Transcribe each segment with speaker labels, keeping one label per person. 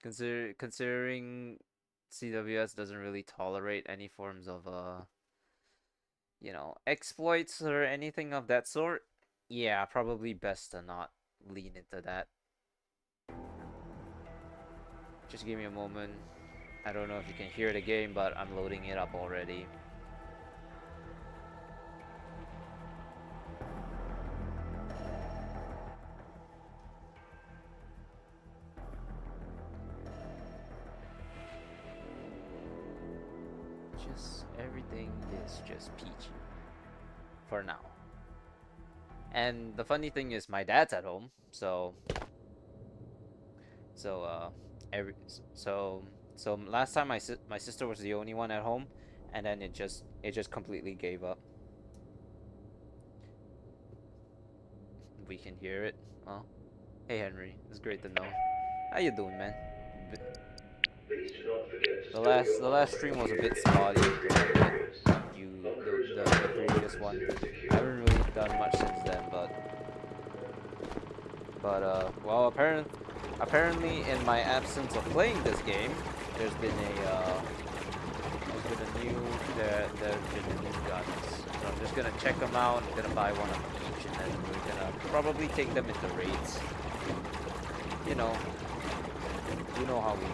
Speaker 1: Considering CWS doesn't really tolerate any forms of exploits or anything of that sort. Yeah, probably best to not lean into that. Just give me a moment. I don't know if you can hear the game, but I'm loading it up already. Just everything is just peachy for now. And the funny thing is, my dad's at home, so every so so last time my sister was the only one at home, and then it just completely gave up. We can hear it. Well, hey Henry, it's great to know. How you doing, man? The last stream was a bit spotty, a little bit. The previous one. I haven't really done much since then, but well, apparently in my absence of playing this game, there's been a new guns. So I'm just gonna check them out. I'm gonna buy one of each, and then we're gonna probably take them into raids. You know, you know how we do.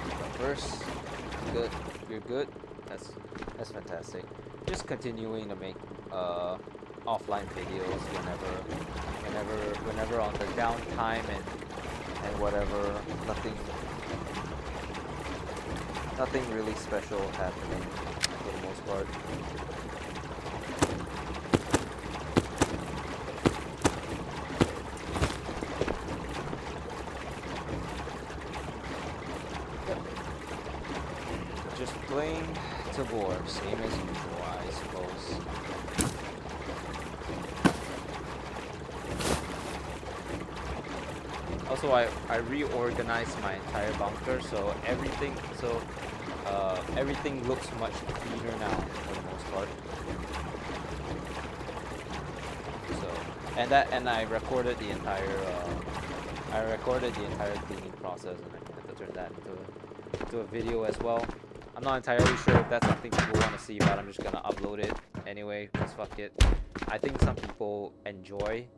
Speaker 1: But first, good. You're good. That's fantastic. Just continuing to make offline videos whenever on the downtime and whatever. Nothing really special happening for the most part. Yep. Just playing Tabor, same as usual, I suppose. Also, I reorganized my entire bunker, so everything looks much cleaner now for the most part. So, and I recorded the entire cleaning process, and I had to turn that into a video as well. I'm not entirely sure if that's something people want to see, but I'm just gonna upload it anyway, because fuck it. I think some people enjoy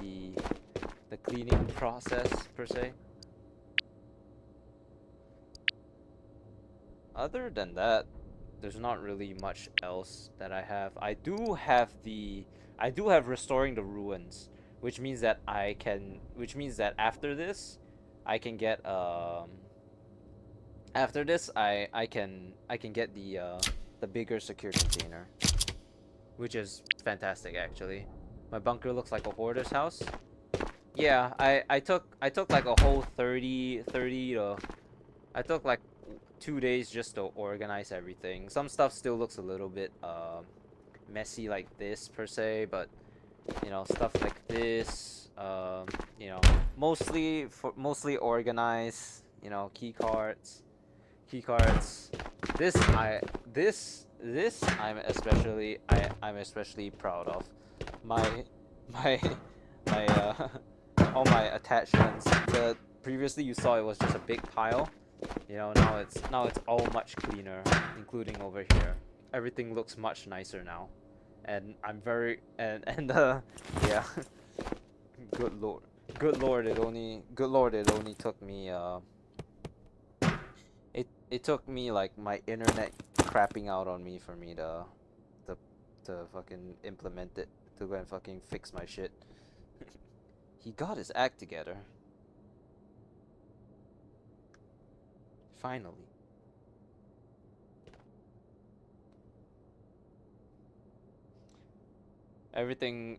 Speaker 1: the cleaning process per se. Other than that, there's not really much else that I have. I do have restoring the ruins, which means that after this I can get I can get the bigger secure container, which is fantastic actually. My bunker looks like a hoarder's house. Yeah, I took like a whole 30 to I took like 2 days just to organize everything. Some stuff still looks a little bit messy like this per se, but stuff like this, mostly organized, key cards. This I'm especially proud of. My my my all my attachments. Previously you saw it was just a big pile. Now it's all much cleaner, including over here. Everything looks much nicer now, and I'm very yeah. Good lord, it only took me it took me like my internet crapping out on me for me to fucking implement it, to go and fucking fix my shit. He got his act together. Finally. Everything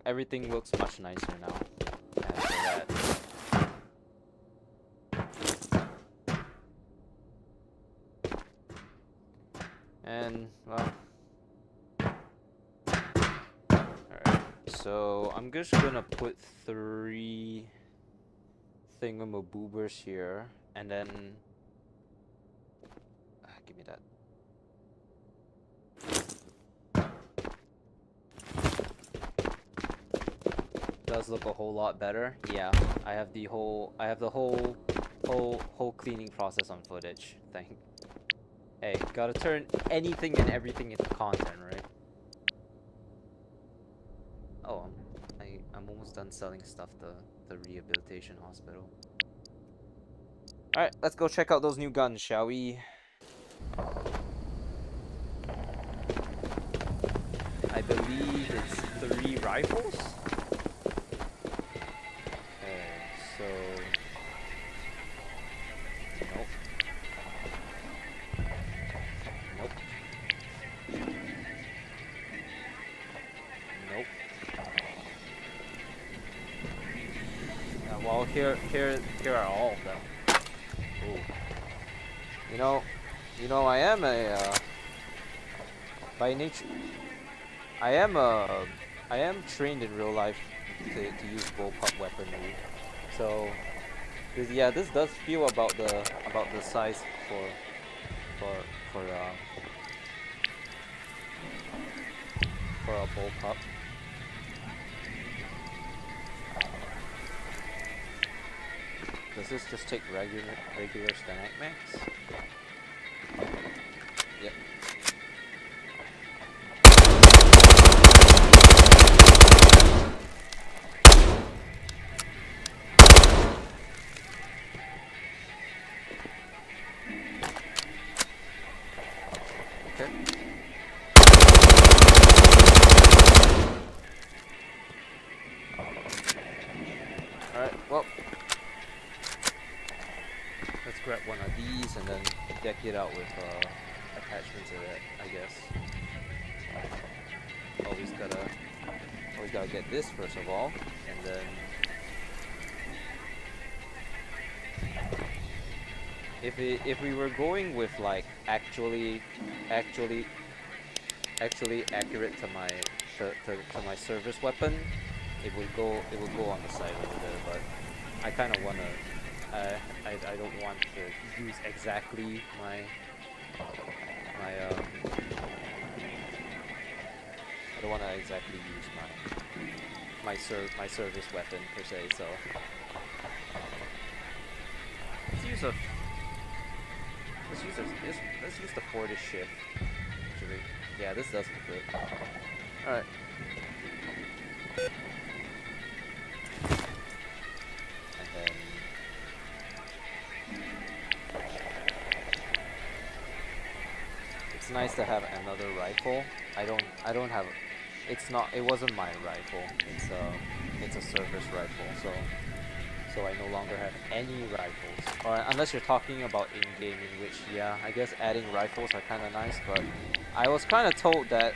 Speaker 1: looks much nicer now after that. And well, alright. So I'm just gonna put 3 thingamaboobers here, and then give me that. does look a whole lot better. Yeah, I have the whole cleaning process on footage. Hey, gotta turn anything and everything into content, right? Oh, I'm almost done selling stuff to the rehabilitation hospital. Alright, let's go check out those new guns, shall we? I believe it's 3 rifles? Okay, so... Nope. Nope. Nope. Well, here are all of them. Ooh. You know, I am a, by nature, I am trained in real life to use bullpup weaponry. So, yeah, this does feel about the size for a bullpup. Does this just take regular Stanek Max? Yep. Okay. Alright, well. Let's grab one of these and then deck it out with attachments to that, I guess. Always gotta get this first of all, and then if we were going with like actually accurate to my service weapon, it would go on the side over there, but I kind of wanna I don't want to use exactly my I don't want to exactly use my service weapon per se, so let's use the Fortis shift. Actually, yeah, this does look good. All right. And then it's nice to have another rifle. I don't have. It wasn't my rifle. It's a service rifle. So I no longer have any rifles. Or unless you're talking about in-game, in which, yeah, I guess adding rifles are kind of nice. But I was kind of told that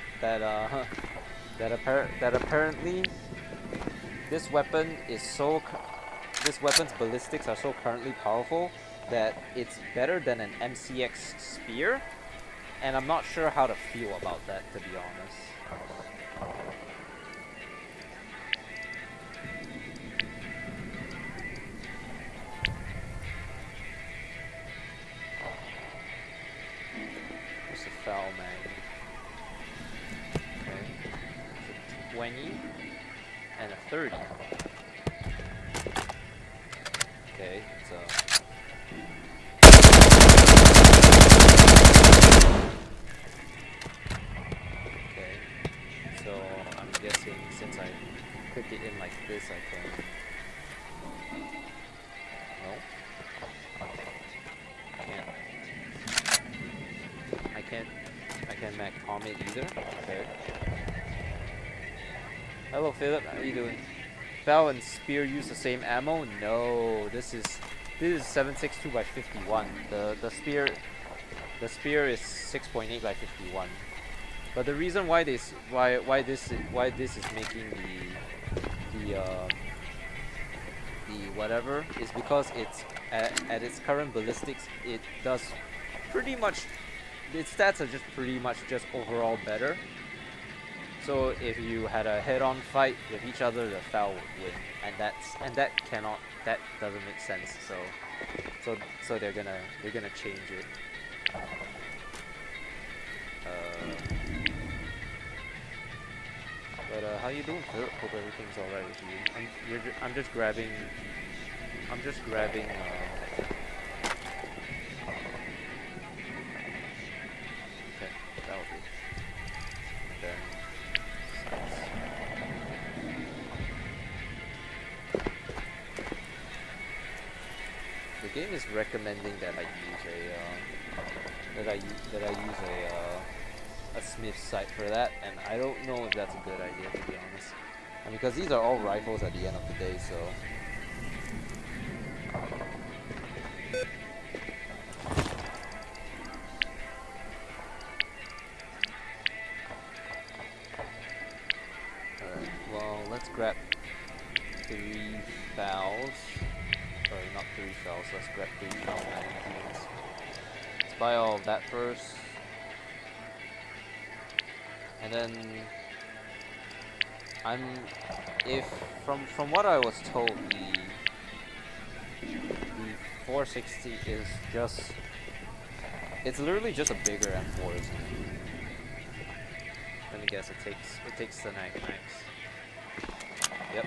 Speaker 1: apparently this weapon's ballistics are so currently powerful that it's better than an MCX spear, and I'm not sure how to feel about that, to be honest. What's the foul mag? Okay, it's a 20 and a 30. Okay, so I'm guessing since I click it in like this, I can. No. I can't Mac palm it either. Okay. Hello Philip, how you doing? Bow and spear use the same ammo? No, this is 7.62 by 51. The spear is 6.8 by 51. But the reason why this is making the whatever is because it's at its current ballistics, it does pretty much, its stats are just pretty much just overall better. So if you had a head-on fight with each other, the foul would win, and that doesn't make sense. So they're gonna change it. But how you doing, Philip? Hope everything's alright with you. I'm just grabbing. I'm just grabbing. Okay, that'll do. And then sights. The game is recommending that I use a Smith sight for that, and I don't know if that's a good idea, to be honest. And because these are all rifles at the end of the day, so. Alright, well, let's grab 3 fouls. Sorry, not 3 fouls, let's grab 3 foul magazines. Let's buy all of that first. And then from what I was told, the 460 is just, it's literally just a bigger M4, isn't it? Let me guess, it takes the Max. Yep.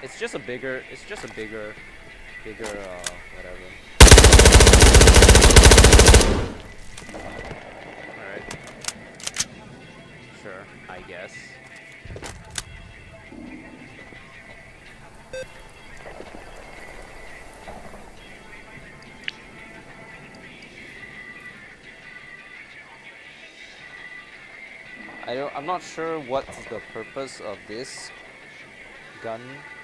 Speaker 1: It's just a bigger whatever. Alright. Sure, I guess. I'm not sure what's the purpose of this gun,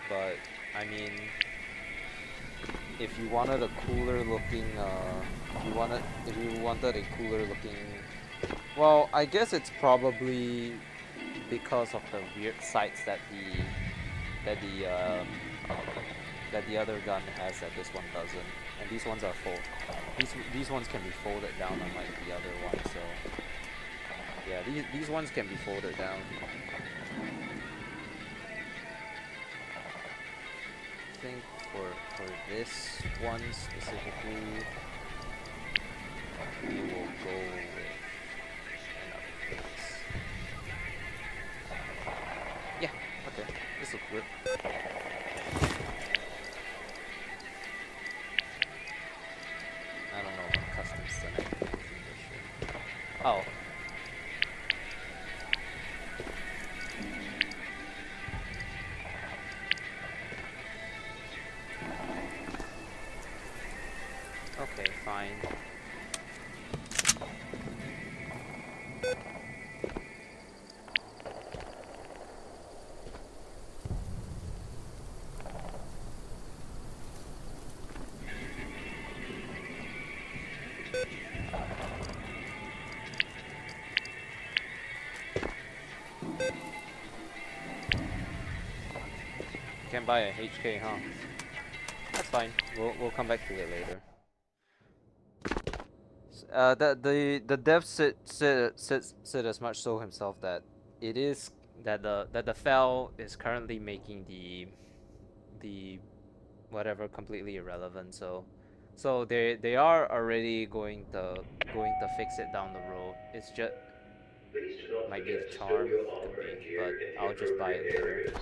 Speaker 1: but I mean, if you wanted a cooler looking, if you wanted a cooler looking, well, I guess it's probably because of the weird sights that the other gun has that this one doesn't, and these ones are full. These ones can be folded down unlike the other ones, so yeah, these ones can be folded down. I think for this one specifically, we will go with another case. Yeah, okay, this looks good. I don't know about custom select. Oh. Okay, fine. Can't buy a HK, huh? That's fine. We'll come back to it later. The dev said as much so himself that it is that the FEL is currently making the whatever completely irrelevant. So they are already going to fix it down the road. It's just might be the charm, could be, but I'll just buy it later.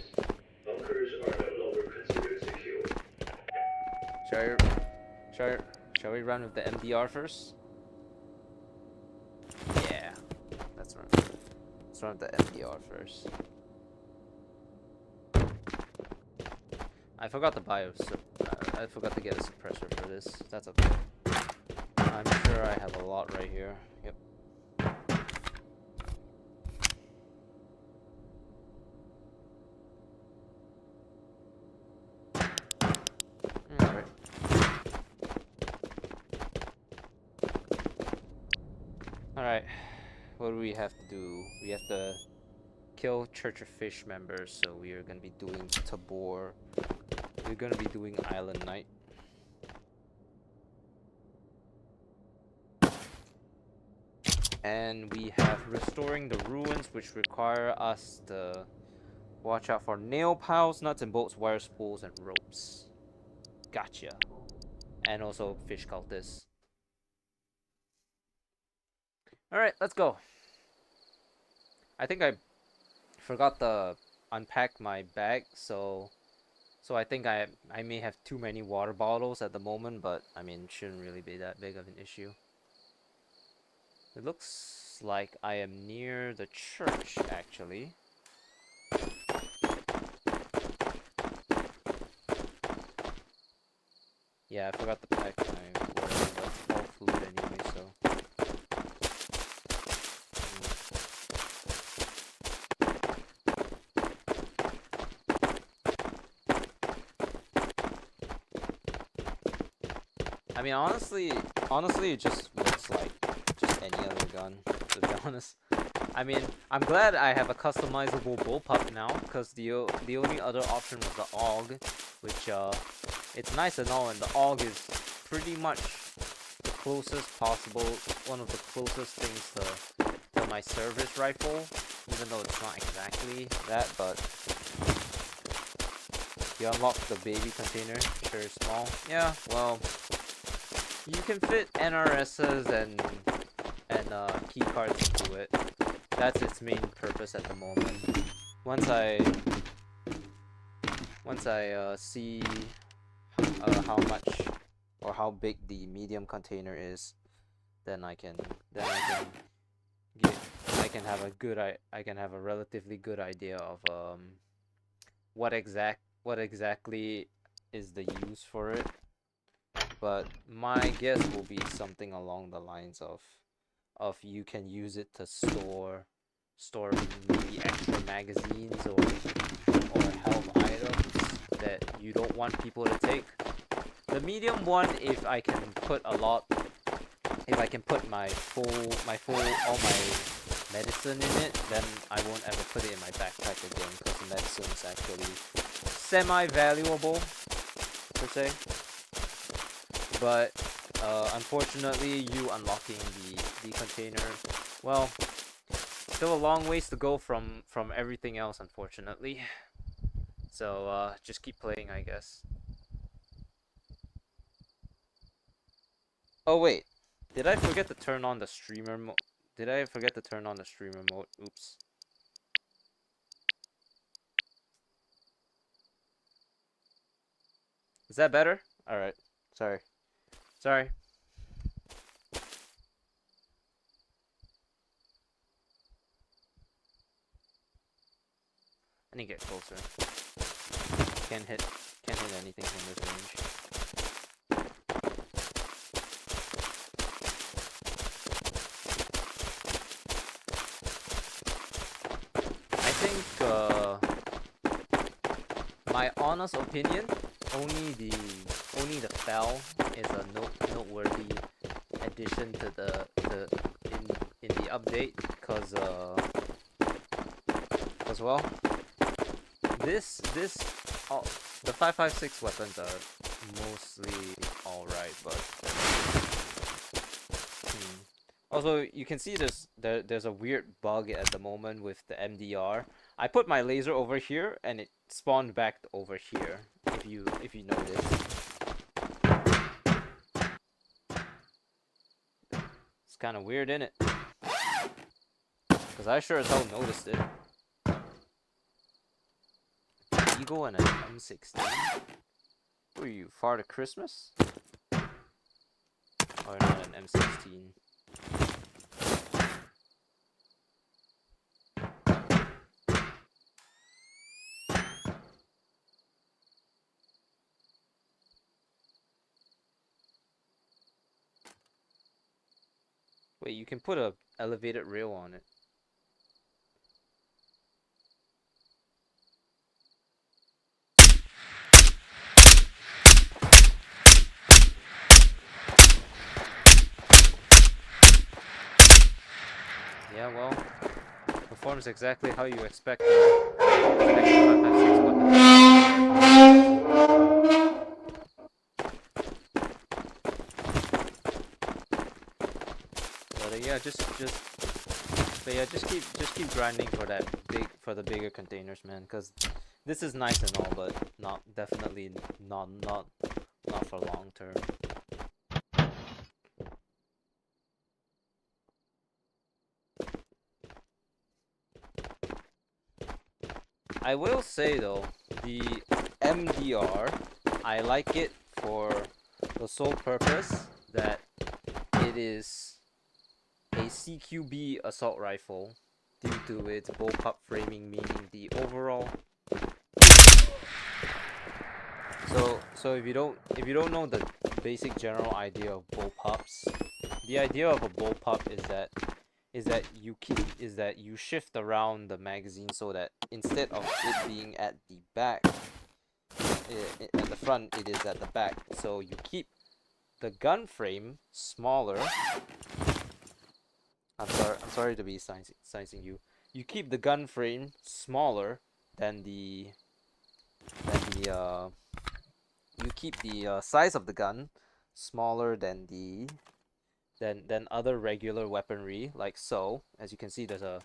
Speaker 2: Bunkers are no longer considered secure.
Speaker 1: Shall we run with the MDR first? Yeah, let's run with the MDR first. I forgot to buy I forgot to get a suppressor for this. That's okay. I'm sure I have a lot right here. Yep. Alright. Alright. What do we have to do? We have to kill Church of Fish members, so we are gonna be doing Tabor. We're gonna be doing Island Night. And we have restoring the ruins, which require us to watch out for nail piles, nuts and bolts, wire spools, and ropes. Gotcha. And also fish cultists. Alright, let's go. I think I forgot to unpack my bag, so I think I may have too many water bottles at the moment, but I mean, it shouldn't really be that big of an issue. It looks like I am near the church, actually. Yeah, I forgot to pack my water, but it's all food anyway, so. I mean, honestly, it just looks like just any other gun, to be honest. I mean, I'm glad I have a customizable bullpup now, because the only other option was the AUG, which, it's nice and all, and the AUG is pretty much the closest possible, one of the closest things to my service rifle, even though it's not exactly that, but you unlock the baby container, very small. Yeah, well, you can fit NRSs and key cards into it. That's its main purpose at the moment. Once I see how much or how big the medium container is, then I can have a relatively good idea of what exactly is the use for it. But my guess will be something along the lines of you can use it to store maybe extra magazines or health items that you don't want people to take. The medium one, if I can put all my medicine in it, then I won't ever put it in my backpack again, because the medicine is actually semi-valuable per se. But unfortunately, you unlocking the container, well, still a long ways to go from everything else, unfortunately. So just keep playing, I guess. Oh wait, did I forget to turn on the streamer mode? Did I forget to turn on the streamer mode? Oops. Is that better? Alright. Sorry. Sorry. I need to get closer. Can't hit anything from this range. I think my honest opinion, only the FEL is a noteworthy addition to in the update, because well, the 5.56 weapons are mostly alright, but also you can see there's a weird bug at the moment with the MDR. I put my laser over here and it spawned back over here, if you notice. It's kind of weird, isn't it? Because I sure as hell noticed it. Eagle and an M16. Who are you, Father Christmas? Or not an M16? Wait, you can put a elevated rail on it. Yeah, well, performs exactly how you expect. But yeah, just keep grinding for the bigger containers, man. Because this is nice and all, but definitely not for long term. I will say though, the MDR, I like it for the sole purpose that it is a CQB assault rifle due to its bullpup framing, meaning the overall. So if you don't know the basic general idea of bullpups, the idea of a bullpup is that you shift around the magazine so that instead of it being at the back, at the front, it is at the back. So you keep the gun frame smaller. I'm sorry to be sizing you. You keep the gun frame smaller than the you keep the size of the gun smaller than than other regular weaponry, like so. As you can see, there's a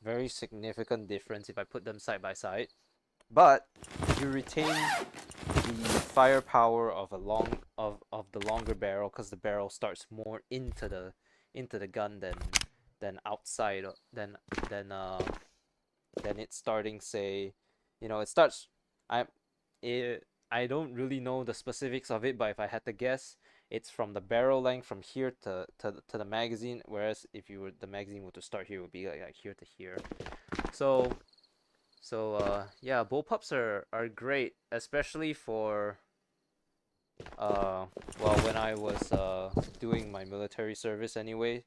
Speaker 1: very significant difference if I put them side by side. But you retain the firepower of the longer barrel, because the barrel starts more into the gun than outside than it's starting, say, it starts. I don't really know the specifics of it, but if I had to guess, it's from the barrel length from here to the magazine, whereas if the magazine were to start here, it would be like here to here. So yeah, bullpups are great, especially for well, when I was doing my military service anyway.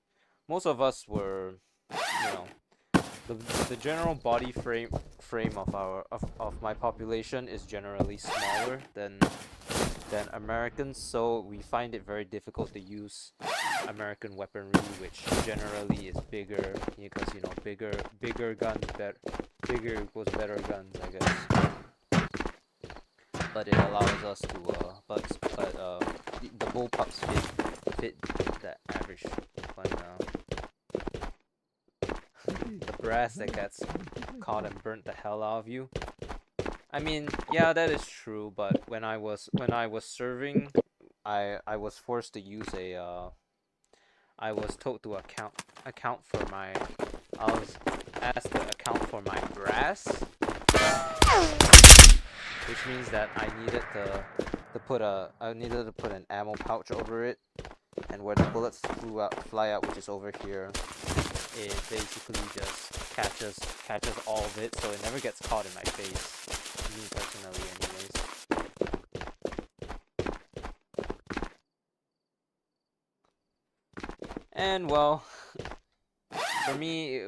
Speaker 1: Most of us were, the general body frame of my population is generally smaller than Americans, so we find it very difficult to use American weaponry, which generally is bigger, because bigger guns, bigger equals better guns, I guess. But it allows us to the bullpups fit that average. The brass that gets caught and burnt the hell out of you. I mean, yeah, that is true, but when I was serving, I was forced to use I was told to account for my I was asked to account for my brass, which means that I needed to put an ammo pouch over it, and where the bullets fly out, which is over here, it basically just catches all of it, so it never gets caught in my face. Me personally, anyways. And well, for me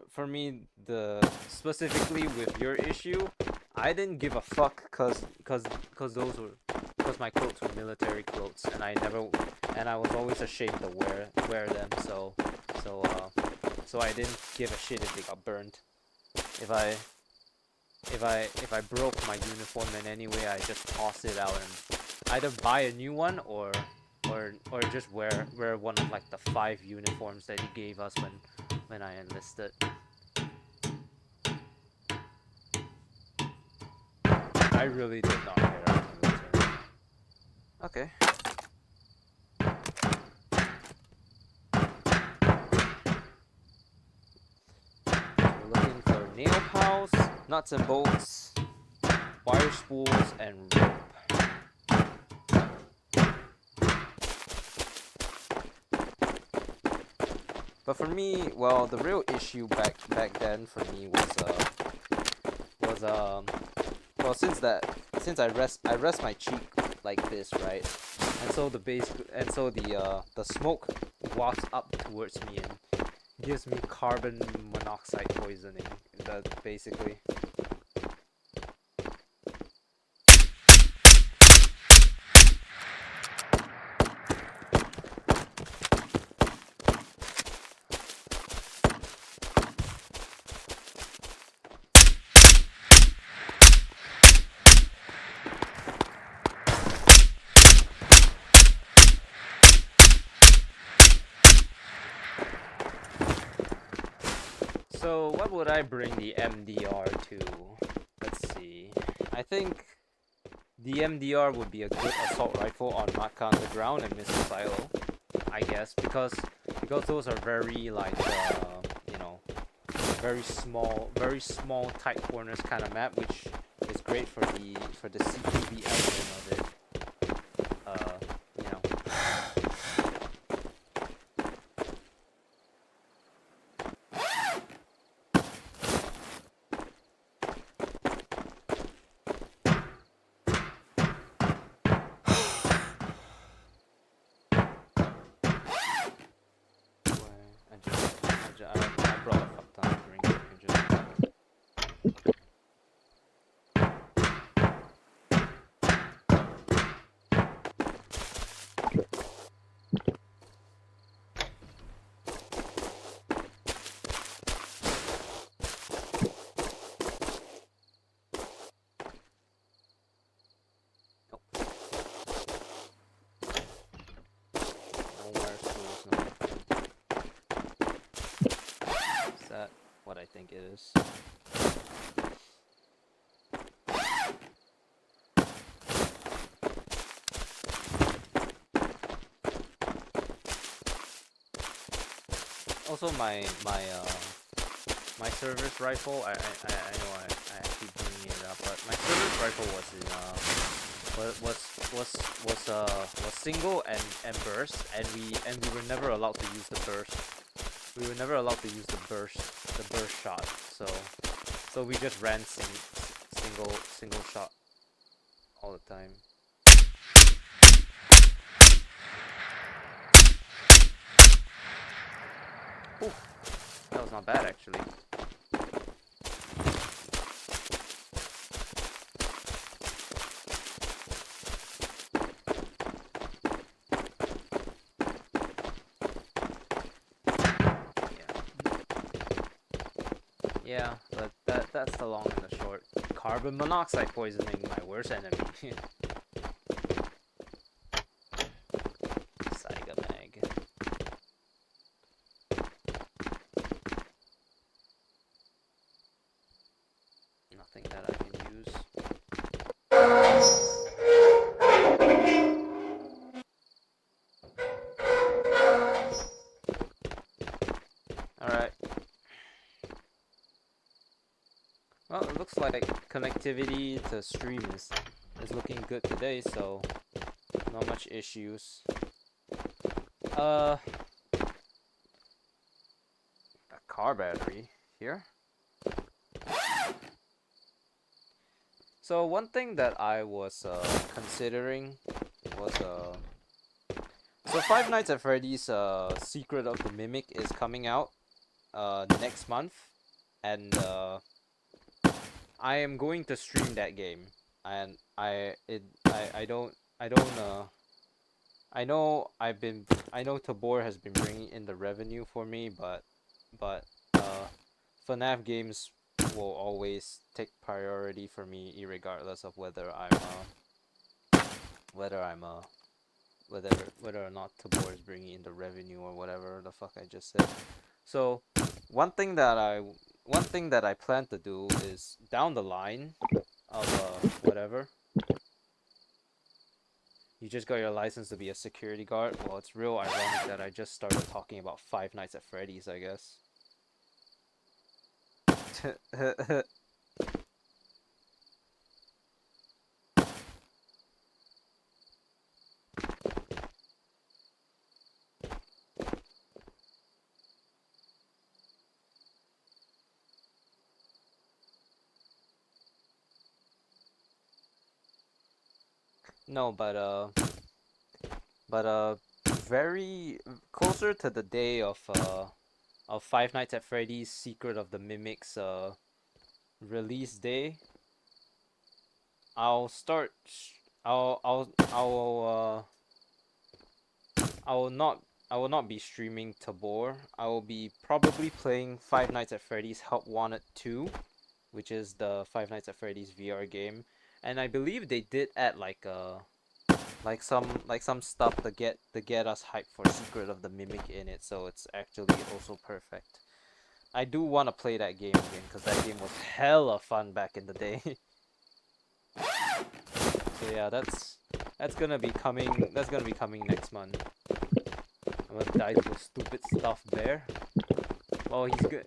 Speaker 1: for me, specifically with your issue, I didn't give a fuck, cause my clothes were military clothes, and I was always ashamed to wear them, so I didn't give a shit if they got burned. If I broke my uniform in any way, I just toss it out and either buy a new one or just wear one of like the 5 uniforms that he gave us when I enlisted. I really did not care about the military. Okay. We're looking for nail pals, nuts and bolts, wire spools, and rope. But for me, well, the real issue back then for me was well, since I rest my cheek like this, right? And so the smoke wafts up towards me and gives me carbon monoxide poisoning. That basically. So what would I bring the MDR to? Let's see. I think the MDR would be a good assault rifle on Maka Underground and Missile Silo, I guess, because those are very, like, very small, tight corners kind of map, which is great for the CQB element of it. You know. I brought a fuck ton of drinks. I can just. Is that what I think it is? Also, my service rifle. I know I keep bringing it up, but my service rifle was was single and burst, and we were never allowed to use the burst. We were never allowed to use the burst shot. So we just ran single shot all the time. Ooh, that was not bad actually. Yeah, but that's the long and the short. Carbon monoxide poisoning, my worst enemy. Saiga mag. Nothing that I can use. Alright. Well, it looks like connectivity to stream is looking good today, so not much issues. A car battery here. So one thing that I was considering was so Five Nights at Freddy's Secret of the Mimic is coming out next month, and I am going to stream that game, and I know Tabor has been bringing in the revenue for me, but FNAF games will always take priority for me, irregardless of whether or not Tabor is bringing in the revenue or whatever the fuck I just said. So one thing that I plan to do is down the line of whatever. You just got your license to be a security guard. Well, it's real ironic that I just started talking about Five Nights at Freddy's, I guess. No, but very closer to the day of Five Nights at Freddy's Secret of the Mimics release day, I will not be streaming Tabor. I will be probably playing Five Nights at Freddy's Help Wanted 2, which is the Five Nights at Freddy's VR game. And I believe they did add like some stuff to get us hyped for Secret of the Mimic in it, so it's actually also perfect. I do want to play that game again because that game was hella fun back in the day. So yeah, that's gonna be coming. That's gonna be coming next month. I'm gonna die for stupid stuff bear. Well, he's good.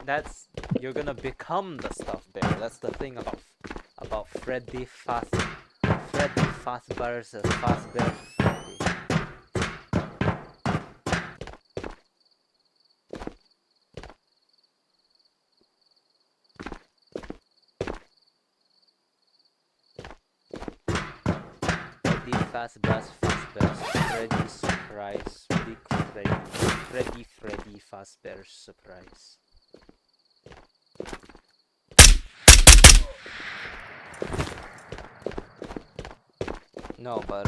Speaker 1: that's you're gonna become the stuffed bear. That's the thing about Freddy Fazbear's Fazbear Freddy. Fazbear's Freddy surprise. Big Freddy Fazbear's surprise. No, but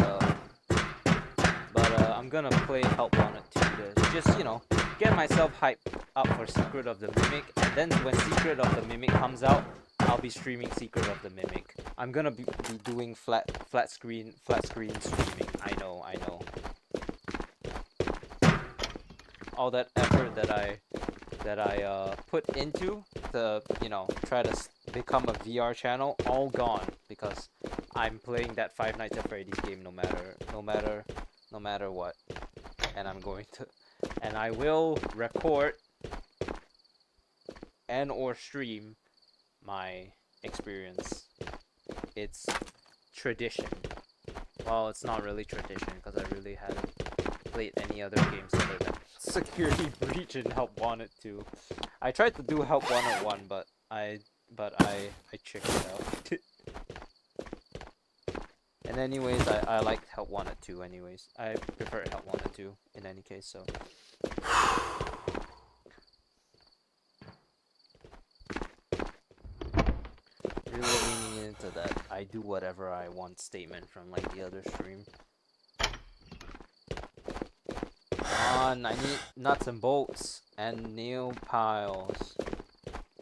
Speaker 1: I'm gonna play Help Wanted 2 to just, you know, get myself hyped up for Secret of the Mimic, and then when Secret of the Mimic comes out, I'll be streaming Secret of the Mimic. I'm gonna be doing flat screen streaming. I know. All that effort that I put into the, you know, try to become a VR channel, all gone because I'm playing that Five Nights at Freddy's game no matter what. And I will record and or stream my experience. It's tradition. Well, it's not really tradition because I really haven't played any other games other than Security Breach and Help Wanted 2. I tried to do Help Wanted 1, but I chickened out. And anyways, I liked Help Wanted 2 anyways. I prefer Help Wanted 2 in any case, so. Really leaning into that I do whatever I want statement from like the other stream. Come on, I need nuts and bolts and nail piles.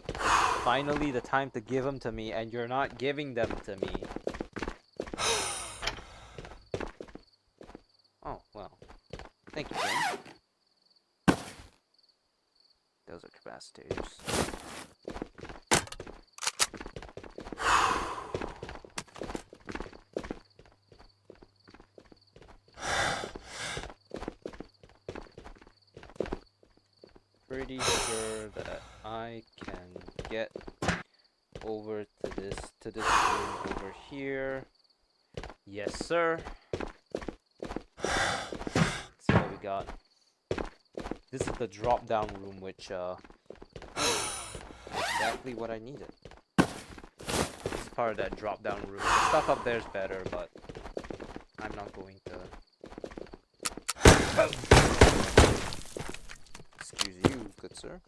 Speaker 1: It's finally the time to give them to me, and you're not giving them to me. Oh, well. Thank you, Jim. Those are capacitors. Pretty sure that I can get over to this room over here. Yes, sir. Let's see what we got. This is the drop down room, which exactly what I needed. This is part of that drop down room. The stuff up there is better, but I'm not going to. Excuse you, good sir.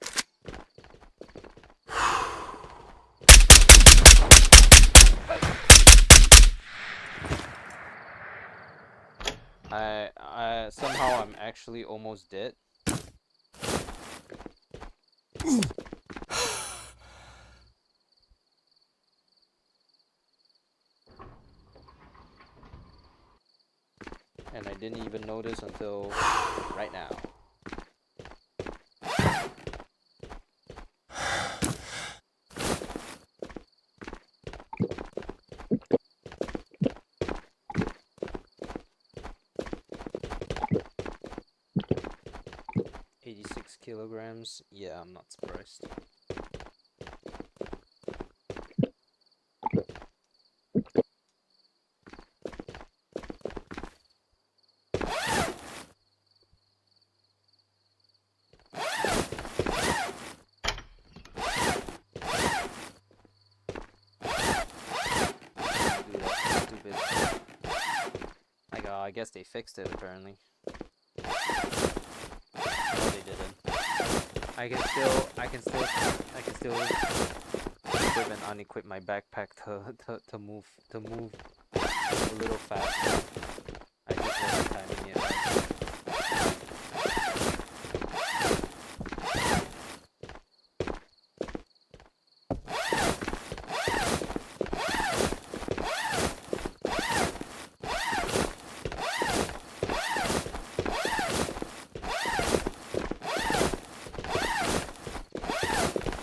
Speaker 1: I somehow I'm actually almost dead. And I didn't even notice until right now. Kilograms. Yeah, I'm not surprised. Stupid. I guess they fixed it apparently. No, they didn't. I can still equip and unequip my backpack to move a little faster. I just wasn't timing it right.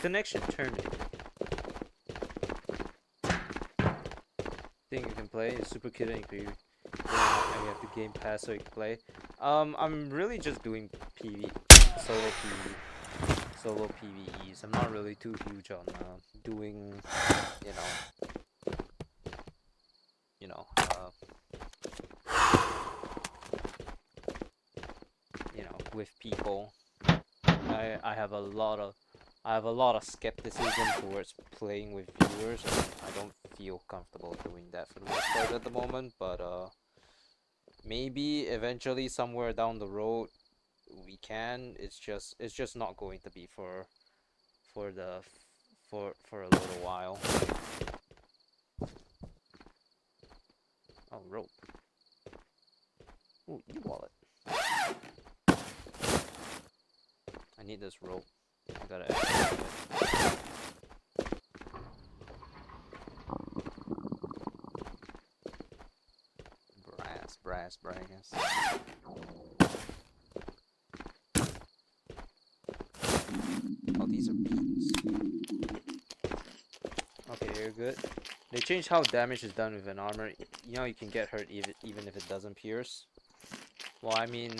Speaker 1: Connection terminated. Thing you can play is super cute and you have the game pass so you can play. I'm really just doing PV, solo PV. solo PVEs. I'm not really too huge on doing, you know, with people. I have a lot of skepticism towards playing with viewers, and I don't feel comfortable doing that for the most part at the moment. But maybe eventually somewhere down the road we can. It's just not going to be for a little while. Oh, rope. Ooh, e-wallet. I need this rope. I gotta execute it. Brass. Oh, these are beans. Okay, you're good. They changed how damage is done with an armor. You know, you can get hurt even if it doesn't pierce. Well, I mean,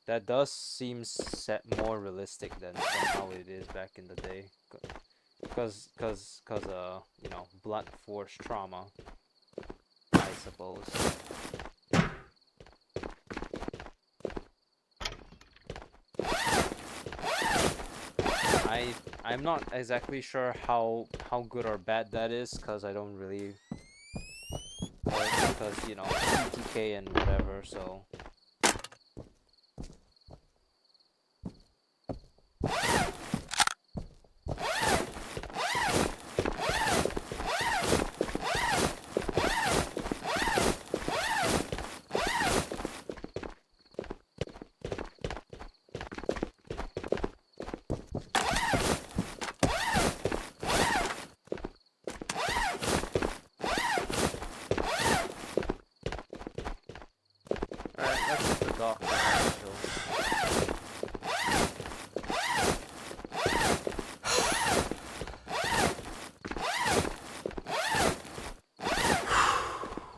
Speaker 1: that does seem set more realistic than how it is back in the day. Cause you know, blunt force trauma, I suppose. I'm not exactly sure how good or bad that is, cause I don't really, because you know, TK and whatever, so.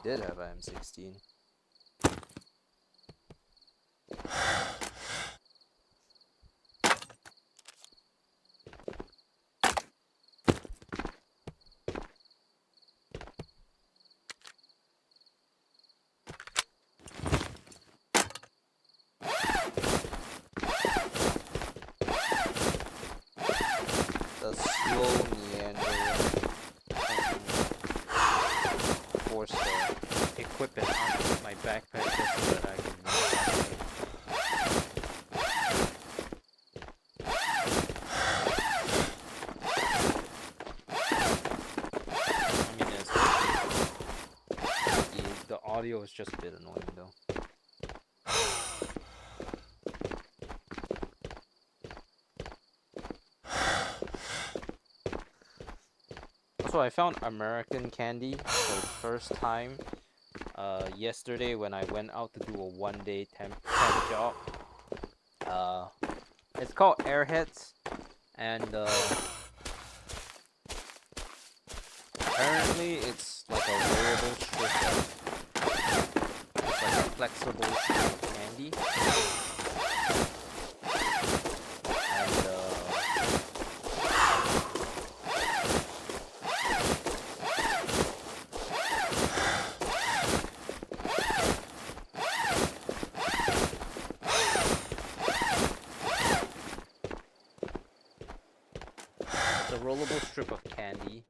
Speaker 1: Did have a M16. The slow meandering force to equip it on my backpack just so that I can I mean, the audio is just a bit annoying though. Also, I found American candy for the first time yesterday when I went out to do a one-day temp job. It's called Airheads, and apparently it's like a rollable strip it's like a flexible strip of candy. Rollable strip of candy,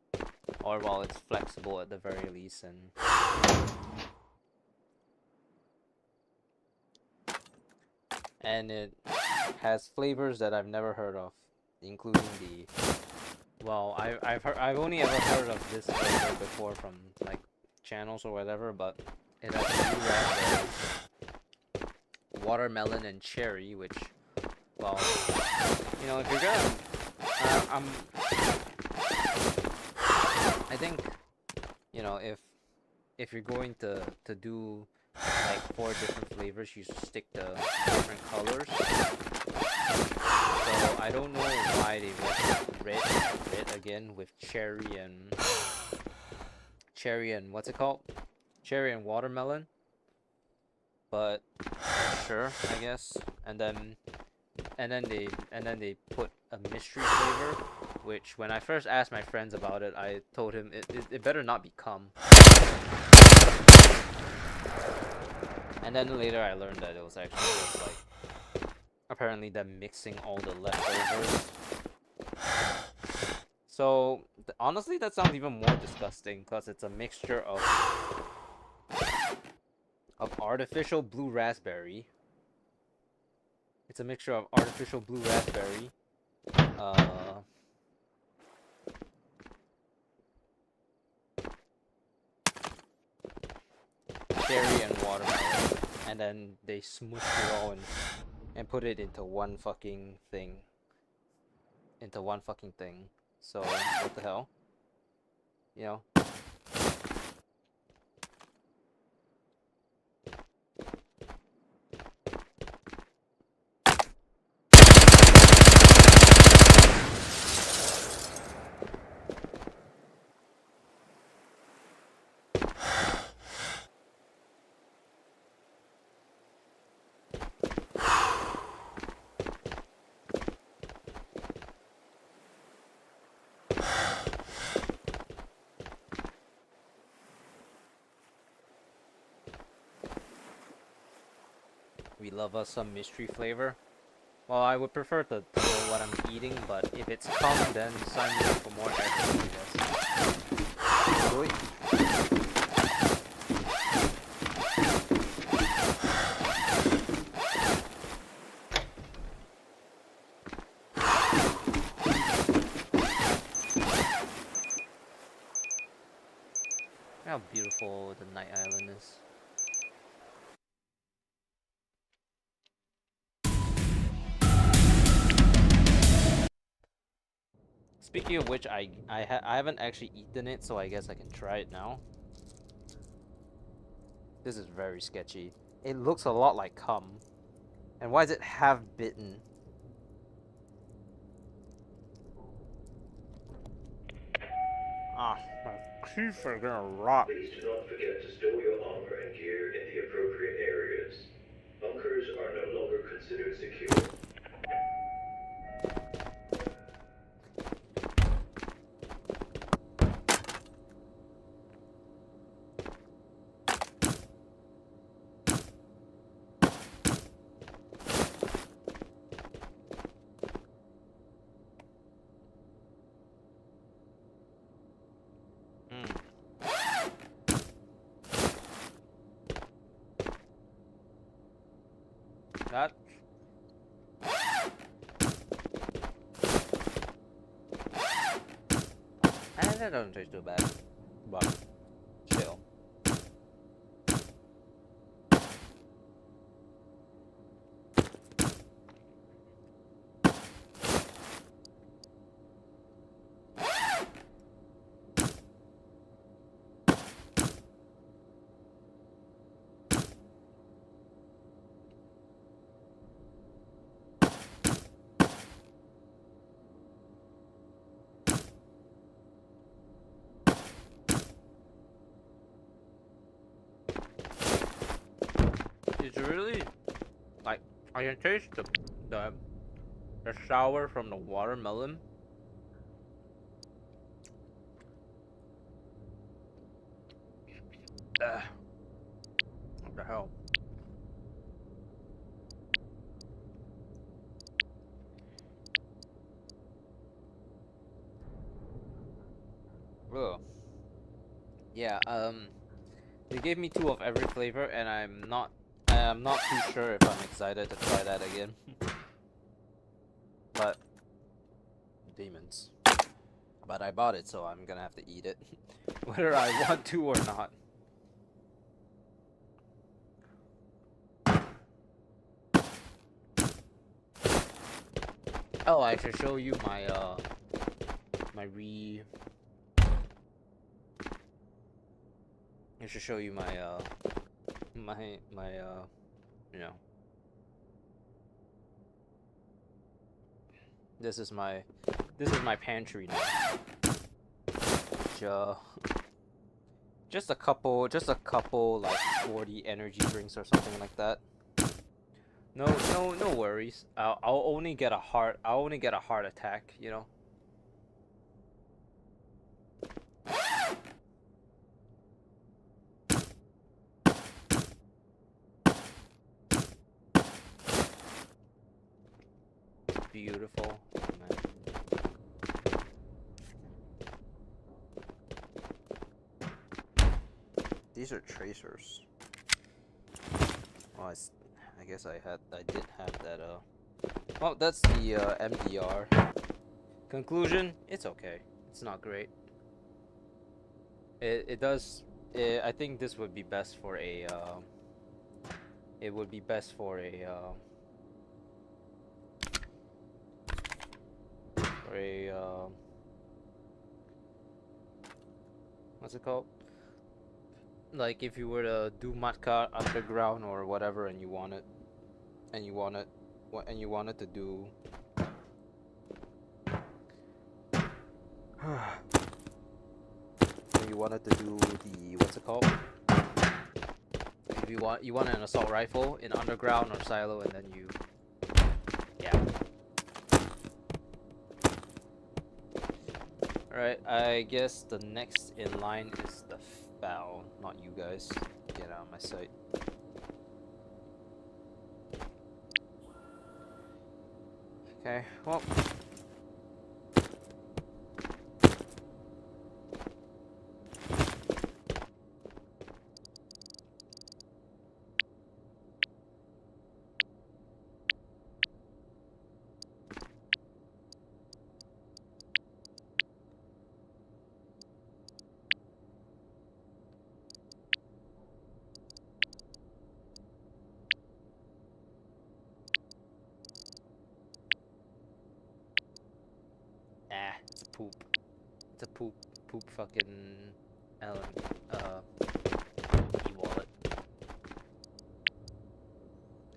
Speaker 1: or well, it's flexible at the very least, and it has flavors that I've never heard of, including the well, I've only ever heard of this flavor before from like channels or whatever, but it has blue raspberry, watermelon, and cherry, which, well, you know, if you're gonna I think, you know, if you're going to do like 4 different flavors, you should stick to different colors. So I don't know why they went red again with cherry and what's it called? Cherry and watermelon. But sure, I guess. And then and then they put a mystery flavor, which when I first asked my friends about it, I told him it better not be cum. And then later I learned that it was actually just like apparently them mixing all the leftovers. So honestly, that sounds even more disgusting because it's a mixture of artificial blue raspberry. It's a mixture of artificial blue raspberry, cherry and watermelon, and then they smushed it all and put it into one fucking thing. So what the hell? You know? We love us some mystery flavor. Well, I would prefer to know what I'm eating, but if it's cum, then sign me up for more aircraft, I guess. Enjoy. How beautiful the night island is. Speaking of which, I haven't actually eaten it, so I guess I can try it now. This is very sketchy. It looks a lot like cum. And why is it half bitten? Ah, my teeth are gonna rot.
Speaker 2: Please do not forget to store your armor and gear in the appropriate areas. Bunkers are no longer considered secure.
Speaker 1: That. And that doesn't taste too bad, but still. It's really like I can taste the sour from the watermelon. What the hell? Ugh. Yeah, they gave me 2 of every flavor, and I'm not too sure if I'm excited to try that again. But demons. But I bought it, so I'm gonna have to eat it, whether I want to or not. Oh, I should show you my I should show you my you know. This is my pantry now. Which, just a couple like 40 energy drinks or something like that. No worries. I'll only get a heart. I'll only get a heart attack. You know. Beautiful. Oh, man. These are tracers. Oh, I guess I did have that. Well, that's the MDR. Conclusion: it's okay. It's not great. It does. I think this would be best for a. It would be best for a. For a. What's it called? Like if you were to do Matka underground or whatever, and you want it, and you wanted to do. You wanted to do the what's it called? If you want an assault rifle in underground or silo, and then you, yeah. All right, I guess the next in line is the foul, not you guys. Get out of my sight. Okay, well. It's a poop. It's a poop fucking e-wallet.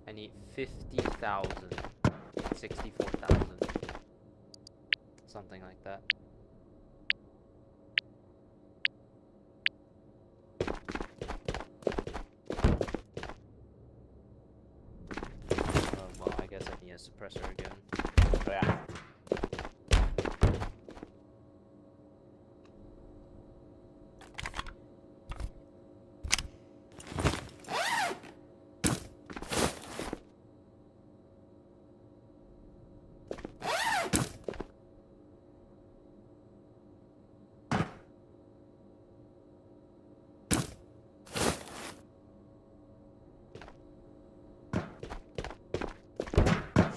Speaker 1: I need 50,000, 64,000, something like that. Well, I guess I need a suppressor again. But yeah.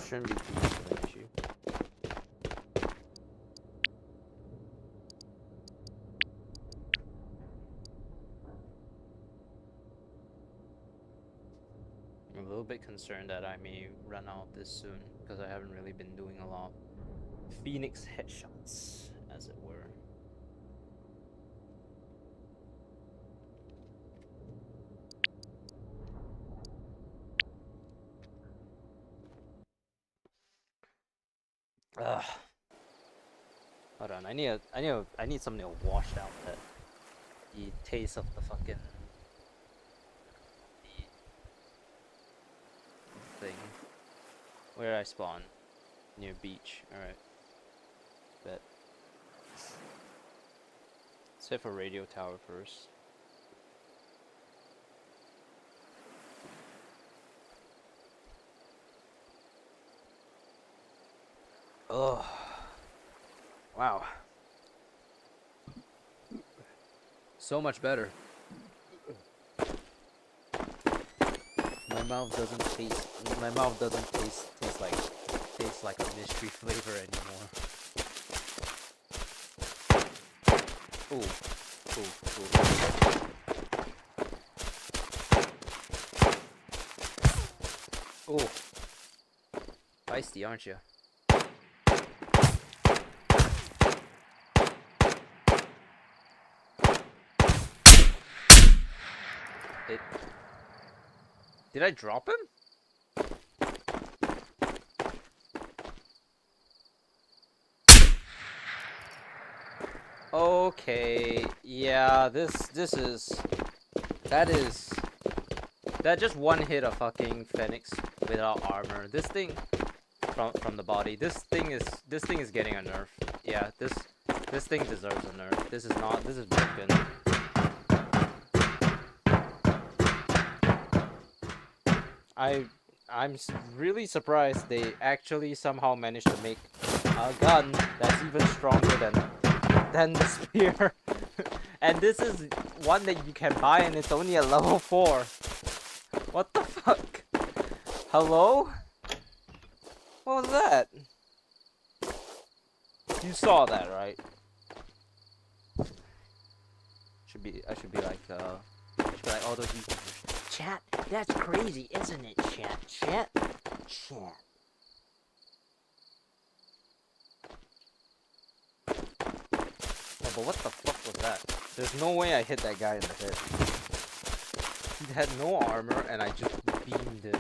Speaker 1: Shouldn't be too much of an issue. I'm a little bit concerned that I may run out this soon because I haven't really been doing a lot of Phoenix headshots, as it were. Ugh. Hold on, I need something to wash out the taste of the fucking thing. Where did I spawn? Near beach. Alright. Bet. Let's hit for radio tower first. Oh. Wow. So much better. My mouth doesn't taste like a mystery flavor anymore. Ooh. Ooh. Feisty, aren't you? Did I drop him? Okay, yeah, that is That just one hit a fucking Phoenix without armor. This thing from the body. This thing is getting a nerf. Yeah, this thing deserves a nerf. This is broken. I'm really surprised they actually somehow managed to make a gun that's even stronger than the spear. And this is one that you can buy and it's only at level 4. What the fuck? Hello? What was that? You saw that, right? I should be like all those YouTubers. Chat, that's crazy, isn't it, chat? Chat. Oh, but what the fuck was that? There's no way I hit that guy in the head. He had no armor and I just beamed him.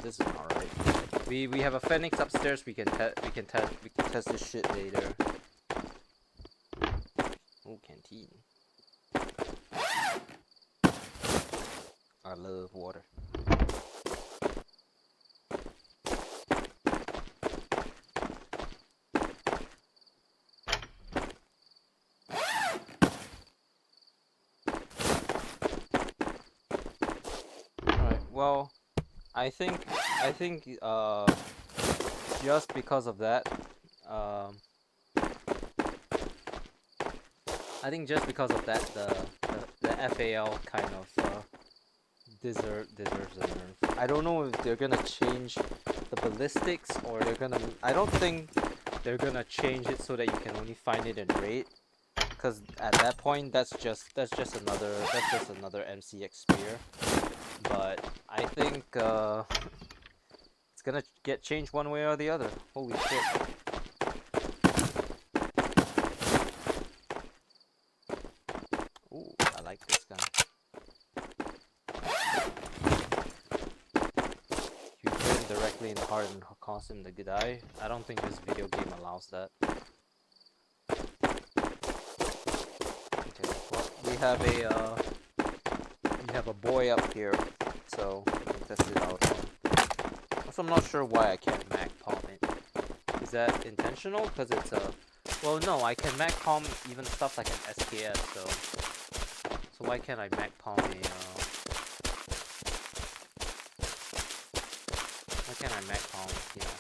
Speaker 1: This is not right. We have a Phoenix upstairs. We can test this shit later. Oh, canteen. I love water. Well, I think just because of that, the FAL kind of deserves a nerf. I don't know if they're gonna change the ballistics or they're gonna. I don't think they're gonna change it so that you can only find it in raid. Because at that point, that's just another MCX spear. But I think it's gonna get changed one way or the other. Holy shit! Ooh, I like this gun. You hit him directly in the heart and cause him to die. I don't think this video game allows that. Okay, well, we have a boy up here, so we can test it out. Also, I'm not sure why I can't mag palm it. Is that intentional? Because it's a... Well, no, I can mag palm even stuff like an SKS, so why can't I mag palm a... Why can't I mag palm, you know...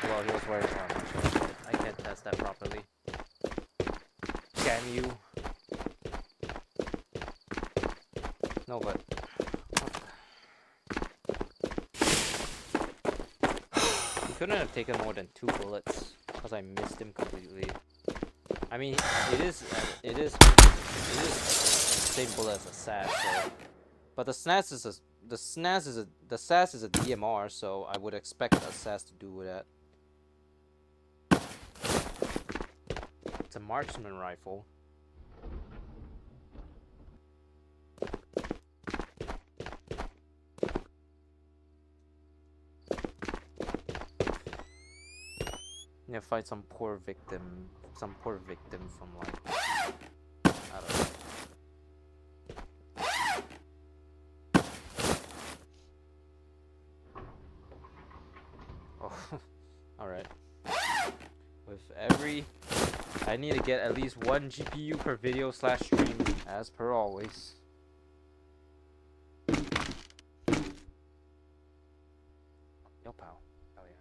Speaker 1: Well, he was wearing armor, so I can't test that properly. Can you? No, but... He couldn't have taken more than 2 bullets, because I missed him completely. I mean, it is the same bullet as a SAS, so... But the SAS is a DMR, so I would expect a SAS to do that. It's a marksman rifle. Yeah, fight some poor victim from like, I don't know. Oh, all right. With every, I need to get at least 1 GPU per video / stream, as per always. Yo, pal. Oh yeah.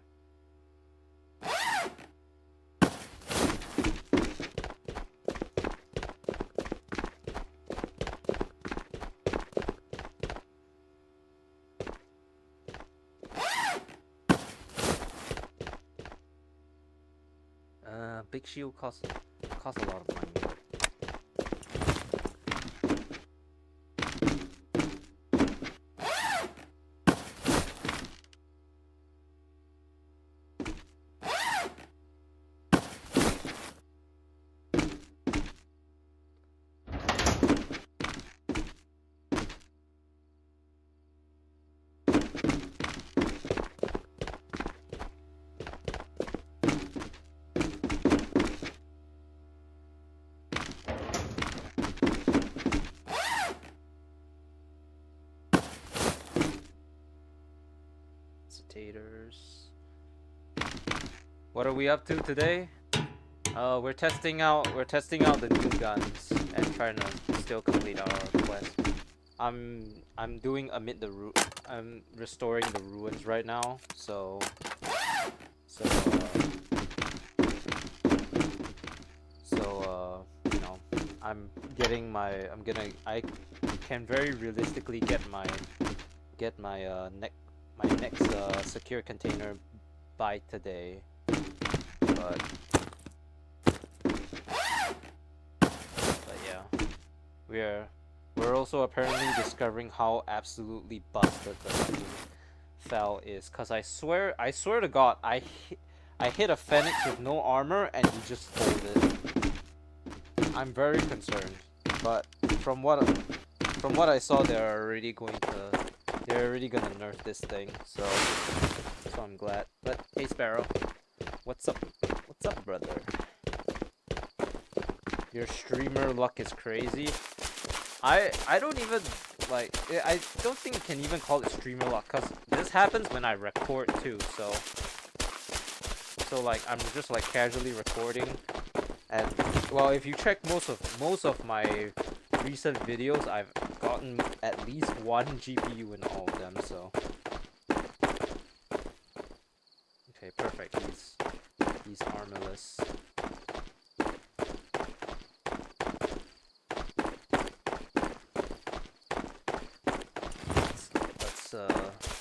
Speaker 1: big shield costs a lot of money. But... Taters. What are we up to today? We're testing out the new guns and trying to still complete our quest. I'm doing I'm restoring the ruins right now, so you know, I can very realistically get my next secure container by today, but yeah, we're also apparently discovering how absolutely busted the fucking Fel is, cause I swear to God, I hit a Phoenix with no armor and he just folded. I'm very concerned, but from what I saw, they're already gonna nerf this thing, so I'm glad. But hey, Sparrow, what's up, brother? Your streamer luck is crazy. I don't even like. I don't think you can even call it streamer luck, cause this happens when I record too. So like I'm just like casually recording, and well, if you check most of my recent videos, I've gotten at least one GPU in all of them. So okay, perfect. He's armorless.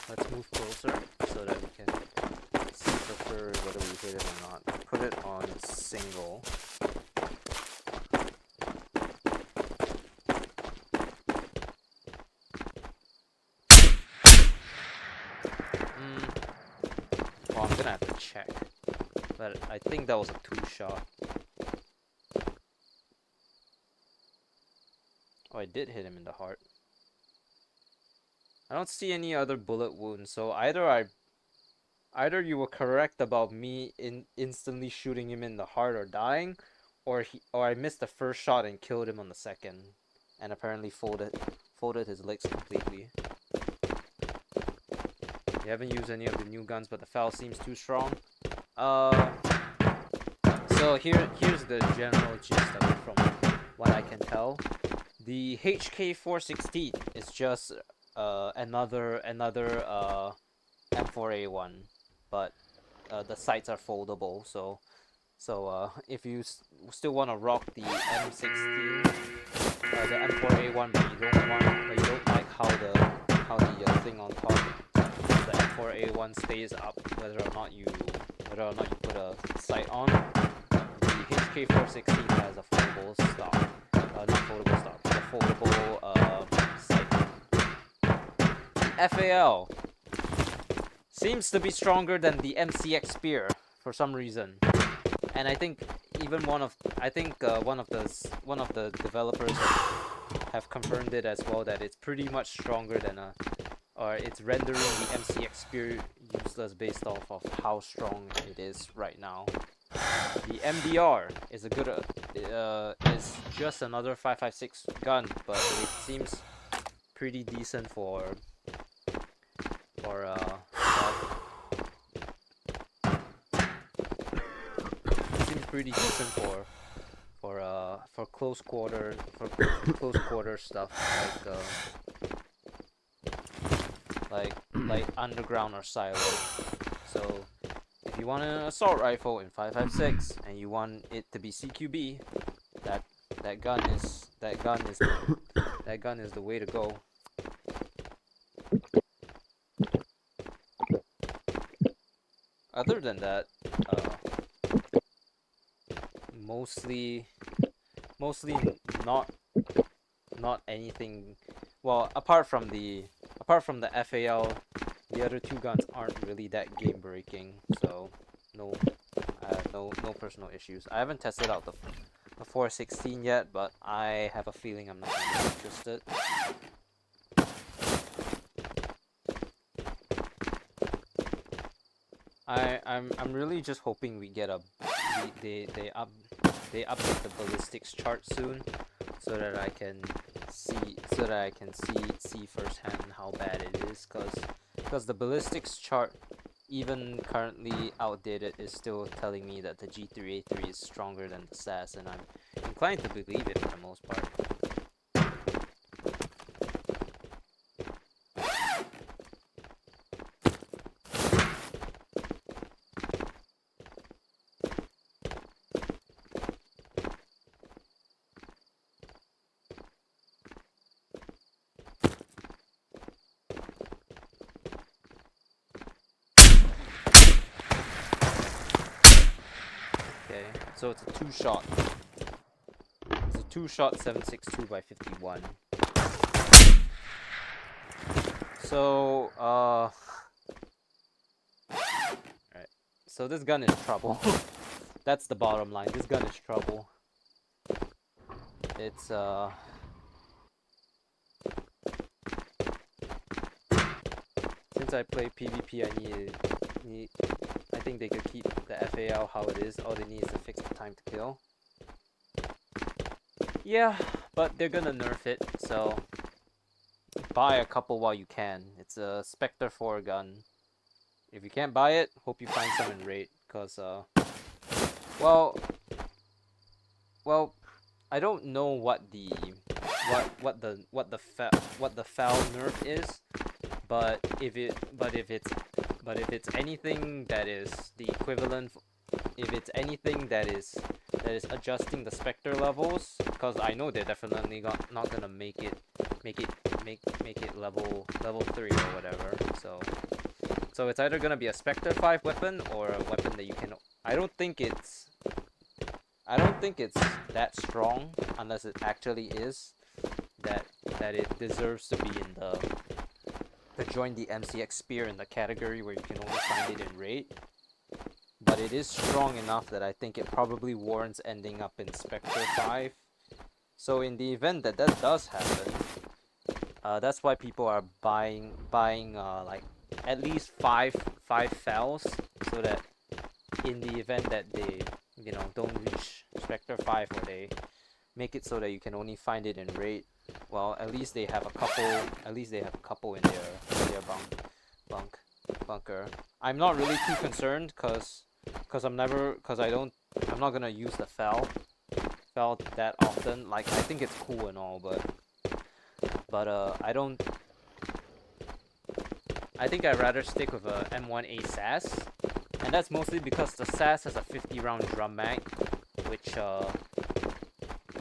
Speaker 1: Let's move closer so that we can see for sure whether we hit it or not. Put it on single. Well, I'm gonna have to check, but I think that was a 2-shot. Oh, I did hit him in the heart. I don't see any other bullet wounds, so either you were correct about me instantly shooting him in the heart or dying, or I missed the first shot and killed him on the second, and apparently folded his legs completely. We haven't used any of the new guns, but the Fel seems too strong. So here's the general gist of it from what I can tell. The HK416 is just another M4A1, but the sights are foldable. So if you still want to rock the M16, the M4A1, but you don't like how the thing on top, the M4A1 stays up, whether or not you put a sight on, the HK416 has a foldable stock. Not foldable stock, a foldable sight. FAL seems to be stronger than the MCX spear for some reason, and I think even one of the developers have confirmed it as well, that it's pretty much stronger than or it's rendering the MCX spear useless based off of how strong it is right now. The MDR is is just another 5.56 gun, but it seems pretty decent for close quarter stuff, like underground or silo. So if you want an assault rifle in 5.56 and you want it to be CQB, that gun is the way to go. Other than that, mostly not anything. Well, apart from the FAL, the other two guns aren't really that game breaking. So no, no personal issues. I haven't tested out the 416 yet, but I have a feeling I'm not gonna be interested. I'm really just hoping we get a they update the ballistics chart soon, so that I can see firsthand how bad it is, cause the ballistics chart, even currently outdated, is still telling me that the G3A3 is stronger than the SAS, and I'm inclined to believe it for the most part. Okay, so it's a two-shot. It's a two-shot 7.62 by 51. So, alright. So this gun is trouble. That's the bottom line. This gun is trouble. It's, since I play PvP, I think they could keep the FAL how it is. All they need is to fix the time to kill. Yeah, but they're gonna nerf it, so buy a couple while you can. It's a Spectre 4 gun. If you can't buy it, hope you find some in rate, cause well, I don't know what the foul nerf is, but if it's anything that is the equivalent, if it's anything that is adjusting the Spectre levels, cause I know they're definitely not gonna make it level 3 or whatever. So it's either gonna be a Spectre 5 weapon or a weapon that you can. I don't think it's that strong, unless it actually is, that it deserves to be in to join the MCX Spear in the category where you can only find it in raid. But it is strong enough that I think it probably warrants ending up in Spectre 5. So in the event that does happen, that's why people are buying like at least five FALs, so that in the event that they don't reach Spectre 5, or they make it so that you can only find it in raid, well, at least they have a couple in their bunker. I'm not really too concerned, cause I'm not gonna use the FAL that often. Like, I think it's cool and all, but I think I'd rather stick with a M1A SAS, and that's mostly because the SAS has a 50-round drum mag, which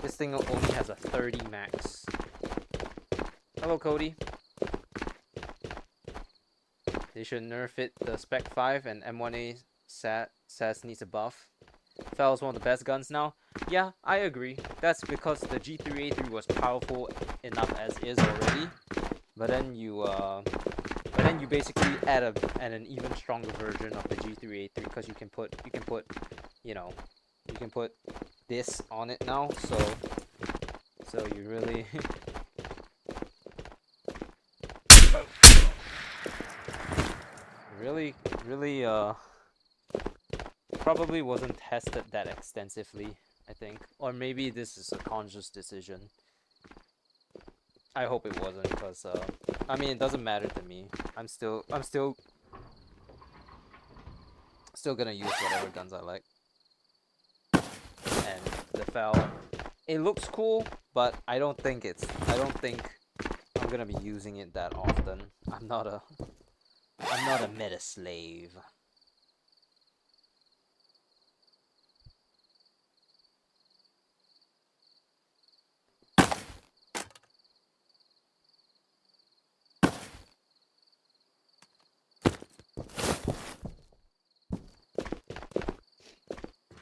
Speaker 1: this thing only has a 30 max. Hello, Cody. They should nerf it, the Spec 5, and M1A SAS needs a buff. FAL is one of the best guns now. Yeah, I agree. That's because the G3A3 was powerful enough as is already, but then you basically add an even stronger version of the G3A3, because you can put this on it now. So you really really probably wasn't tested that extensively, I think. Or maybe this is a conscious decision. I hope it wasn't, because I mean, it doesn't matter to me. I'm still gonna use whatever guns I like. And the FAL, it looks cool, but I don't think I'm gonna be using it that often. I'm not a meta slave.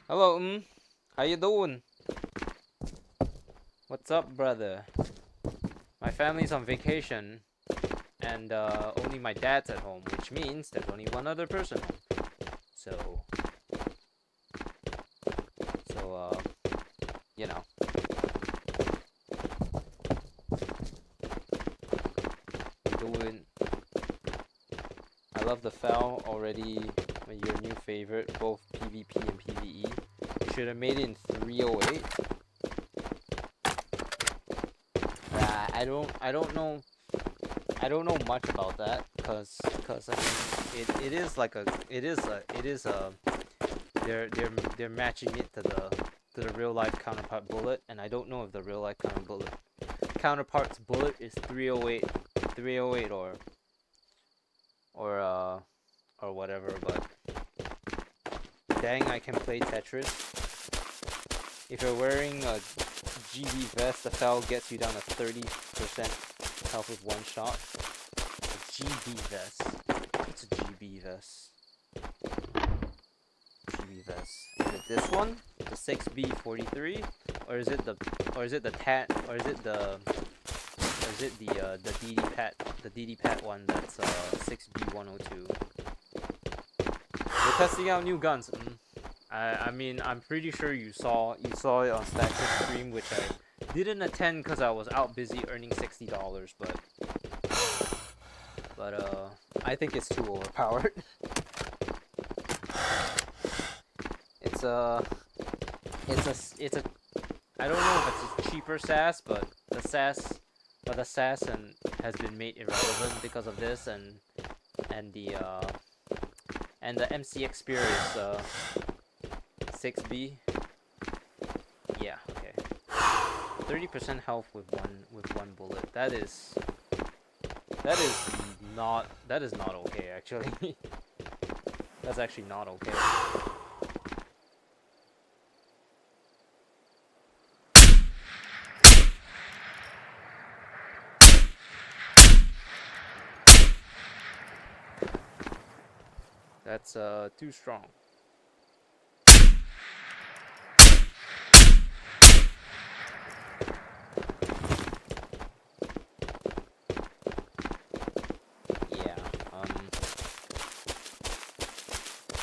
Speaker 1: Hello, How you doing? What's up, brother? My family's on vacation, and only my dad's at home, which means there's only one other person home. So, you know. Doing. I love the FAL already. Your new favorite, both PvP and PvE. You should have made it in 308. I don't know much about that, cause I mean they're matching it to the real life counterpart bullet, and I don't know if the real life counterpart's bullet is 308 or whatever, but dang, I can play Tetris. If you're wearing a GB vest, the FAL gets you down to 30% health with one shot. A GB vest. What's a GB vest? GB vest. Is it this one? The 6B43? Or is it the DD Pat one that's 6B102? We're testing out new guns. I mean, I'm pretty sure you saw it on Stack's stream, which I didn't attend because I was out busy earning $60, but I think it's too overpowered. it's a I don't know if it's a cheaper SAS, but the SAS has been made irrelevant because of this, and the MC Experience 6B. Yeah, okay. 30% health with one bullet. That is not okay, actually. That's actually not okay. That's too strong.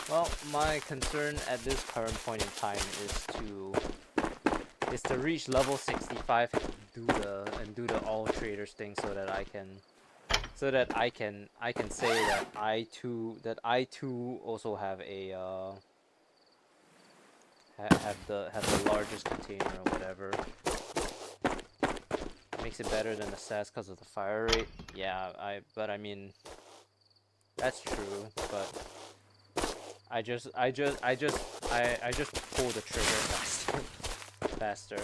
Speaker 1: Well, my concern at this current point in time is to reach level 65 and do the all traders thing, so that I can say that I too also have a have the largest container or whatever. Makes it better than the SAS because of the fire rate. Yeah, but I mean, that's true, but I just pull the trigger faster.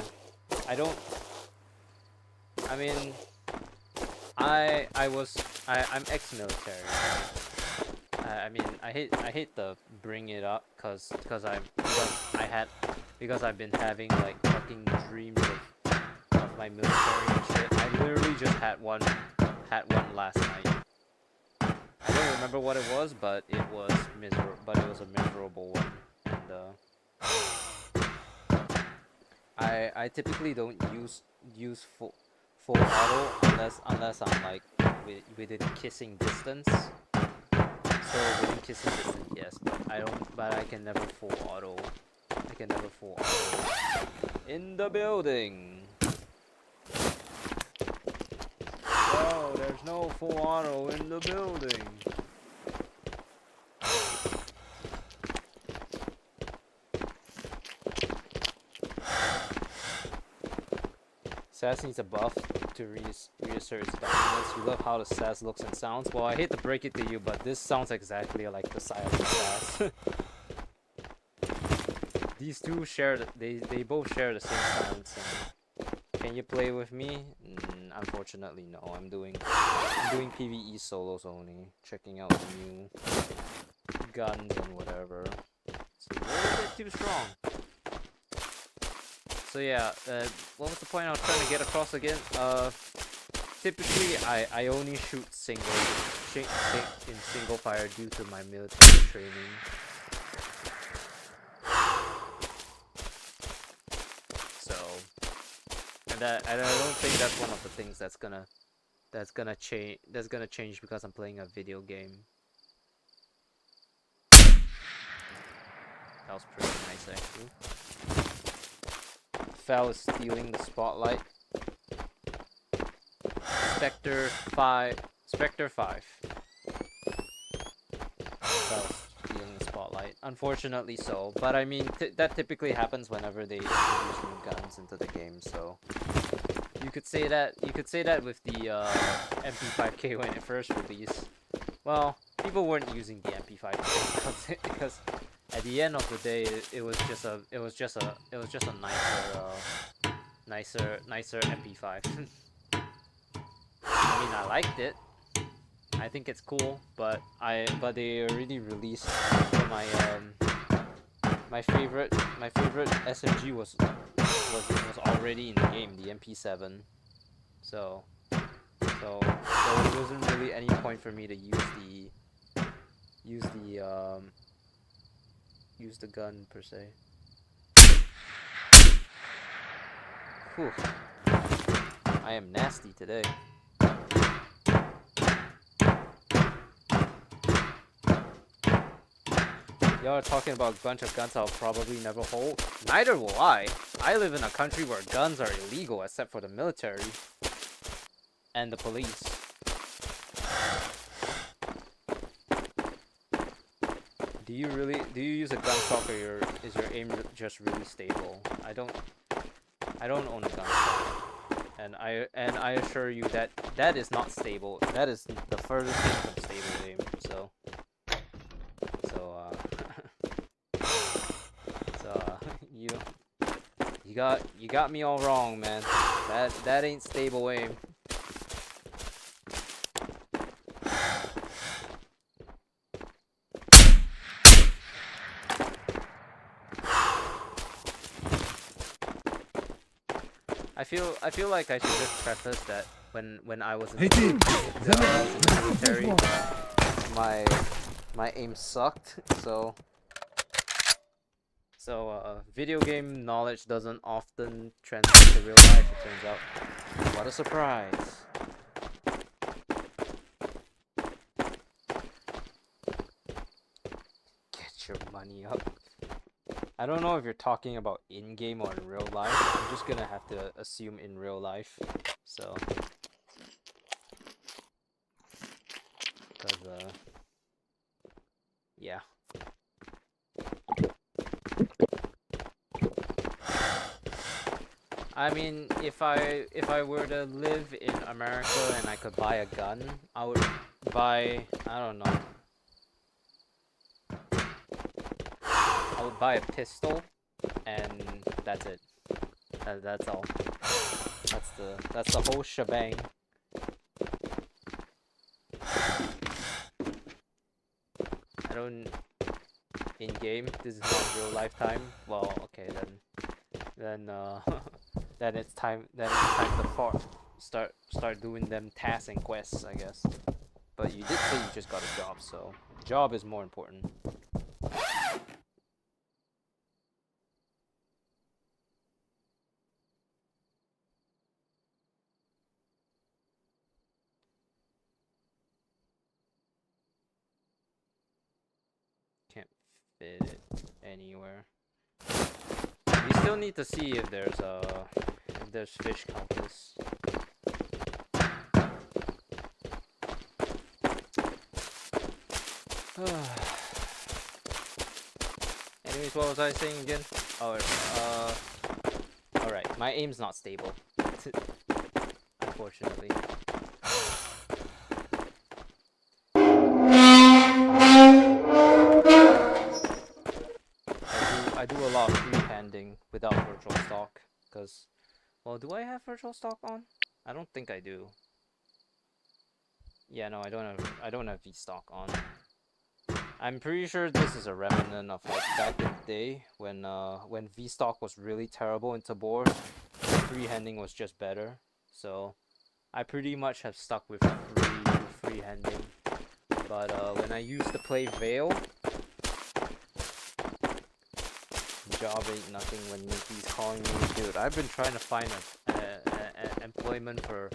Speaker 1: I'm ex-military. I mean, I hate to bring it up because I've been having like fucking dreams of my military and shit. I literally just had one last night. I don't remember what it was, but it was a miserable one, and I typically don't use full auto unless I'm like within kissing distance. So within kissing distance, yes, but I can never full auto. In the building. Oh, there's no full auto in the building. SAS needs a buff to reassert its dominance. You love how the SAS looks and sounds. Well, I hate to break it to you, but this sounds exactly like the silent SAS. These two they both share the same sounds. Can you play with me? Unfortunately, no. I'm doing PVE solos only, checking out the new guns and whatever. It's a little bit too strong. So yeah, what was the point I was trying to get across again? Typically I only shoot in single fire due to my military training. I don't think that's one of the things that's gonna change because I'm playing a video game. That was pretty nice actually. Fel is stealing the spotlight. Spectre 5. Fel stealing the spotlight. Unfortunately so, but I mean that typically happens whenever they introduce new guns into the game. So you could say that with the MP5K when it first released. Well, people weren't using the MP5K because at the end of the day, it was just a nicer MP5. I mean, I liked it. I think it's cool, but they already released my favorite SMG was already in the game, the MP7. So there wasn't really any point for me to use the gun per se. Whew. I am nasty today. Y'all are talking about a bunch of guns I'll probably never hold. Neither will I. I live in a country where guns are illegal except for the military and the police. Do you use a gun stock, or is your aim just really stable? I don't own a gun stock, and I assure you that is not stable. That is the furthest thing from stable aim. So you got me all wrong, man. That ain't stable aim. I feel like I should just preface that when I was in the military, my aim sucked, so video game knowledge doesn't often translate to real life, it turns out. What a surprise. Get your money up. I don't know if you're talking about in-game or in real life. I'm just gonna have to assume in real life. So, because yeah. I mean, if I were to live in America and I could buy a gun, I would buy, I don't know. I would buy a pistol, and that's it. That's all. That's the whole shebang. I don't in game. This is not real lifetime. Well, okay then then it's time to start doing them tasks and quests, I guess. But you did say you just got a job, so job is more important. Can't fit it anywhere. We still need to see if there's fish compass. Anyways, what was I saying again? Oh, alright, my aim's not stable. Unfortunately. I do a lot of free-handing without virtual stock, because, well, do I have virtual stock on? I don't think I do. Yeah, no, I don't have V-stock on. I'm pretty sure this is a remnant of like back in the day when V-stock was really terrible in Tabor, free-handing was just better. So I pretty much have stuck with free-handing. But when I used to play Veil, job ain't nothing when Mickey's calling me. Dude, I've been trying to find a employment for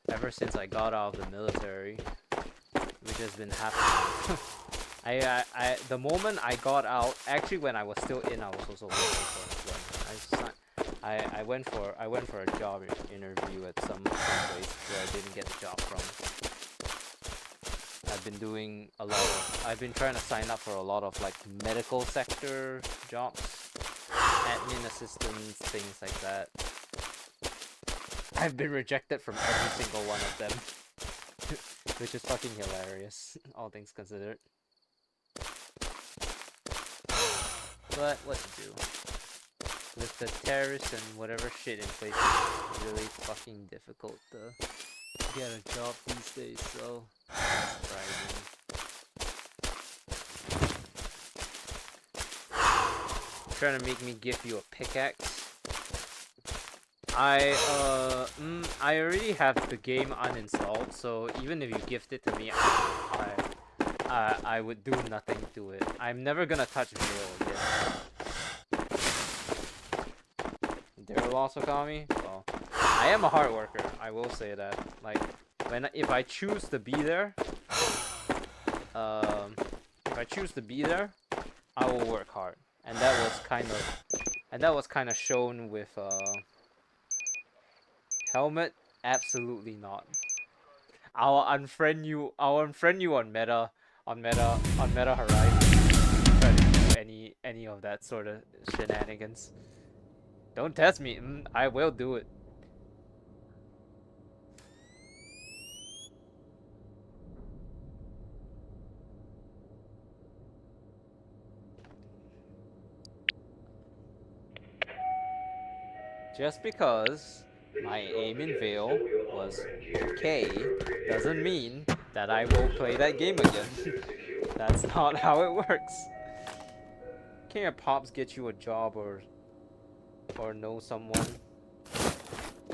Speaker 1: ever since I got out of the military, which has been happening. The moment I got out, actually when I was still in, I was also looking for employment. I went for a job interview at some place where I didn't get a job from. I've been trying to sign up for a lot of like medical sector jobs, admin assistants, things like that. I've been rejected from every single one of them, which is fucking hilarious, all things considered. But what to do? With the terrorists and whatever shit in place, it's really fucking difficult to get a job these days, so that's surprising. Trying to make me give you a pickaxe. I already have the game uninstalled, so even if you gift it to me, I would do nothing to it. I'm never gonna touch Vero again. Daryl also call me? Well, I am a hard worker, I will say that. Like, if I choose to be there, I will work hard. And that was kind of shown with Helmet. Absolutely not. I'll unfriend you on Meta Horizon. Try to do any of that sort of shenanigans. Don't test me. I will do it. Just because my aim in Veil was okay doesn't mean that I will play that game again. That's not how it works. Can your pops get you a job or know someone?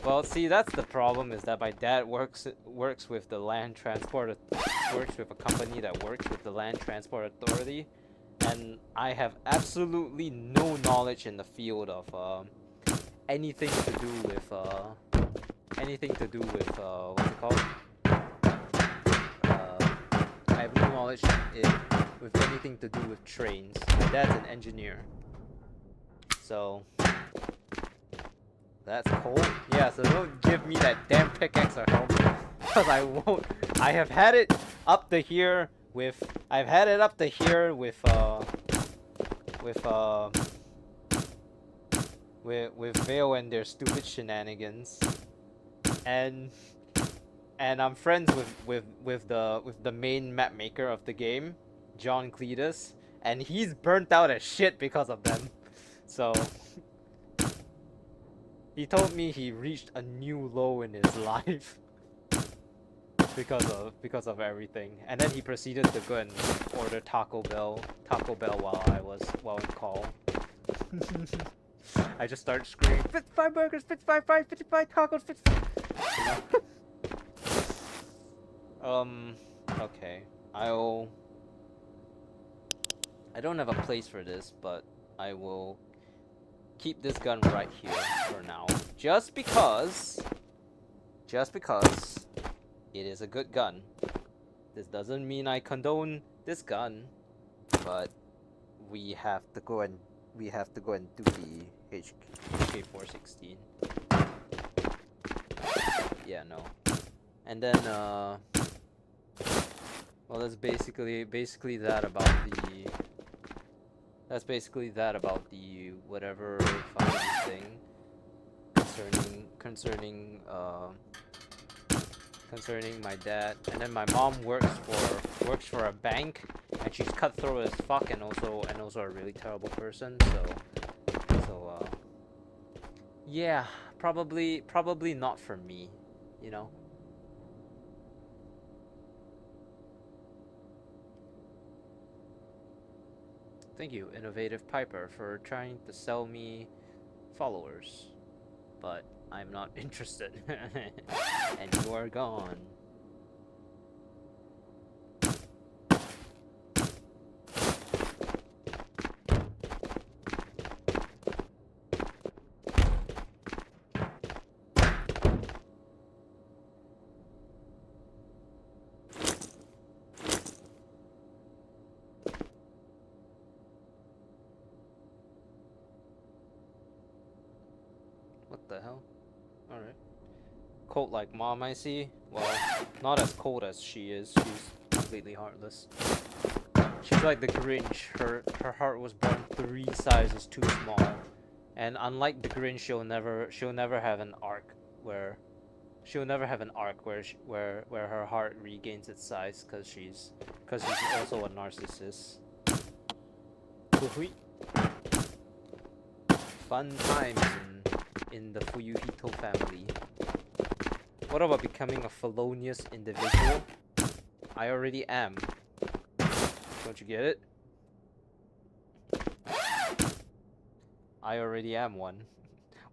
Speaker 1: Well, see, that's the problem, is that my dad works with the land transport, works with a company that works with the Land Transport Authority, and I have absolutely no knowledge in the field of anything to do with what's it called? I have no knowledge with anything to do with trains. My dad's an engineer, so that's cold. Yeah, so don't give me that damn pickaxe or helmet, because I won't. I have had it up to here with Vale and their stupid shenanigans, and I'm friends with the main map maker of the game, John Cletus, and he's burnt out as shit because of them. So he told me he reached a new low in his life because of everything, and then he proceeded to go and order Taco Bell while in call. I just started screaming, 55 burgers, 55 fries, 55 tacos, 55. Okay. I don't have a place for this, but I will keep this gun right here for now. Just because it is a good gun. This doesn't mean I condone this gun, but we have to go and do the HK416. Yeah, no. And then well, that's basically that about the whatever fucking thing concerning my dad. And then my mom works for a bank, and she's cutthroat as fuck, and also a really terrible person. So yeah, probably not for me, you know. Thank you, Innovative Piper, for trying to sell me followers, but I'm not interested. And you are gone. the hell? Alright. Cold like mom, I see. Well, not as cold as she is. She's completely heartless. She's like the Grinch. Her heart was born 3 sizes too small. And unlike the Grinch, she'll never have an arc where where her heart regains its size because she's also a narcissist. Fun times in the Fuyuhito family. What about becoming a felonious individual? I already am. Don't you get it? I already am one.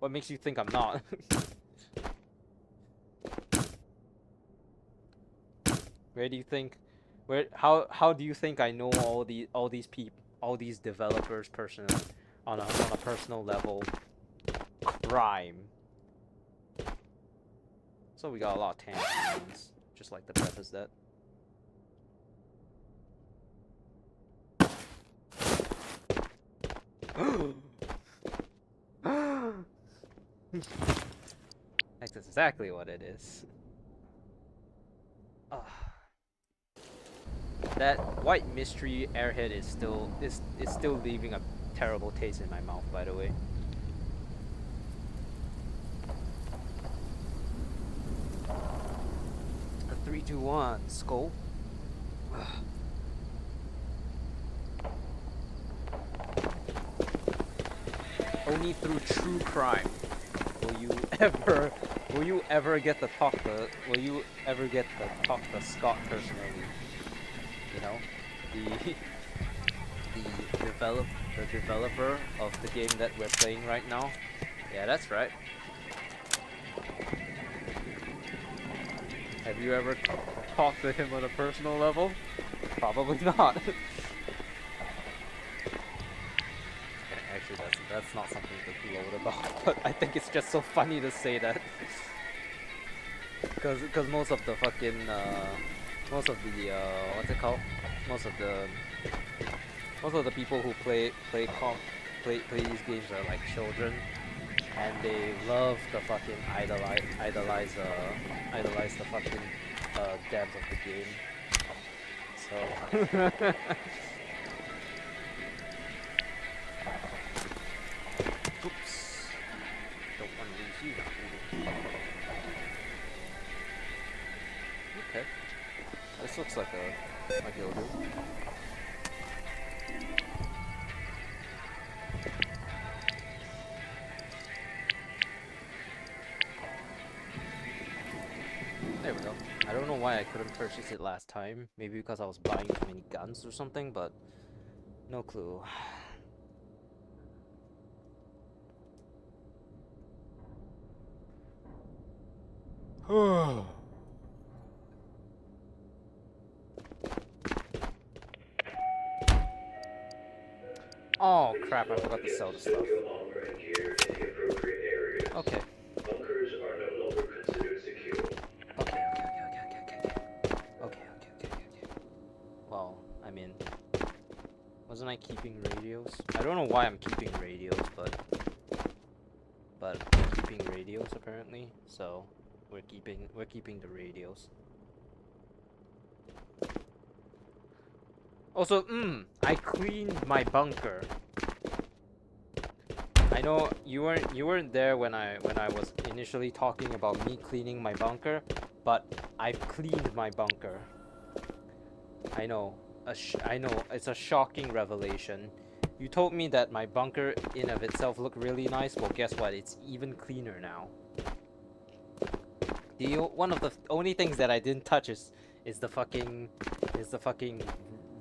Speaker 1: What makes you think I'm not? Where do you think? How do you think I know all these people, all these developers personally, on a personal level? Crime. So we got a lot of tangerines, just like to preface that. That's exactly what it is. That white mystery airhead is still leaving a terrible taste in my mouth, by the way. A 3, 2, 1 scope. Only through true crime will you ever get to talk to Scott personally. You know, the developer of the game that we're playing right now. Yeah, that's right. Have you ever talked to him on a personal level? Probably not. Actually, that's not something to gloat about, but I think it's just so funny to say that. Because most of the fucking most of the what's it called? Most of the people who play these games are like children, and they love to fucking idolize the fucking devs of the game. So oops. Don't want to lose you now, really. Okay. This looks like it'll do. There we go. I don't know why I couldn't purchase it last time. Maybe because I was buying too many guns or something, but no clue. Oh crap, I forgot to sell the stuff. Okay.
Speaker 2: Bunkers are no longer considered secure.
Speaker 1: Okay. Well, I mean, wasn't I keeping radios? I don't know why I'm keeping radios, but I'm keeping radios apparently. So we're keeping the radios. Also, I cleaned my bunker. I know you weren't there when I was initially talking about me cleaning my bunker, but I've cleaned my bunker. I know it's a shocking revelation. You told me that my bunker in of itself looked really nice. Well, guess what? It's even cleaner now. One of the only things that I didn't touch is the fucking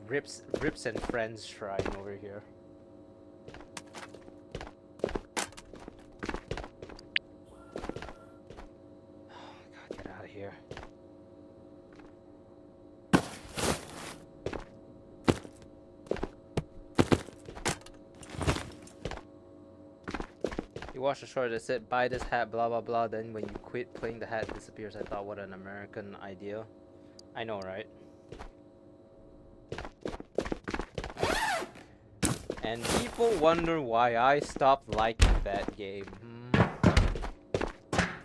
Speaker 1: Rips and Friends shrine over here. Oh god, get out of here. You watched a short that said, buy this hat, blah blah blah, then when you quit playing the hat disappears. I thought, what an American idea. I know, right? And people wonder why I stopped liking that game.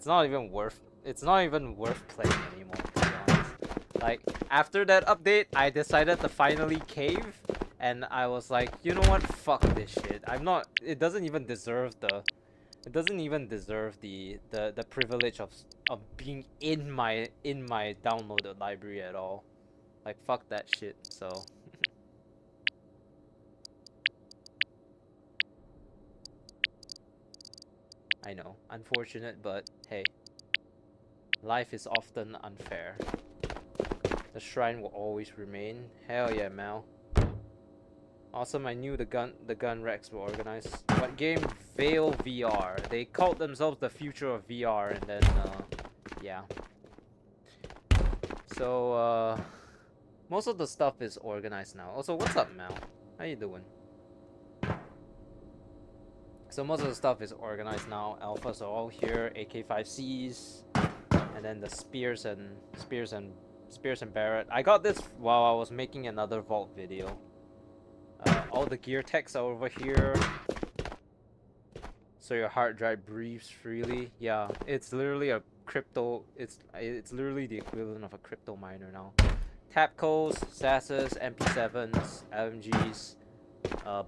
Speaker 1: it's not even worth playing anymore, to be honest. Like, after that update, I decided to finally cave, and I was like, you know what, fuck this shit. It doesn't even deserve the privilege of being in my downloaded library at all. Like, fuck that shit. So I know, unfortunate, but hey, life is often unfair. The shrine will always remain. Hell yeah, Mal. Awesome, I knew the gun Rex were organized. What game? Veil VR. They called themselves the future of VR, and then yeah. So most of the stuff is organized now. Also, what's up, Mal? How you doing? So most of the stuff is organized now. Alphas are all here. AK-5Cs, and then the spears and Barrett. I got this while I was making another vault video. All the gear techs are over here, so your hard drive breathes freely. Yeah, it's literally a crypto. It's literally the equivalent of a crypto miner now. Tapcos, SASs, MP7s, LMGs,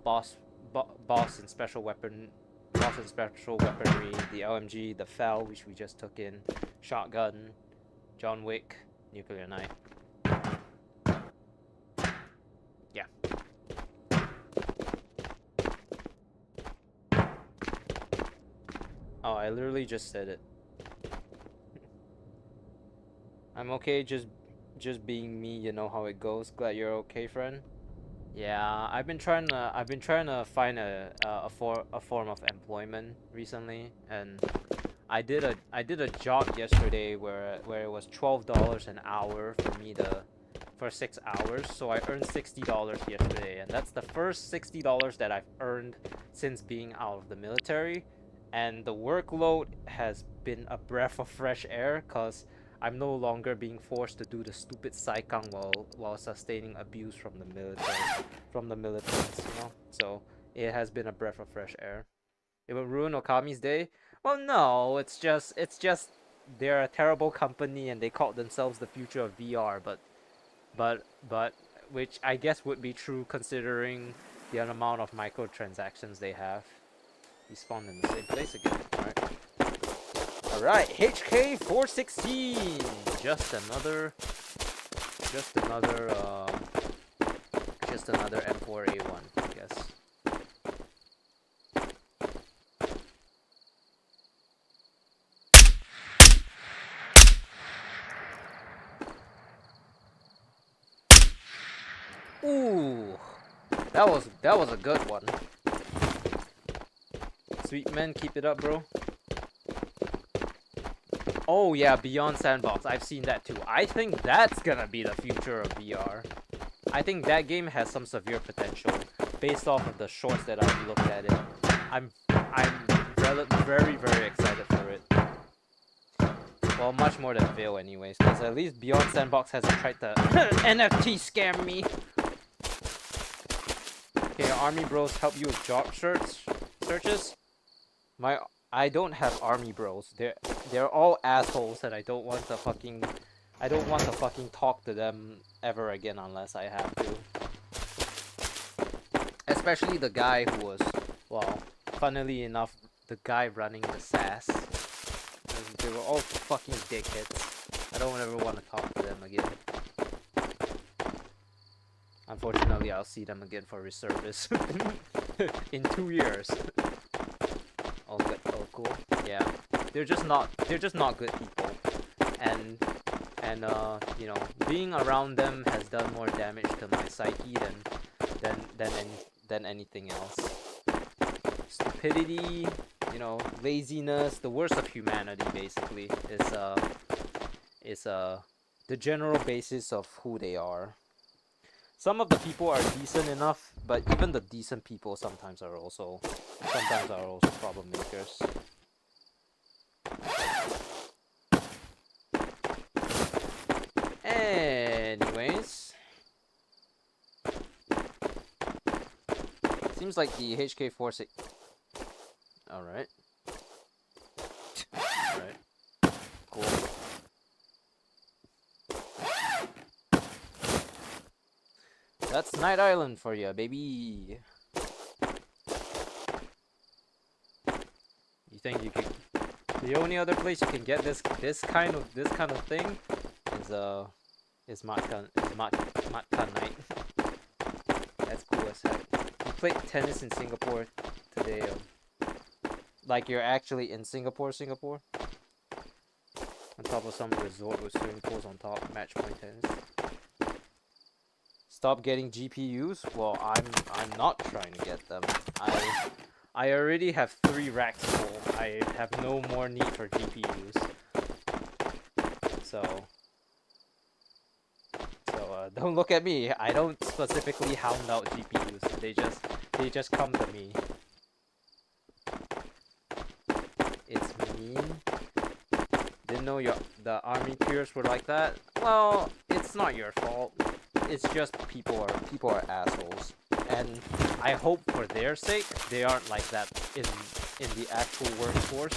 Speaker 1: boss and special weaponry, the LMG, the FAL, which we just took in, shotgun, John Wick, nuclear knight. Yeah. Oh, I literally just said it. I'm okay, just being me. You know how it goes. Glad you're okay, friend. Yeah, I've been trying to find a form of employment recently, and I did a job yesterday where it was $12 an hour for 6 hours. So I earned $60 yesterday, and that's the first $60 that I've earned since being out of the military. And the workload has been a breath of fresh air, cause I'm no longer being forced to do the stupid saikang while sustaining abuse from the militants, you know. So it has been a breath of fresh air. It will ruin Okami's day. Well, no, it's just they're a terrible company and they called themselves the future of VR, but which I guess would be true considering the amount of microtransactions they have. We spawned in the same place again. Alright, HK 416. Just another M4A1, I guess. Ooh, that was a good one. Sweet man, keep it up, bro. Oh yeah, Beyond Sandbox. I've seen that too. I think that's gonna be the future of VR. I think that game has some severe potential based off of the shorts that I've looked at it. I'm very excited for it. Well, much more than Veil anyways, because at least Beyond Sandbox hasn't tried to NFT scam me. Can your army bros help you with job searches? I don't have army bros. They're all assholes, and I don't want to fucking talk to them ever again unless I have to. Especially the guy who was, well, funnily enough, the guy running the SAS. They were all fucking dickheads. I don't ever want to talk to them again. Unfortunately, I'll see them again for reservice in 2 years. Oh, good. Oh, cool. Yeah, they're just not good people, and you know, being around them has done more damage to my psyche than anything else. Stupidity, you know, laziness, the worst of humanity basically is the general basis of who they are. Some of the people are decent enough, but even the decent people sometimes are also problem makers. Anyways, seems like the HK46. Alright. Alright. That's Night Island for you, baby. You think you can? The only other place you can get this kind of thing is Matka Night. That's cool as heck. You played tennis in Singapore today. Like you're actually in Singapore, on top of some resort with swimming pools on top. Match point tennis. Stop getting GPUs. Well, I'm not trying to get them. I already have 3 racks full. I have no more need for GPUs. So don't look at me. I don't specifically hound out GPUs. They just come to me. It's mean. Didn't know the army peers were like that. Well, it's not your fault. It's just people are assholes. And I hope for their sake they aren't like that in the actual workforce.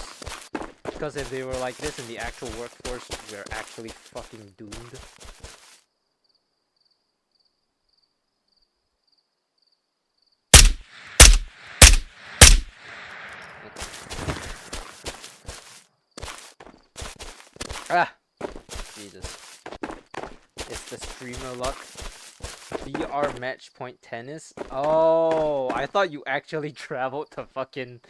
Speaker 1: Because if they were like this in the actual workforce, we're actually fucking doomed. Ah! Jesus. It's the streamer luck. VR match point tennis? Oh, I thought you actually traveled to fucking...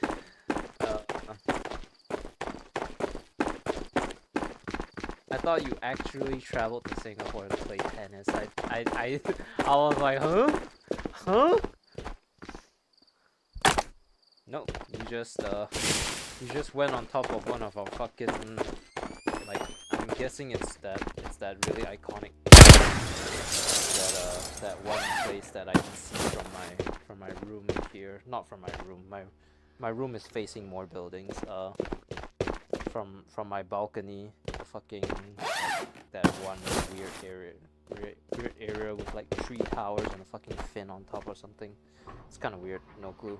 Speaker 1: I thought you actually traveled to Singapore to play tennis. I was like, huh? Huh? No, you just went on top of one of our fucking, like, I'm guessing it's that really iconic that one place that I can see from my room here. Not from my room. My room is facing more buildings. From my balcony, the fucking that one weird area with like 3 towers and a fucking fin on top or something. It's kind of weird. No clue.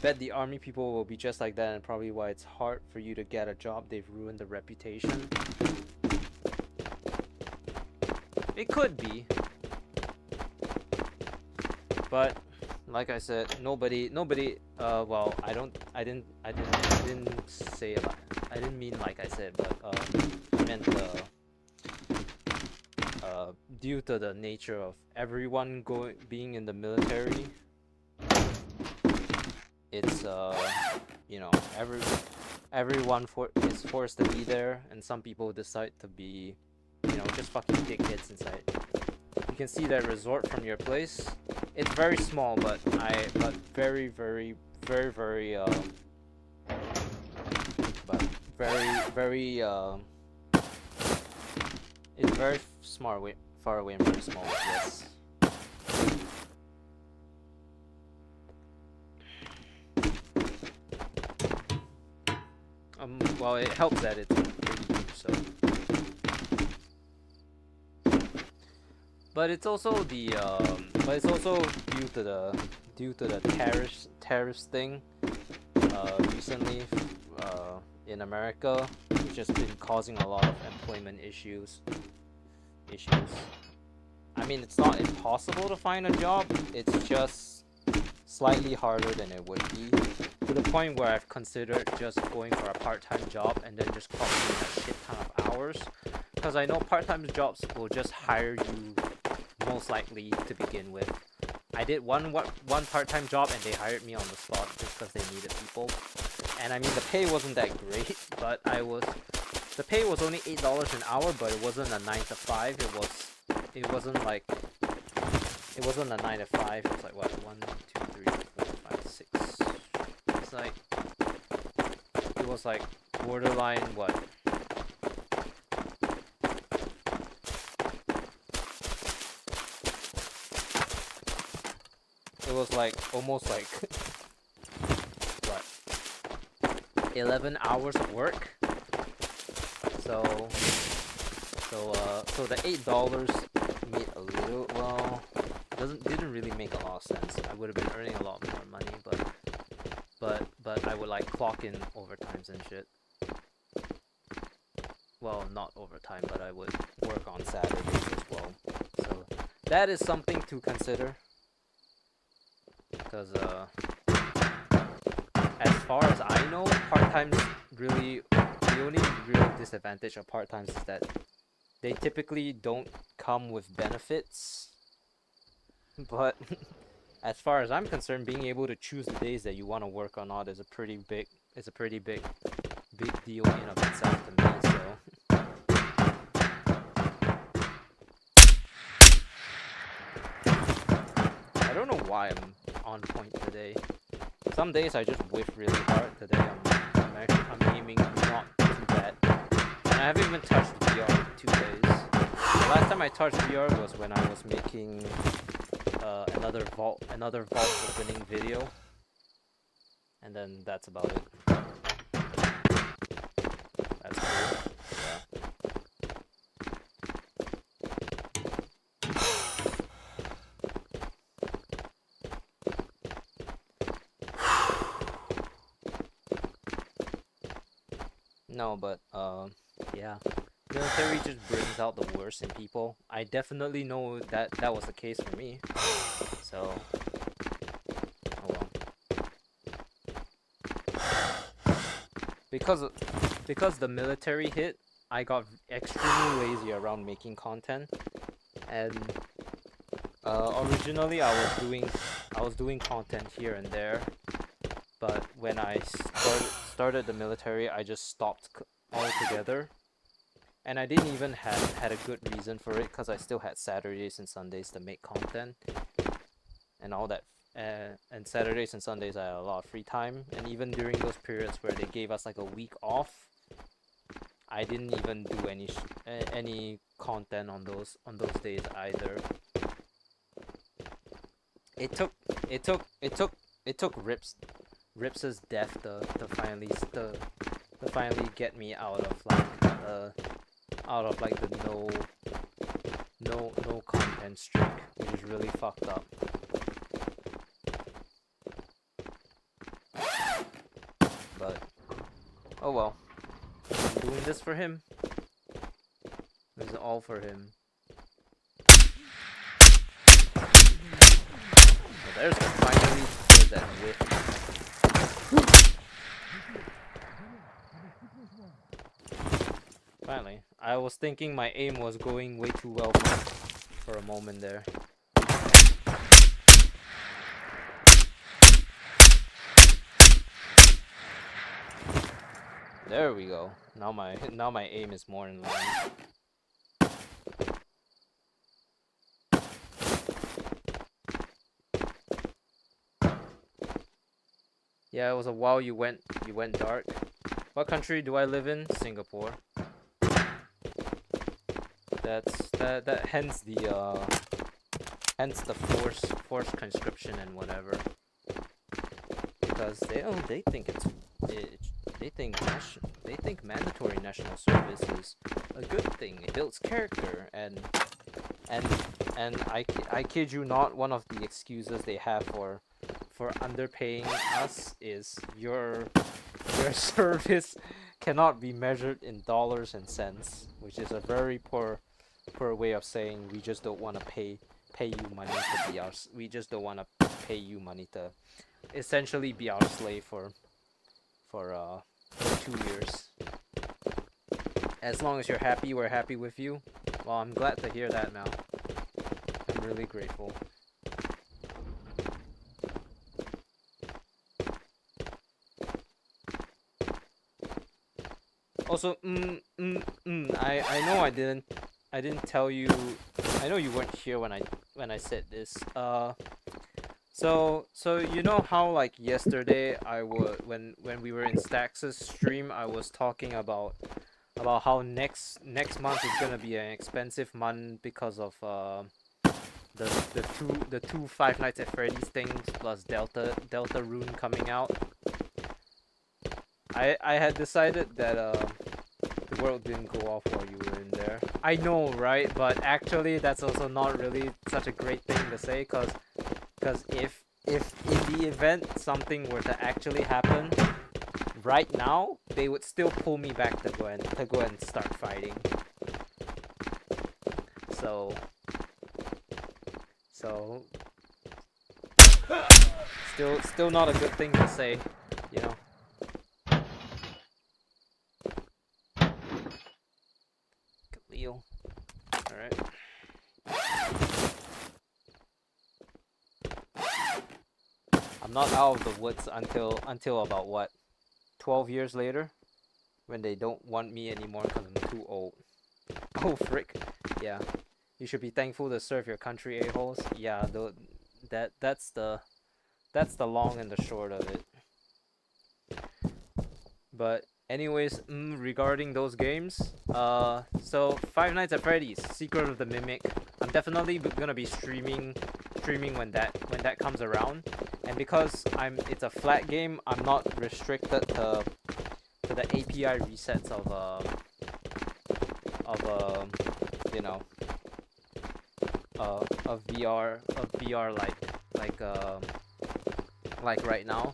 Speaker 1: Bet the army people will be just like that, and probably why it's hard for you to get a job. They've ruined the reputation. It could be, but like I said, nobody. Well, I didn't say it. I didn't mean like I said, but I meant due to the nature of everyone being in the military. It's you know, everyone is forced to be there, and some people decide to be, you know, just fucking dickheads inside. You can see that resort from your place. It's very small, but very it's very far away and very small. Yes. Well, it helps that it's pretty deep, so. But it's also due to the tariffs thing recently in America, which has been causing a lot of employment issues. I mean, it's not impossible to find a job, it's just slightly harder than it would be, to the point where I've considered just going for a part-time job and then just clocking in a shit ton of hours, because I know part-time jobs will just hire you most likely to begin with. I did one part-time job and they hired me on the spot just because they needed people, and I mean the pay wasn't that great, but the pay was only $8 an hour, but it wasn't a 9 to 5. It wasn't a 9 to 5. It was like what, 1, 2, 3, 4, 5, 6. It was like borderline what? It was like almost like what? 11 hours of work. So the $8 made a little, well, didn't really make a lot of sense. I would have been earning a lot more money, but would like clock in overtimes and shit. Well, not overtime, but I would work on Saturdays as well. So that is something to consider. Because as far as I know, part-times really, the only real disadvantage of part-times is that they typically don't come with benefits. But as far as I'm concerned, being able to choose the days that you want to work or not is a pretty big deal in of itself to me. So I don't know why I'm on point today. Some days I just whiff really hard. Today I'm aiming not too bad. And I haven't even touched VR in 2 days. The last time I touched VR was when I was making another vault opening video. And then that's about it. That's cool. Yeah. No, but yeah, military just brings out the worst in people. I definitely know that that was the case for me. So, oh well. Because the military hit, I got extremely lazy around making content, and originally I was doing content here and there, but when I started the military, I just stopped altogether, and I didn't even had a good reason for it because I still had Saturdays and Sundays to make content and all that. And Saturdays and Sundays I had a lot of free time, and even during those periods where they gave us like a week off, I didn't even do any content on those days either. It took Rips's death to finally get me out of like the no content streak, which is really fucked up. But oh well, I'm doing this for him. This is all for him. Well, there's that whiff. Finally, I was thinking my aim was going way too well for a moment there. There we go. Now my aim is more in line. Yeah, it was a while you went dark. What country do I live in? Singapore. That hence the forced conscription and whatever. Because they think mandatory national service is a good thing. It builds character, and I kid you not, one of the excuses they have for underpaying us is your service cannot be measured in dollars and cents, which is a very poor way of saying we just don't want to pay you money to be our. We just don't want to pay you money to essentially be our slave for 2 years. As long as you're happy, we're happy with you. Well, I'm glad to hear that now. I'm really grateful. Also, I know I didn't tell you. I know you weren't here when I said this. So you know how like yesterday when we were in Stax's stream, I was talking about how next month is gonna be an expensive month because of the two Five Nights at Freddy's things plus Delta Rune coming out. I had decided that the world didn't go off while you were in there. I know, right? But actually, that's also not really such a great thing to say, cause if in the event something were to actually happen, right now they would still pull me back to go and start fighting. So still not a good thing to say, you know. Khalil. Alright. I'm not out of the woods until about what? 12 years later? When they don't want me anymore because I'm too old. Oh frick. Yeah. You should be thankful to serve your country, a-holes. Yeah, that's the long and the short of it. But anyways, regarding those games, so Five Nights at Freddy's, Secret of the Mimic. I'm definitely gonna be streaming when that comes around, and because it's a flat game, I'm not restricted to the API resets of you know, of VR like right now.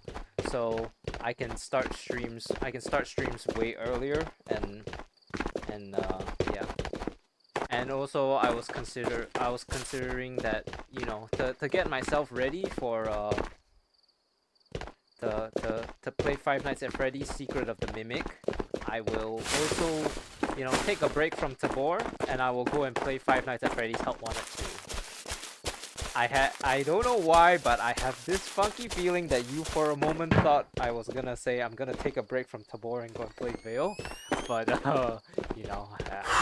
Speaker 1: So I can start streams way earlier, and yeah. And also I was considering that, you know, to get myself ready for to play Five Nights at Freddy's Secret of the Mimic, I will also, you know, take a break from Tabor, and I will go and play Five Nights at Freddy's Help Wanted 2. I don't know why, but I have this funky feeling that you for a moment thought I was gonna say I'm gonna take a break from Tabor and go and play Veil, but you know,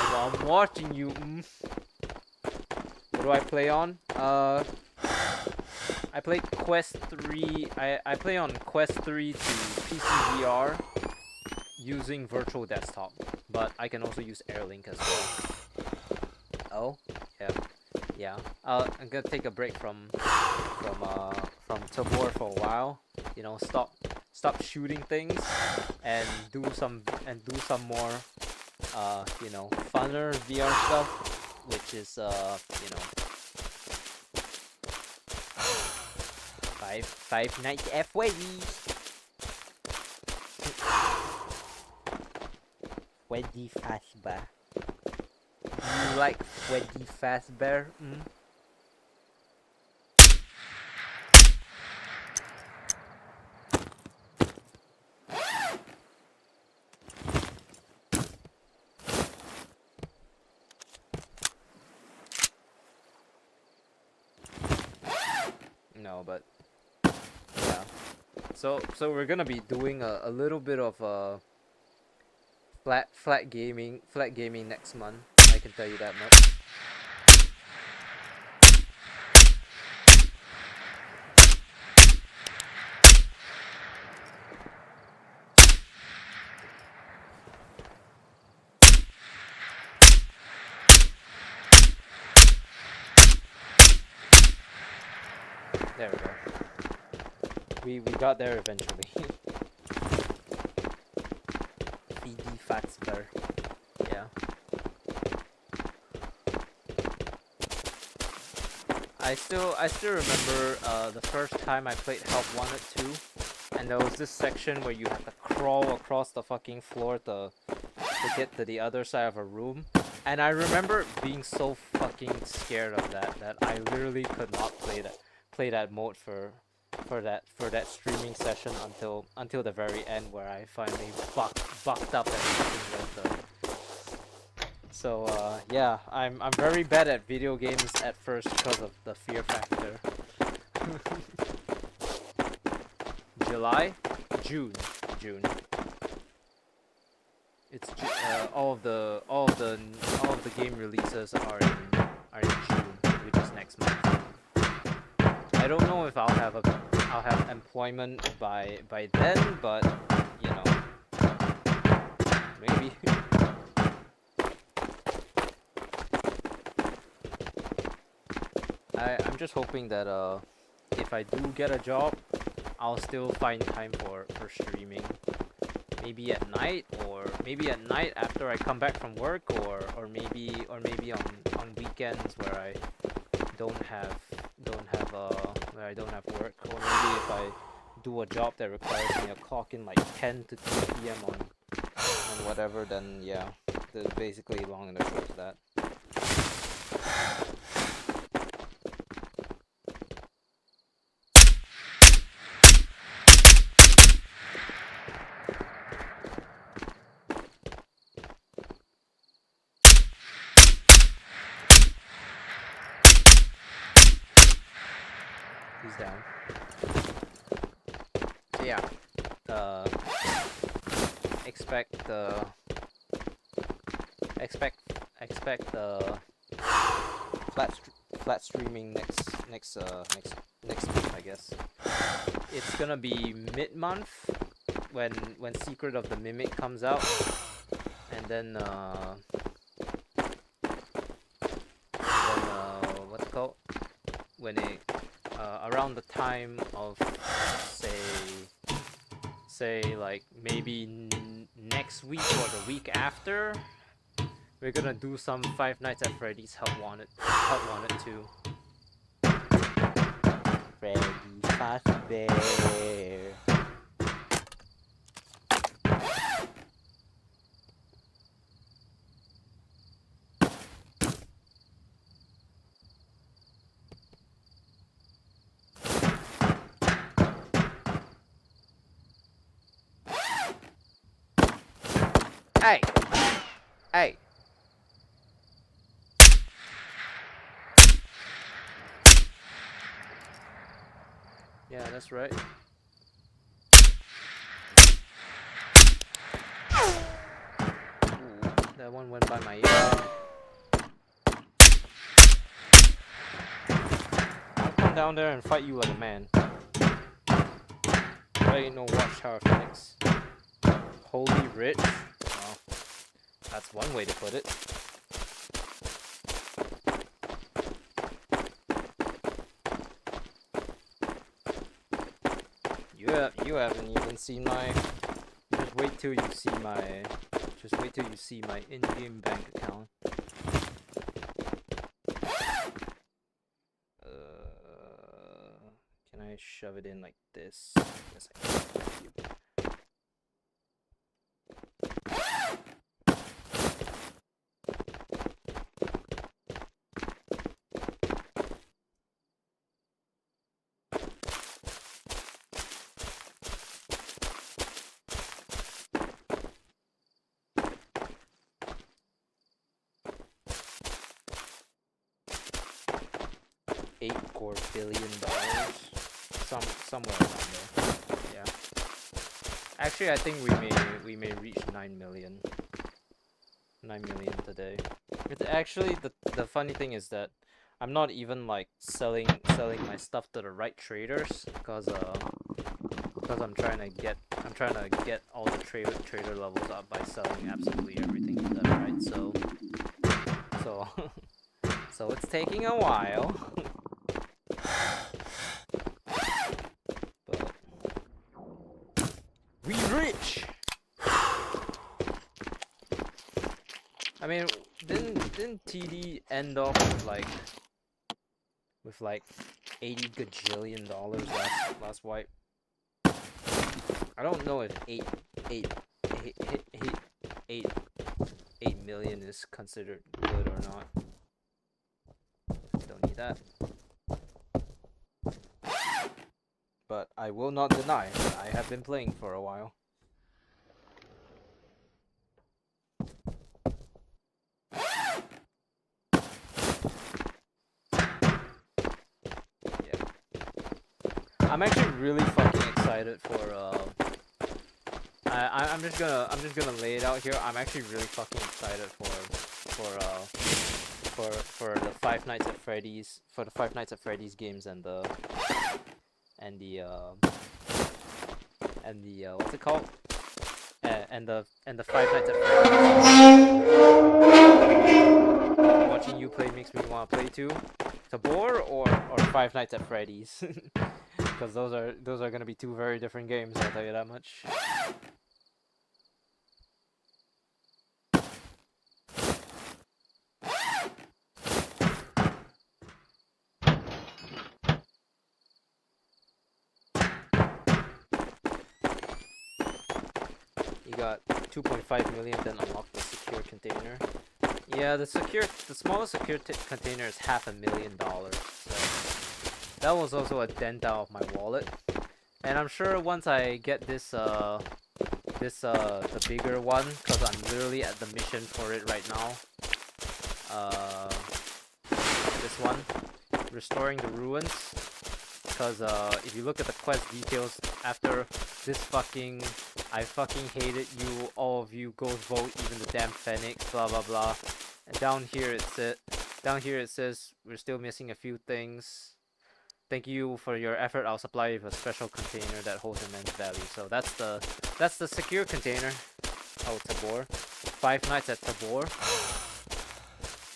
Speaker 1: while I'm watching you, what do I play on? I play Quest 3. I play on Quest 3 to PC VR using virtual desktop, but I can also use Airlink as well. Oh, yeah. Yeah, I'm gonna take a break from Tabor for a while. You know, stop shooting things and do some more you know, funner VR stuff, which is you know, Five Nights at Freddy's. Freddy Fazbear. Do you like Freddy Fazbear? No, but yeah. So we're gonna be doing a little bit of flat gaming next month. I can tell you that much. There we go. We got there eventually. PD Fatzler. Yeah. I still remember the first time I played Help Wanted 2, and there was this section where you had to crawl across the fucking floor to get to the other side of a room. And I remember being so fucking scared of that I literally could not play that mode for that streaming session until the very end, where I finally bucked up and everything with them. So yeah, I'm very bad at video games at first because of the fear factor. June. It's all of the game releases are in June, which is next month. I don't know if I'll have employment by then, but you know, maybe. I'm just hoping that if I do get a job, I'll still find time for streaming. Maybe at night, or maybe at night after I come back from work, or maybe on weekends where I don't have work, or maybe if I do a job that requires me to clock in like 10 to 2 p.m. on whatever, then yeah, that's basically long and the short is that. He's down. So yeah, expect flat streaming next month, I guess. It's gonna be mid-month when Secret of the Mimic comes out, and then what's it called? When it around the time of say like maybe next week or the week after, we're gonna do some Five Nights at Freddy's Help Wanted 2. Freddy Fazbear. Hey! Hey! Yeah, that's right. Ooh, that one went by my ear. I'll come down there and fight you like a man. There ain't no Watchtower Phoenix. Holy rich? Well, that's one way to put it. You haven't even seen my. Just wait till you see my. Just wait till you see my in-game bank account. Can I shove it in like this? Yes, I can. Thank you. 8 core billion dollars, somewhere around there. Yeah. Actually, I think we may reach 9 million. 9 million today. It's actually the funny thing is that I'm not even like selling my stuff to the right traders because I'm trying to get all the trader levels up by selling absolutely everything to them, right? So so it's taking a while. But we rich. I mean, didn't TD end up with like $80 gajillion last wipe? I don't know if 8 million is considered good or not. Don't need that. But I will not deny that I have been playing for a while. Yeah. I'm actually really fucking excited for I'm just gonna lay it out here. I'm actually really fucking excited for the Five Nights at Freddy's games and the what's it called? And the Five Nights at Freddy's. Watching you play makes me want to play too. Tabor or Five Nights at Freddy's, because those are gonna be two very different games. I'll tell you that much. got 2.5 million, then unlock the secure container. Yeah, the smallest secure container is $500,000. So that was also a dent out of my wallet. And I'm sure once I get the bigger one, cause I'm literally at the mission for it right now. This one, restoring the ruins. Cause if you look at the quest details after this I fucking hated you, all of you, go vote, even the damn Phoenix, blah blah blah. And down here it says we're still missing a few things. Thank you for your effort. I'll supply you with a special container that holds immense value. So that's the secure container. Oh, Tabor. 5 nights at Tabor.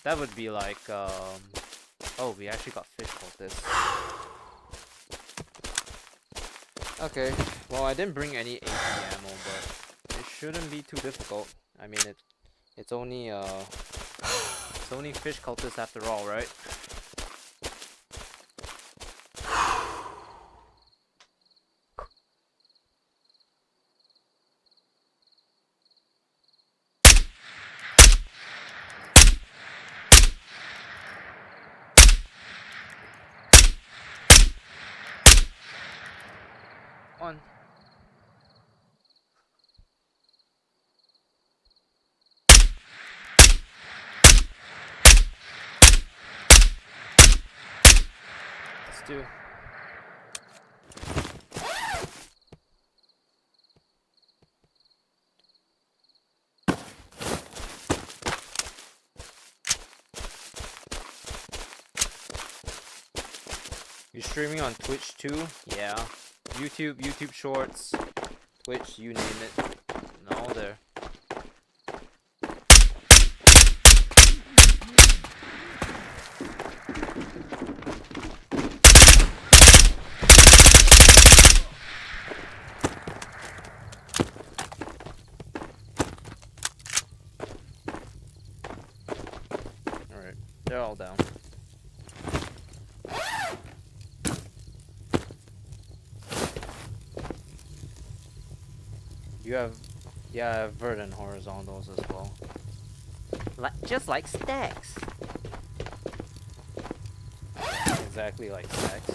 Speaker 1: That would be like oh, we actually got fish cultists. Okay, well I didn't bring any AP ammo, but it shouldn't be too difficult. I mean it's only fish cultists after all, right? One. Let's do. You're streaming on Twitch too? Yeah. YouTube Shorts, Twitch, you name it. No, there. Alright, they're all down. You have, yeah, I have vert and horizontals as well. Just like stacks. Exactly like stacks.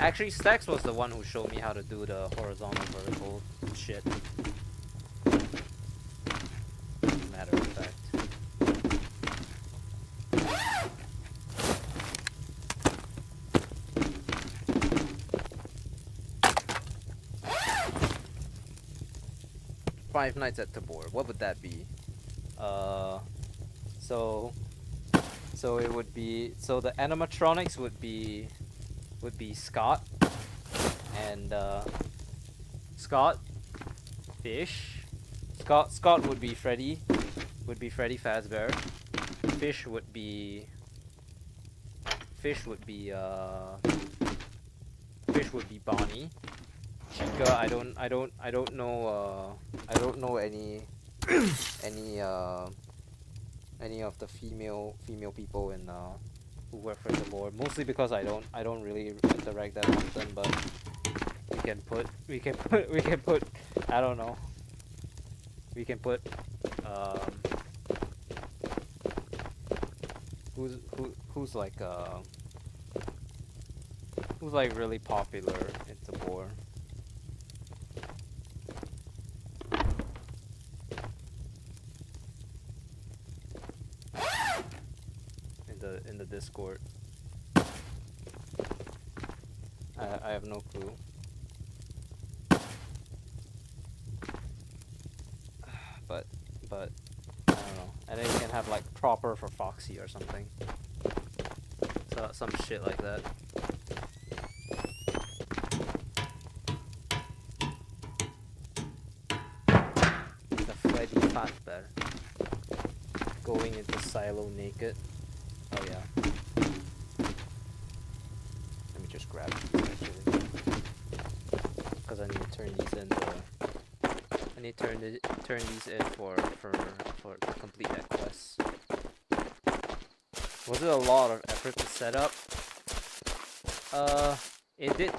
Speaker 1: Actually, Stacks was the one who showed me how to do the horizontal vertical shit. Matter of fact. Five Nights at Tabor. What would that be? So it would be, so the animatronics would be Scott and Scott, Fish. Scott would be Freddy Fazbear. Fish would be Bonnie. Chica, I don't know any of the female people in who work for the board. Mostly because I don't really interact that often, but we can put I don't know. We can put who's like really popular in the board. In the Discord. I have no clue. But I don't know. And then you can have like proper for Foxy or something. So some shit like that. The Freddy Fazbear going into silo naked. Oh yeah. Let me just grab these actually, because I need to turn these into. I need to turn these in for to complete that quest. Was it a lot of effort to set up? It did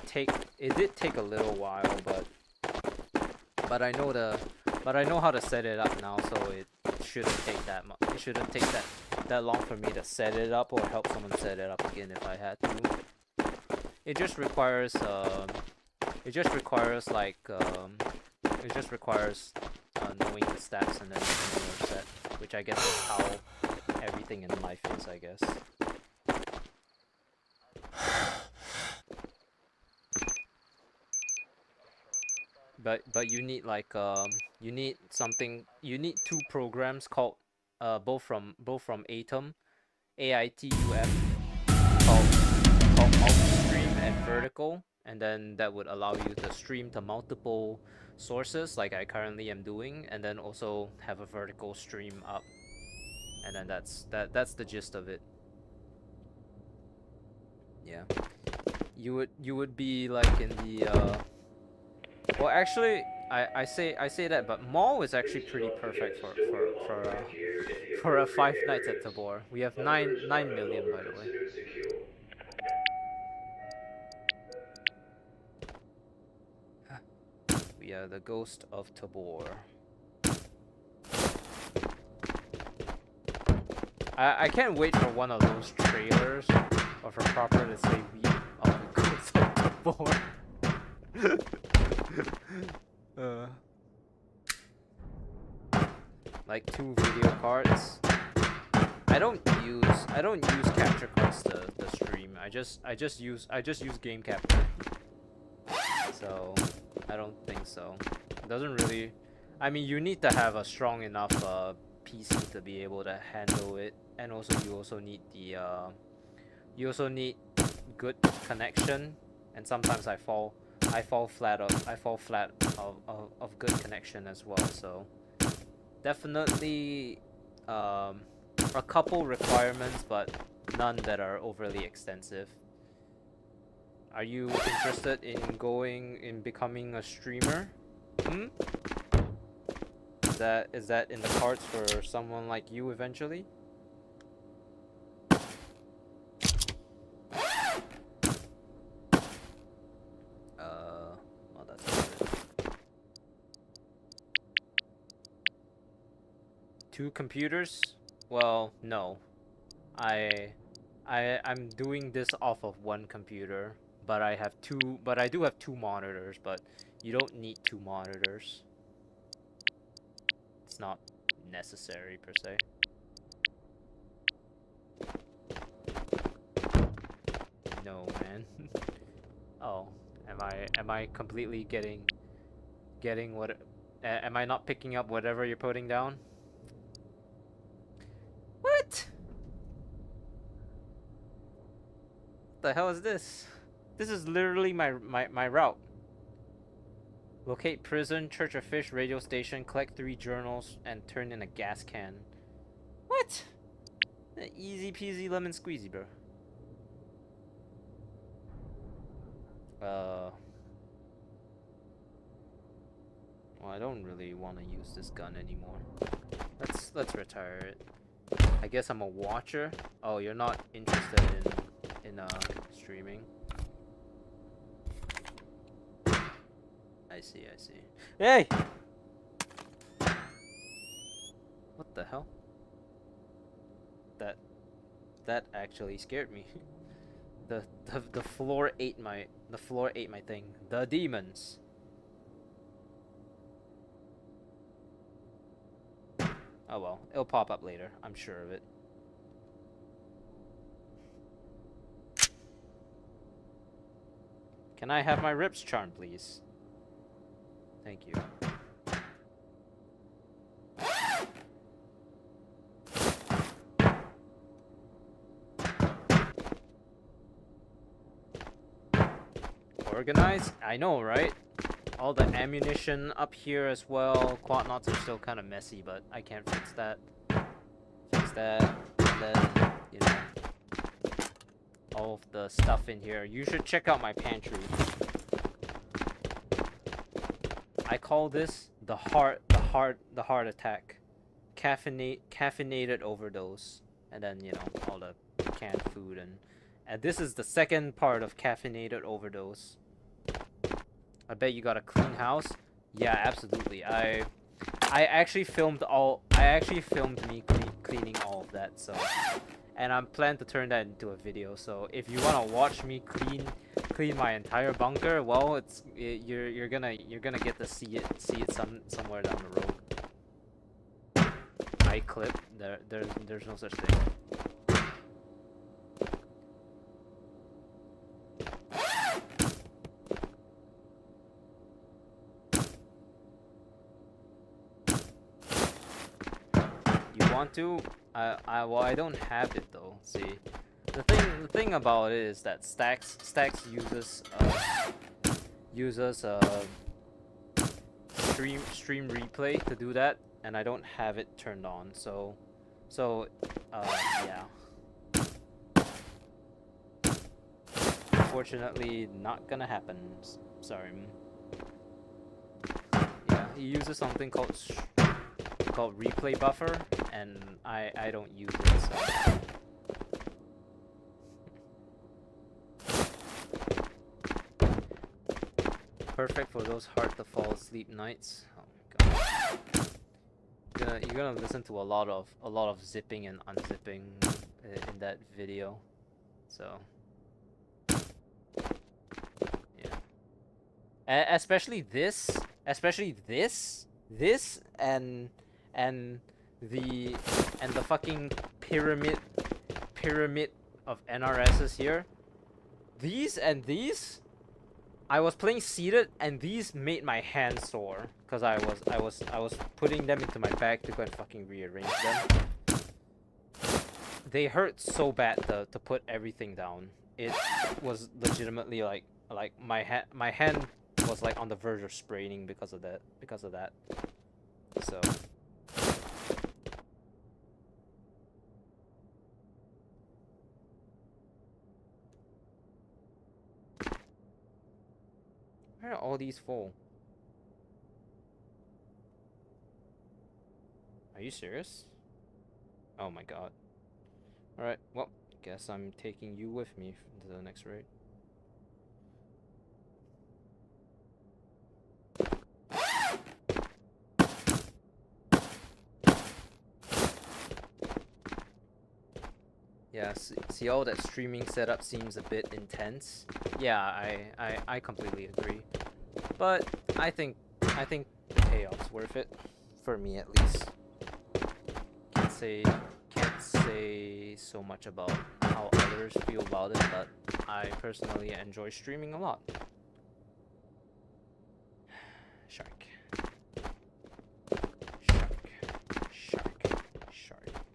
Speaker 1: take a little while, but I know But I know how to set it up now, so it shouldn't take that much. It shouldn't take that long for me to set it up or help someone set it up again if I had to. It just requires it just requires like it just requires knowing the stats and then using your set, which I guess is how everything in life is, I guess. But you need like you need something, you need two programs called both from Atom, AITUM, called multi-stream and vertical, and then that would allow you to stream to multiple sources like I currently am doing, and then also have a vertical stream up, and then that's the gist of it. Yeah, you would be like in the well, actually, I say that, but mall is actually pretty perfect for a 5 nights at Tabor. We have 9 million, by the way. We are the ghost of Tabor. I can't wait for one of those trailers of a proper to say we are the ghost of Tabor. Like 2 video cards. I don't use capture cards to stream. I just use game capture. So I don't think so. It doesn't really. I mean, you need to have a strong enough PC to be able to handle it, and also you also need the good connection. And sometimes I fall flat of good connection as well. So definitely a couple requirements, but none that are overly extensive. Are you interested in becoming a streamer? Is that in the cards for someone like you eventually? Well, that's good. 2 computers? Well, no. I'm doing this off of 1 computer, but I do have 2 monitors, but you don't need 2 monitors. It's not necessary per se. No, man. Oh, am I completely getting what am I not picking up whatever you're putting down? What? The hell is this? This is literally my route. Locate prison, Church of Fish, radio station, collect 3 journals, and turn in a gas can. What? Easy peasy lemon squeezy, bro. Well, I don't really want to use this gun anymore. Let's retire it. I guess I'm a watcher. Oh, you're not interested in streaming. I see. Hey! What the hell? That actually scared me. The floor ate my thing. The demons. Oh well, it'll pop up later. I'm sure of it. Can I have my ribs charmed, please? Thank you. Organized? I know, right? All the ammunition up here as well. Quad knots are still kind of messy, but I can't fix that. And then, you know, all of the stuff in here. You should check out my pantry. I call this the heart attack. Caffeinated overdose. And then, you know, all the canned food and this is the second part of caffeinated overdose. I bet you got a clean house. Yeah, absolutely. I actually filmed all. I actually filmed me cleaning all of that. So, and I'm planning to turn that into a video. So if you wanna watch me clean my entire bunker, well, you're gonna get to see it somewhere down the road. I clip. There's no such thing. You want to? Well, I don't have it though. See, the thing about it is that Stacks uses stream replay to do that, and I don't have it turned on. So yeah. Unfortunately, not gonna happen. Sorry. Yeah, he uses something called replay buffer, and I don't use it. So. Perfect for those hard to fall asleep nights. Oh my god. You're gonna listen to a lot of zipping and unzipping in that video. So yeah. Especially this and the fucking pyramid of NRSs here. These I was playing seated, and these made my hands sore because I was putting them into my bag to go and fucking rearrange them. They hurt so bad to put everything down. It was legitimately like my hand was like on the verge of spraining because of that. So where are all these full? Are you serious? Oh my god. Alright, well, guess I'm taking you with me to the next raid. Yeah, see all that streaming setup seems a bit intense. Yeah, I completely agree. But I think the payoff's worth it. For me at least. Can't say so much about how others feel about it, but I personally enjoy streaming a lot. Shark.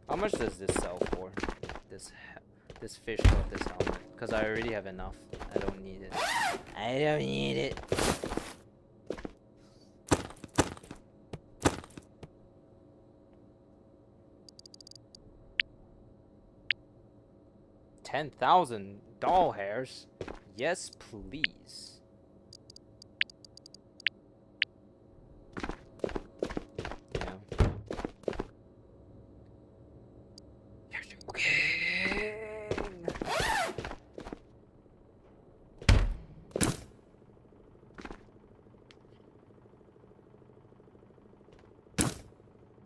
Speaker 1: How much does this sell for? This fish with this helmet, because I already have enough. I don't need it. I don't need it. $10,000 doll hairs? Yes, please. Yeah.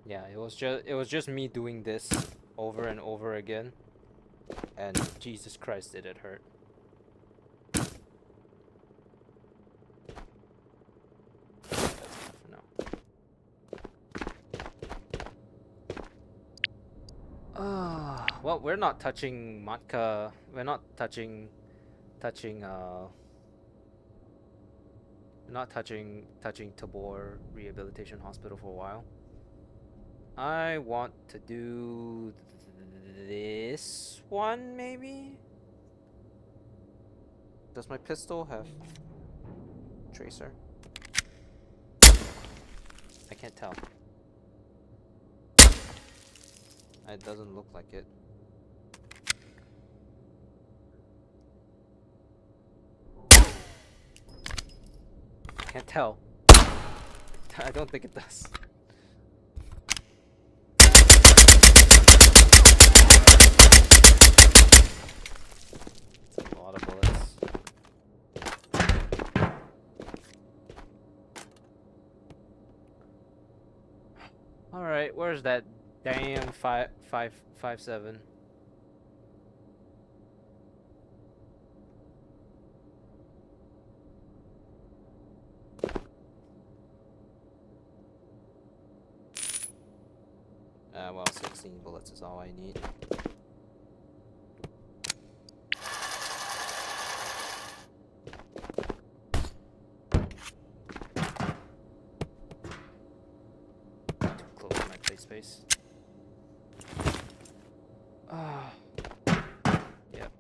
Speaker 1: Yeah, it was just me doing this over and over again, and Jesus Christ, did it hurt. That's enough for now. Well, we're not touching Matka. We're not touching Tabor Rehabilitation Hospital for a while. I want to do this one, maybe? Does my pistol have tracer? I can't tell. It doesn't look like it. Can't tell. I don't think it does. It's a lot of bullets. All right, where's that damn 557? Well, 16 bullets is all I need. Too close to my play space. Ah. Yep.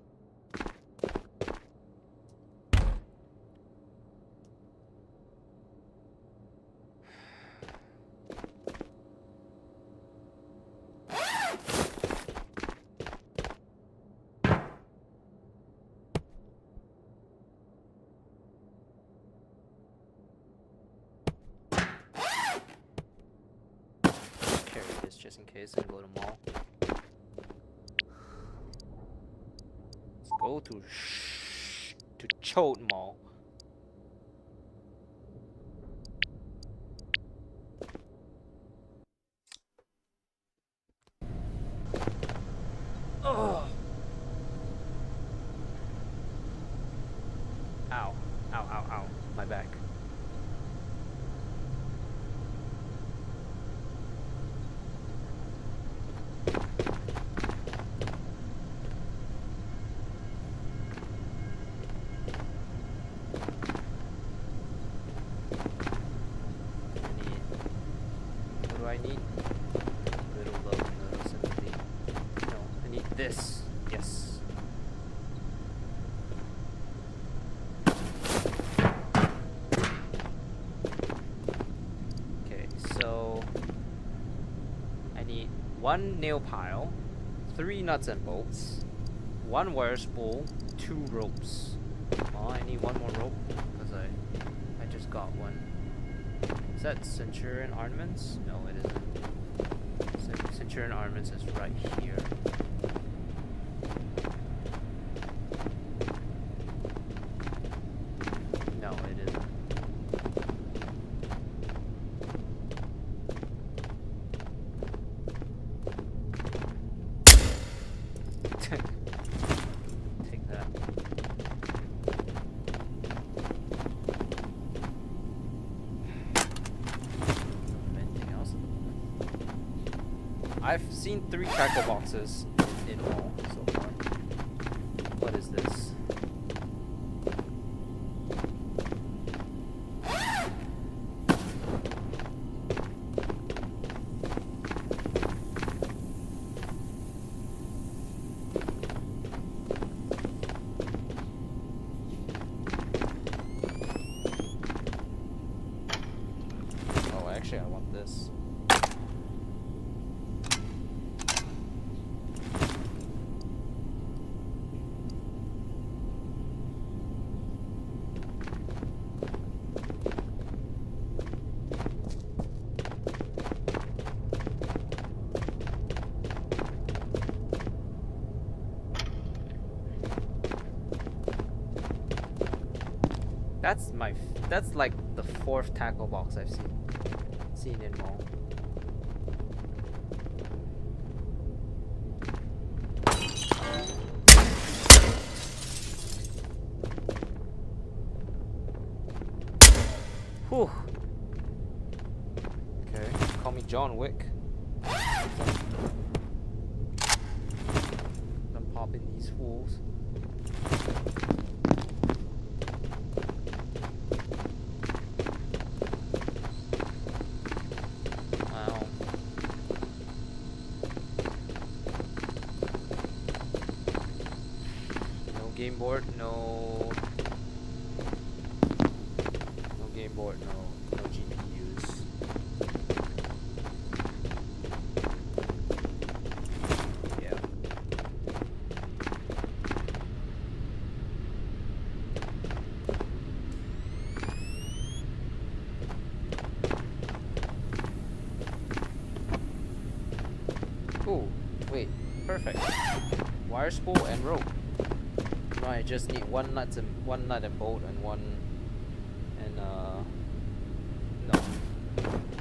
Speaker 1: Carry this just in case and go to mall. Let's go to Chode Mall. Oh. Ow. Ow, ow, ow. My back. What do I need? Little love and little sympathy. No, I need this. Yes. Okay, so I need 1 nail pile, 3 nuts and bolts, 1 wire spool, 2 ropes. Oh, I need 1 more rope because I just got one. Is that Centurion Armaments? No, it isn't. Centurion Armaments is right here. No, it isn't. Take that. Anything else? I've seen 3 tackle boxes in all so far. What is this? Oh, actually, I want this. That's like the 4th tackle box I've seen in mall. Whew. Okay, call me John Wick. I'm popping these fools. Wow. No game board, no game board, no GPUs. Yeah. Ooh, wait, perfect. Wire spool and rope. No, I just need one nut and bolt and no,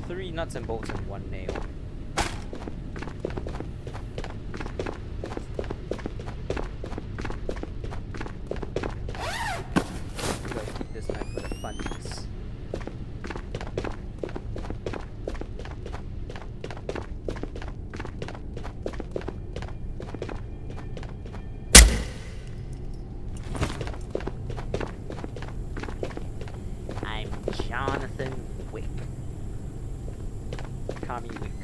Speaker 1: 3 nuts and bolts and 1 nail. Kami wick.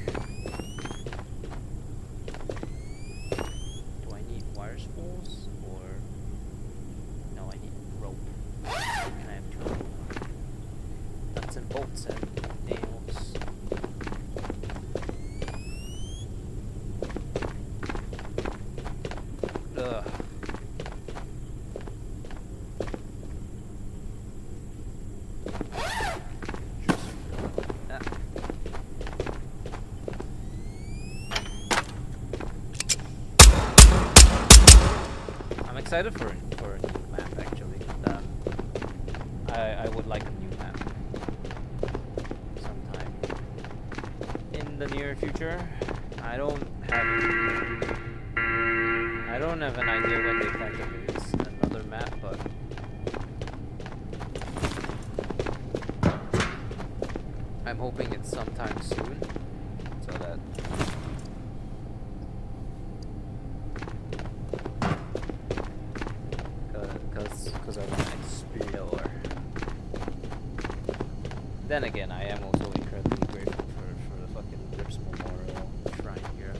Speaker 1: Do I need wire spools or no? I need rope. And I have 2 nuts and bolts and nails. Ugh. I'm excited for a new map actually. I would like a new map sometime in the near future. I don't have an idea when they plan to release another map, but I'm hoping it's sometime soon, so that because I want to explore. Then again, I am also incredibly grateful for the fucking Rips Memorial Shrine here.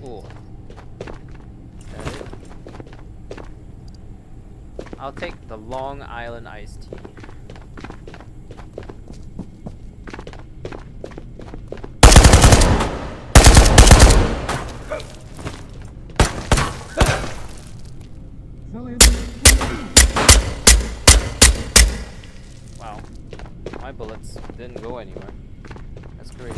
Speaker 1: Ooh. Is that it? I'll take the Long Island iced tea. Wow. My bullets didn't go anywhere. That's great.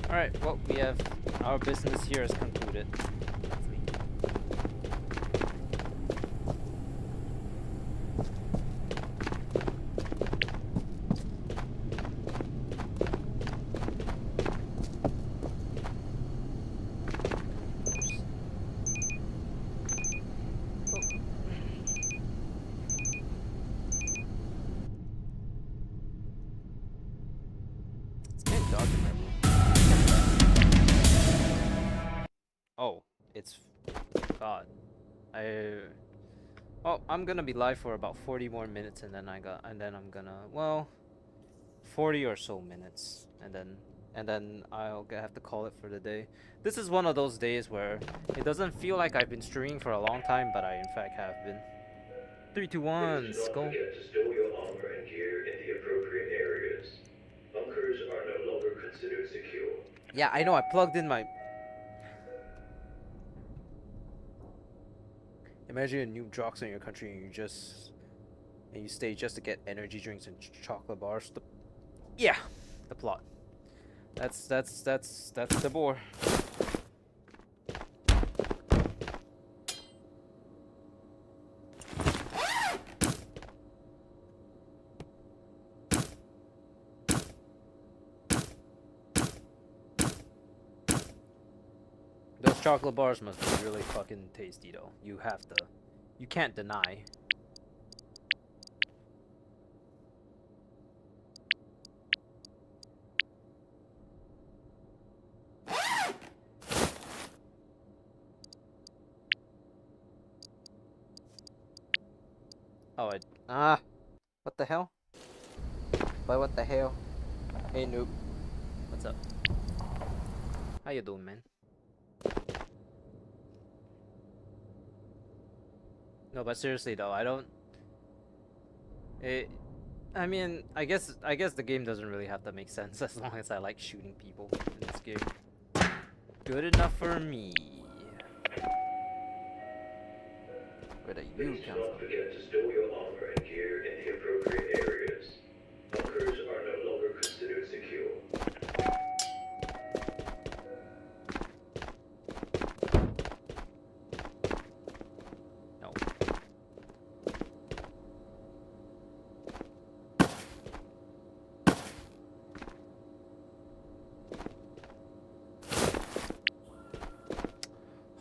Speaker 1: Alright, well, we have our business here is concluded. Let's leave. It's getting dark in my room. Oh, it's God. Oh, I'm gonna be live for about 40 more minutes, and then I'm gonna 40 or so minutes, and then I'll have to call it for the day. This is one of those days where it doesn't feel like I've been streaming for a long time, but I in fact have been. 3, 2, 1,
Speaker 2: Please do not
Speaker 1: go.
Speaker 2: forget to store your armor and gear in the appropriate areas. Bunkers are no longer considered secure.
Speaker 1: Yeah, I know. I plugged in my. Imagine a noob drops in your country and you stay just to get energy drinks and chocolate bars. Yeah, the plot. That's Tabor. Those chocolate bars must be really fucking tasty though. You can't deny. Oh, what the hell? But what the hell? Hey noob, what's up? How you doing, man? No, but seriously though, I don't. I mean, I guess the game doesn't really have to make sense as long as I like shooting people in this game. Good enough for me. Where do you
Speaker 2: Please
Speaker 1: come
Speaker 2: do not
Speaker 1: from?
Speaker 2: forget to store your armor and gear in the appropriate areas. Bunkers are no longer considered secure.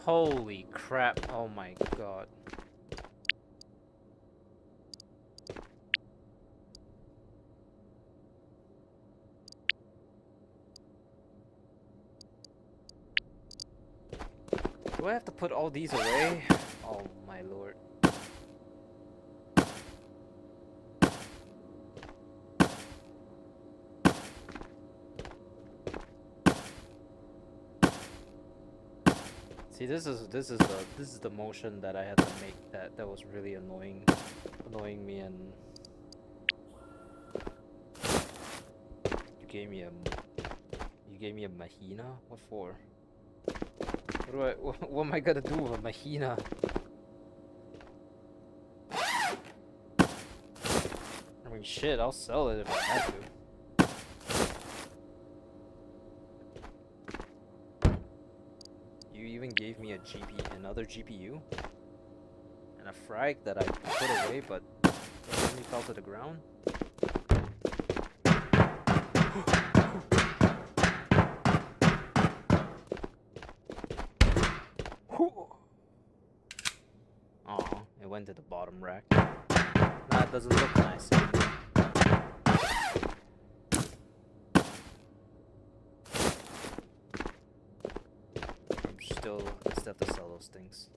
Speaker 1: Holy crap! Oh my god. Do I have to put all these away? Oh my lord. See, this is the motion that I had to make that was really annoying me. And you gave me a mahina? What for? What am I gonna do with a mahina? I mean, shit, I'll sell it if I have to. You even gave me another GPU? And a frag that I put away, but it only fell to the ground? Aw, it went to the bottom rack. That doesn't look nice anymore. I still have to sell those things.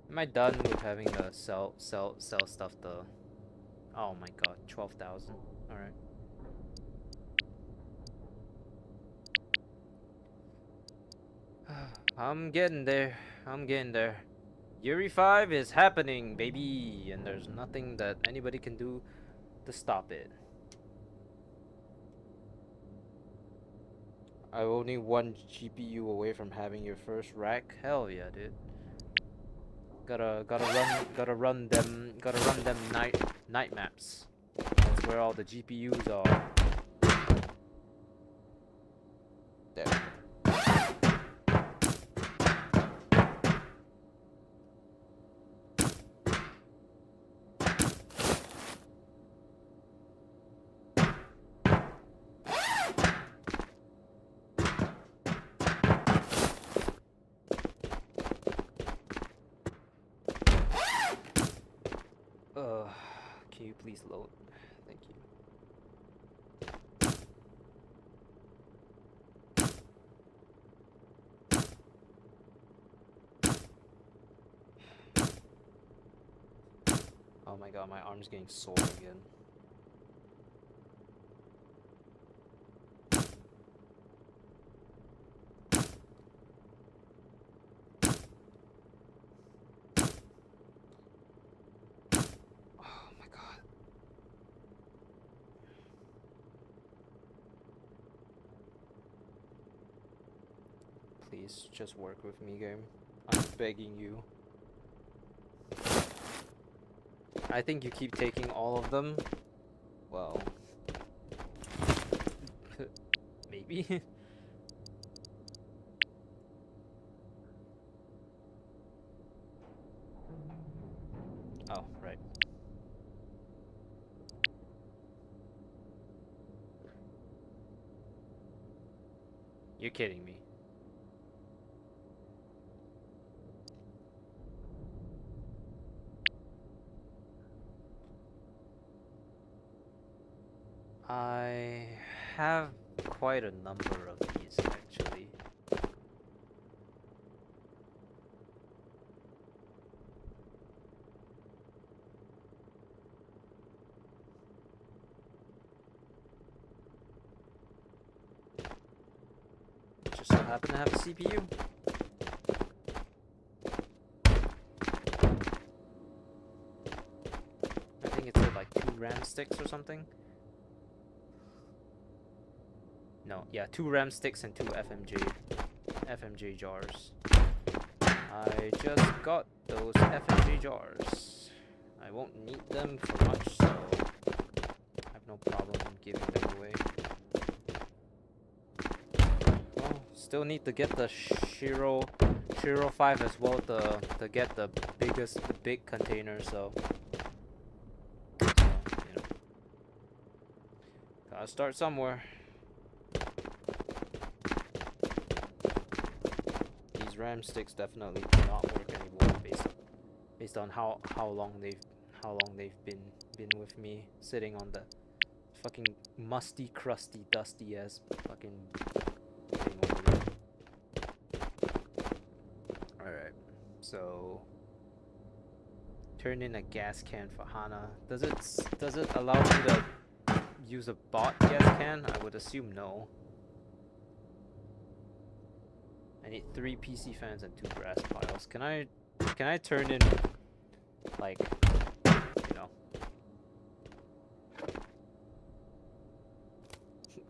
Speaker 1: Am I done with having to sell stuff to... Oh my god, 12,000. Alright. I'm getting there. Yuri 5 is happening, baby! And there's nothing that anybody can do to stop it. I'm only one GPU away from having your first rack. Hell yeah, dude. Gotta run them night maps. That's where all the GPUs are. There. Can you please load? Thank you. Oh my god, my arm's getting sore again. Please, just work with me, game. I'm begging you. I think you keep taking all of them. Well... maybe? Oh, right. You're kidding me. I have quite a number of these, actually. Just so happen to have a CPU. I think it's with like 2 RAM sticks or something. No, yeah, 2 RAM sticks and 2 FMJ jars. I just got those FMJ jars. I won't need them for much, so I have no problem giving them away. Well, still need to get the Shiro 5 as well to get the big container, so yeah. Gotta start somewhere. These RAM sticks definitely do not work anymore based on how long they've been with me, sitting on the fucking musty, crusty, dusty ass fucking thing over there. Alright, so turn in a gas can for Hana. Does it allow me to use a bot gas can? I would assume no. I need 3 PC fans and 2 grass piles. Can I turn in, like, you know,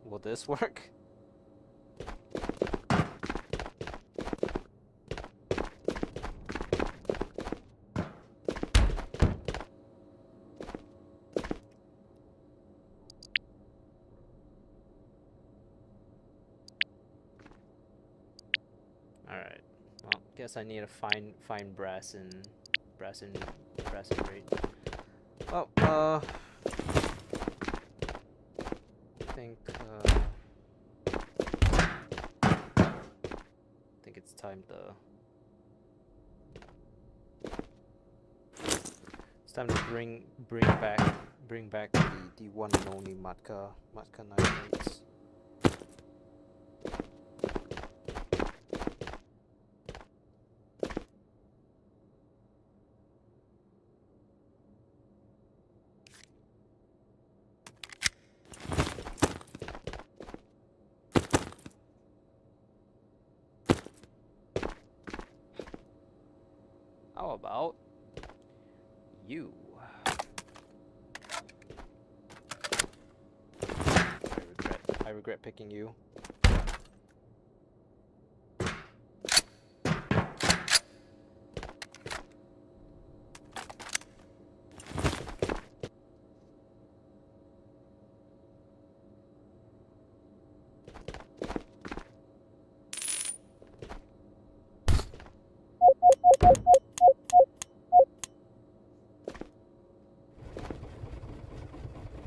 Speaker 1: will this work? Alright. Well, guess I need to find brass and rate. Well, I think it's time to bring back the one and only Matka nitrates. How about you? I regret picking you.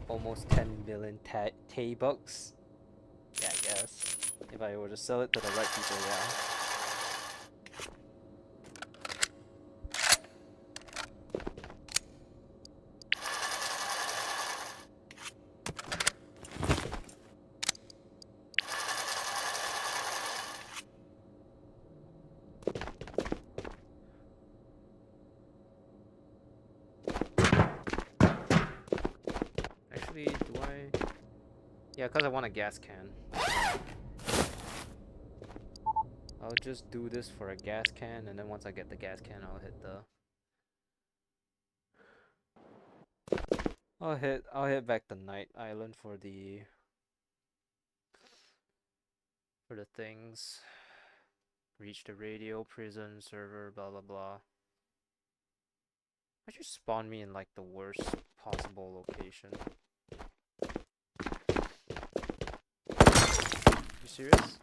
Speaker 1: Almost 10 million Tay-bucks. Yeah, I guess. If I were to sell it to the right people, yeah. Actually, do I? Yeah, because I want a gas can. I'll just do this for a gas can, and then once I get the gas can, I'll hit back the night island for the things. Reach the radio, prison, server, blah blah blah. Why'd you spawn me in like the worst possible location? You serious?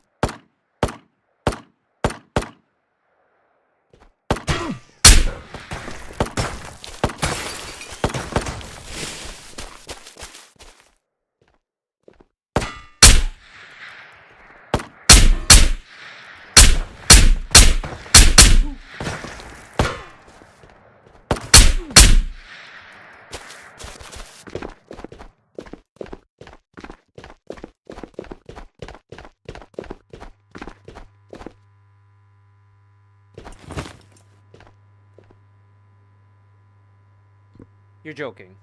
Speaker 1: You're joking.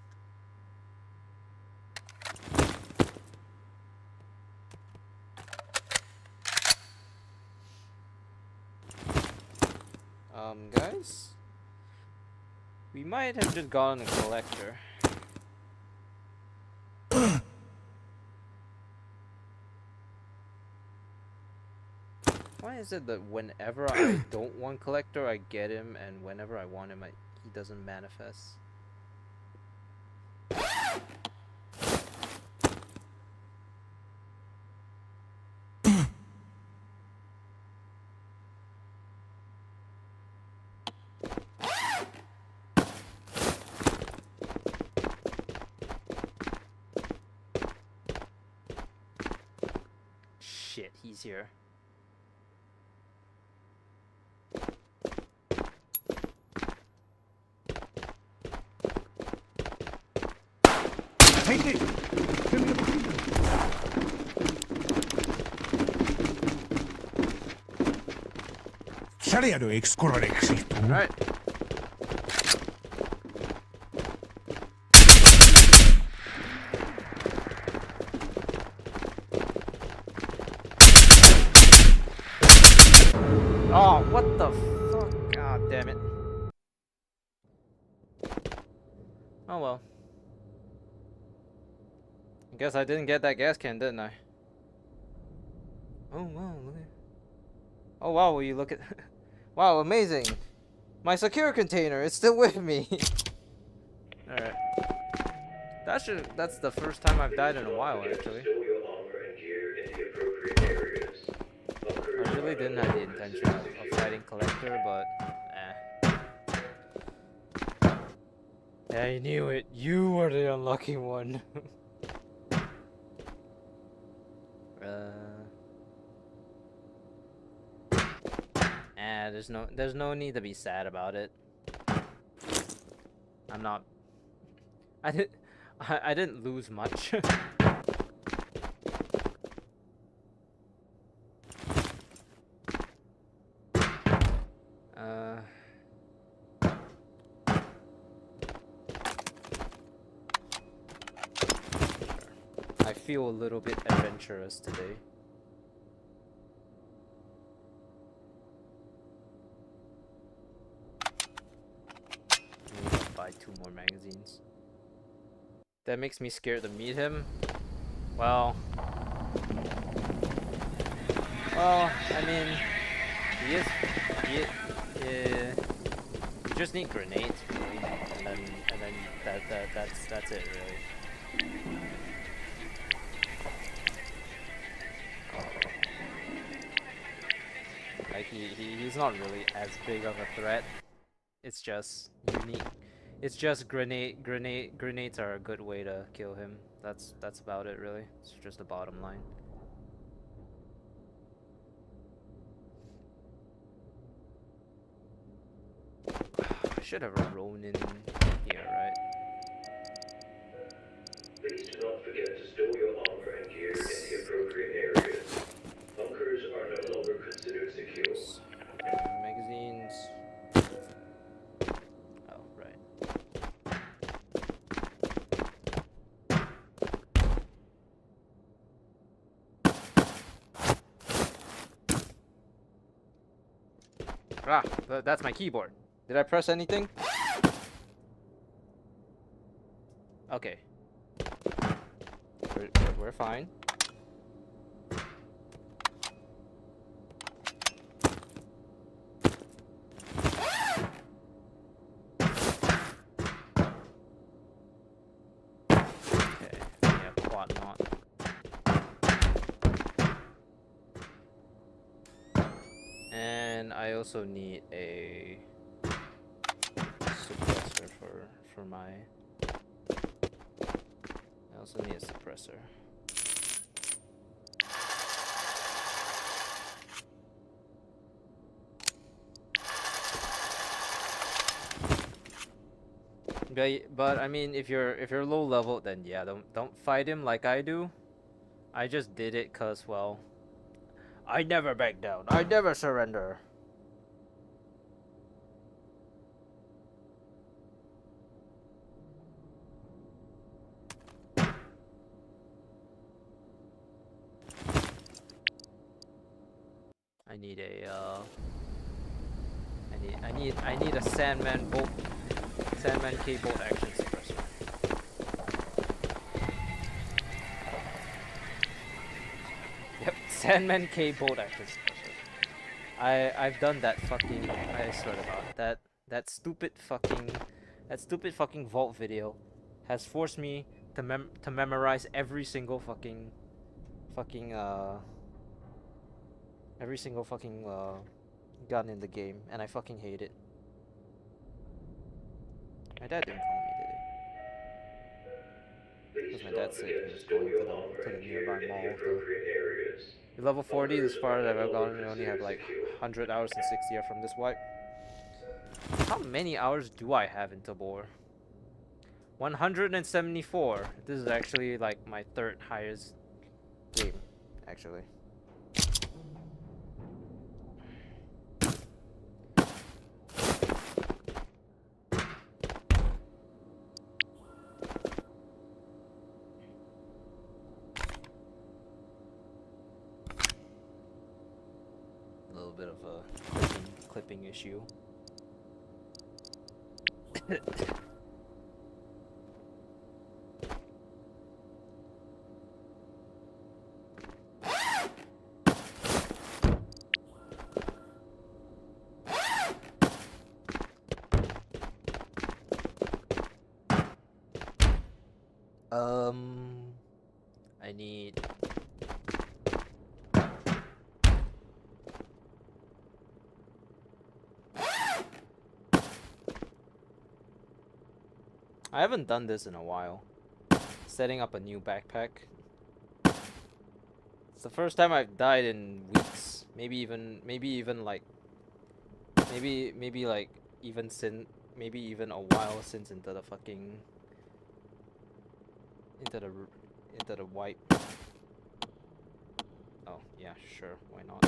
Speaker 1: Guys? We might have just gotten a collector. Why is it that whenever I don't want collector, I get him, and whenever I want him, he doesn't manifest? shit, he's here.
Speaker 3: Take it! Saliado excorreksi.
Speaker 1: Alright. Oh, what the fuck? God damn it. Oh well. I guess I didn't get that gas can, didn't I? Oh wow, look at... Oh wow, will you look at... Wow, amazing! My secure container, it's still with me! Alright. That's the first time I've died in a while, actually.
Speaker 2: Stow your armor and gear in the appropriate areas. Bunkers
Speaker 1: I really
Speaker 2: are
Speaker 1: didn't
Speaker 2: no
Speaker 1: have the
Speaker 2: longer
Speaker 1: intention
Speaker 2: considered
Speaker 1: of
Speaker 2: secure.
Speaker 1: fighting Collector, but... I knew it! You were the unlucky one! There's no need to be sad about it. I'm not... I didn't lose much. I feel a little bit adventurous today. Maybe I'll buy 2 more magazines. That makes me scared to meet him. Well, I mean, you just need grenades, really, and then that's it, really. Like he's not really as big of a threat. It's just unique. It's just grenades are a good way to kill him. That's about it, really. It's just the bottom line. I should have a Ronin here, right?
Speaker 2: Please do not forget to stow your armor and gear in the appropriate areas. Bunkers are no longer considered secure.
Speaker 1: Magazines. Oh, right. Ah, that's my keyboard. Did I press anything? Okay. We're fine. Okay, yeah, quad knot. And I also need a suppressor for my... I also need a suppressor. But I mean, if you're low level, then yeah, don't fight him like I do. I just did it cause, well, I never back down. I never surrender. I need a I need a Sandman K bolt action suppressor. Yep, Sandman K bolt action suppressor. I've done that fucking, I swear to God, that stupid fucking vault video has forced me to memorize every single fucking gun in the game, and I fucking hate it. My dad didn't call me, did he? because my
Speaker 2: don't
Speaker 1: dad said
Speaker 2: forget
Speaker 1: he
Speaker 2: to
Speaker 1: was
Speaker 2: store
Speaker 1: going
Speaker 2: your
Speaker 1: to
Speaker 2: armor
Speaker 1: the
Speaker 2: and gear
Speaker 1: nearby
Speaker 2: in the
Speaker 1: mall.
Speaker 2: appropriate areas.
Speaker 1: You're level 40, as
Speaker 2: Bunkers
Speaker 1: far
Speaker 2: are
Speaker 1: as
Speaker 2: no
Speaker 1: I've ever
Speaker 2: longer
Speaker 1: gone. I only have
Speaker 2: considered
Speaker 1: like
Speaker 2: secure.
Speaker 1: 100 hours and 60 are from this wipe. How many hours do I have in Tabor? 174. This is actually like my third highest game, actually. A little bit of a clipping issue. I need. I haven't done this in a while. Setting up a new backpack. It's the first time I've died in weeks. Maybe even like maybe like maybe even a while since into the fucking into the wipe. Oh, yeah, sure, why not?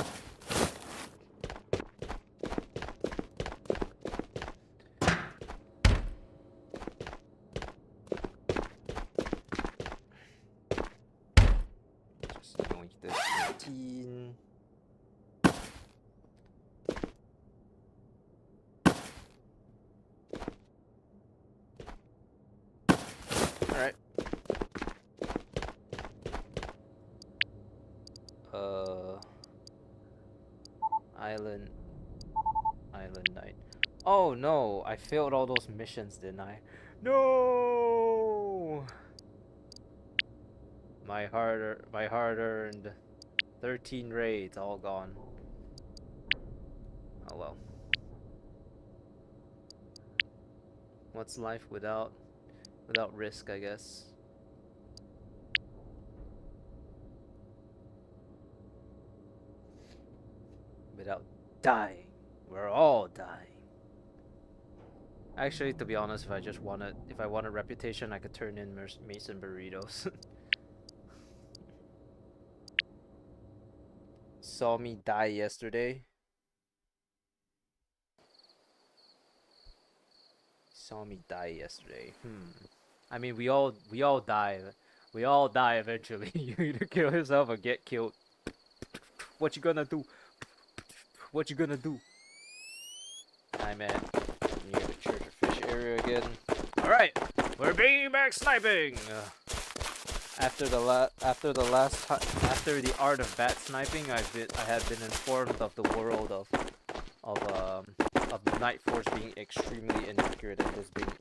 Speaker 1: Just going to 15. Alright. Island night. Oh no, I failed all those missions, didn't I? No! My hard-earned 13 raids all gone. Oh well. What's life without risk, I guess. Without dying. We're all dying. Actually, to be honest, if I wanted reputation, I could turn in Mason burritos. Saw me die yesterday. Saw me die yesterday. I mean, we all die. We all die eventually. You either kill yourself or get killed. What you gonna do? What you gonna do? I'm at near the Church of Fish area again. All right, we're bringing back sniping. After the art of bat sniping, I had been informed of the world of the Night Force being extremely inaccurate and this being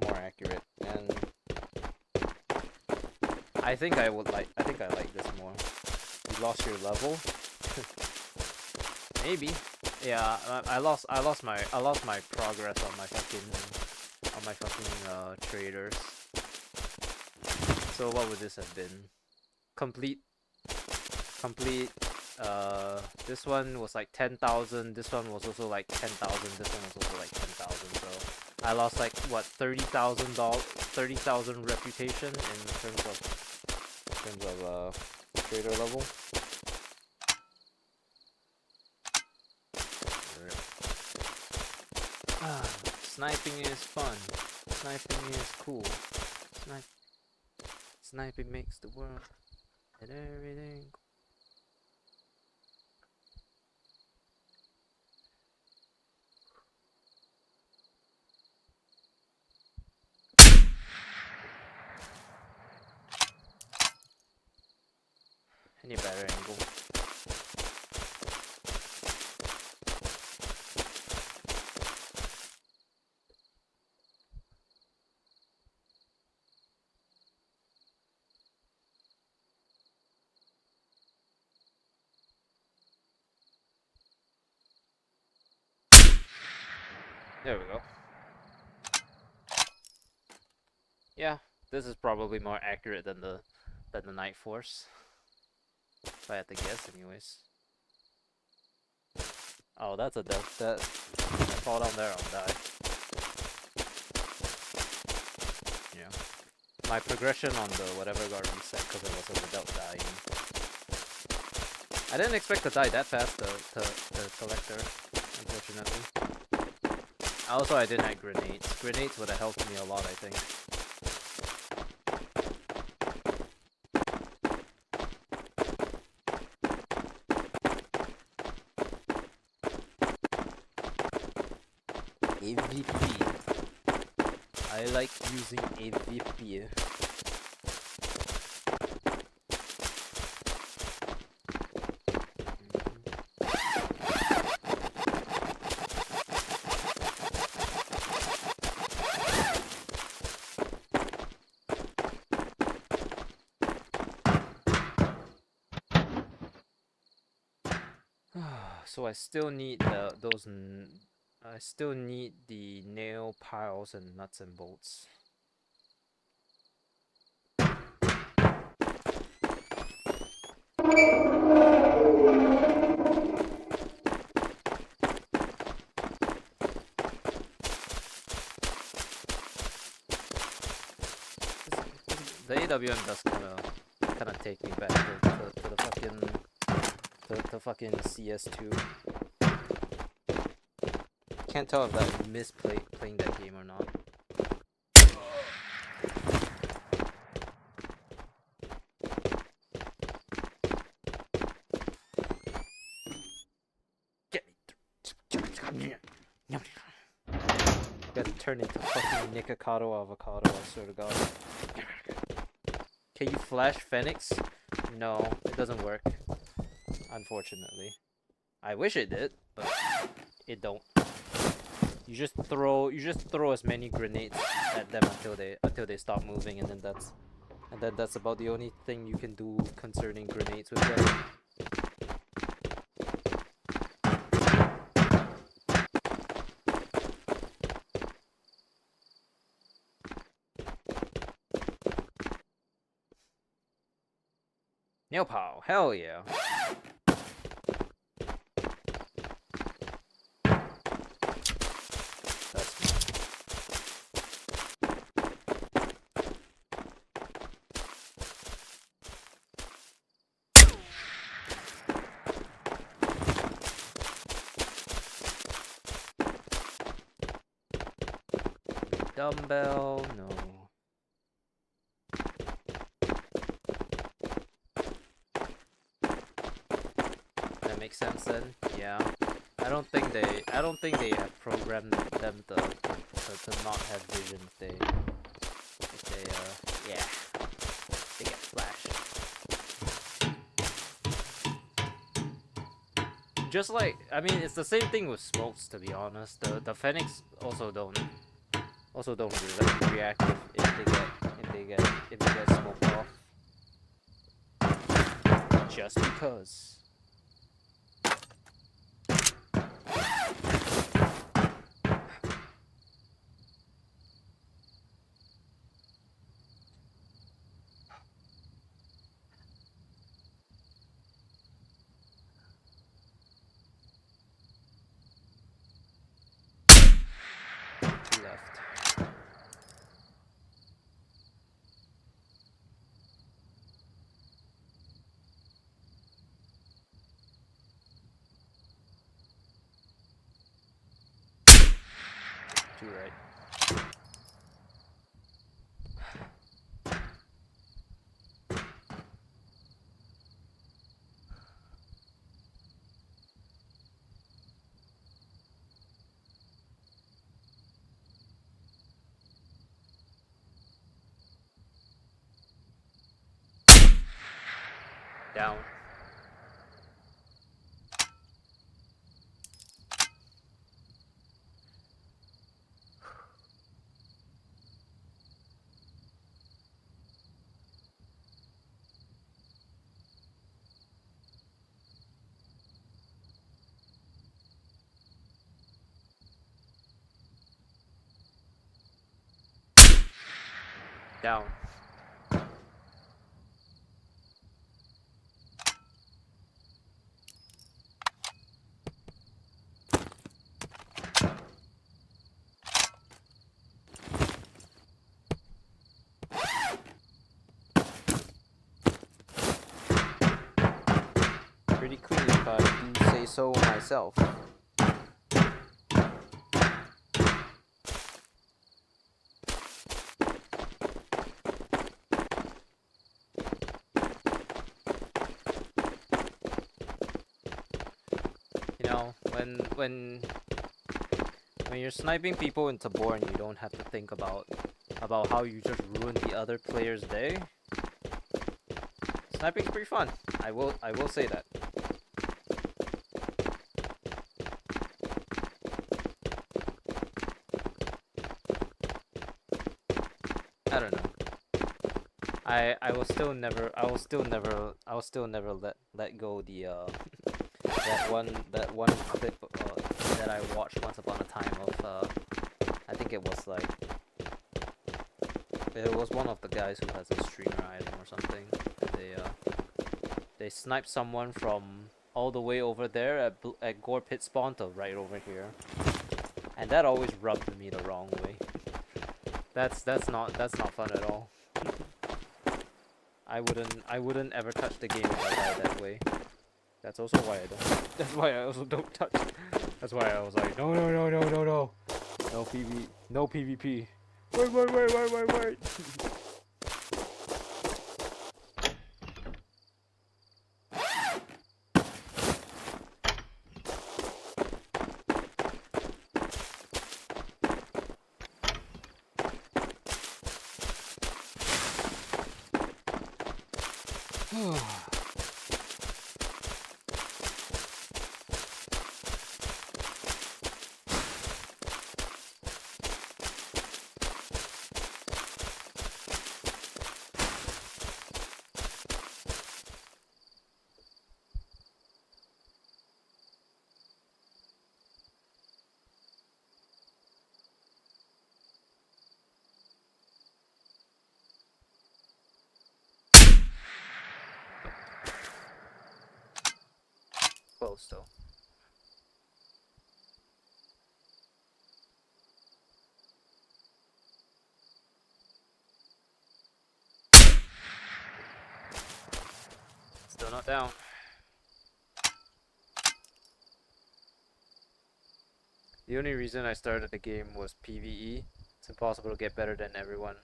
Speaker 1: more accurate, and I think I like this more. You lost your level? Maybe. Yeah, I lost my progress on my fucking traders. So what would this have been? Complete. This one was like 10,000. This one was also like 10,000. This one was also like 10,000. So I lost like what, $30,000 reputation in terms of trader level. Sniping is fun. Sniping is cool. Sniping makes the world and everything. Any better angle? There we go. Yeah, This is probably more accurate than the Night Force. If I had to guess, anyways. Oh, that's a death. That fall down there, I'll die. Yeah. My progression on the whatever got reset because it was without dying. I didn't expect to die that fast, the collector, unfortunately. Also, I didn't have grenades. Grenades would have helped me a lot, I think. AVP. I like using AVP. So I still need I still need the nail piles and nuts and bolts. The AWM does kind of take me back to the fucking CS2. Can't tell if I miss playing that game or not. Gotta turn into fucking Nikocado avocado, I swear to God. Can you flash Phoenix? No, it doesn't work. Unfortunately. I wish it did, but it don't. You just throw as many grenades at them until they stop moving, and then that's about the only thing you can do concerning grenades with them. Nail pow, hell yeah. Dumbbell, no. That makes sense then. Yeah. I don't think they have programmed them to not have vision if they yeah. They get flashed. Just like, I mean, it's the same thing with smokes, to be honest. The Phoenix also don't react if they get smoked off. Just because. Left. Two right. Down. Down. I do say so myself. You know, when you're sniping people in Tabor and you don't have to think about how you just ruined the other player's day, sniping's pretty fun. I will say that. I don't know. I will still never let go the that one clip that I watched once upon a time of I think it was like it was one of the guys who has a streamer item or something. They sniped someone from all the way over there at Gore Pit Spawn to right over here, and that always rubbed me the wrong way. That's not fun at all. I wouldn't ever touch the game if I died that way. That's also why I don't. That's why I also don't touch. That's why I was like, no, no PvP. Wait. Close though. Still not down. The only reason I started the game was PVE. It's impossible to get better than everyone.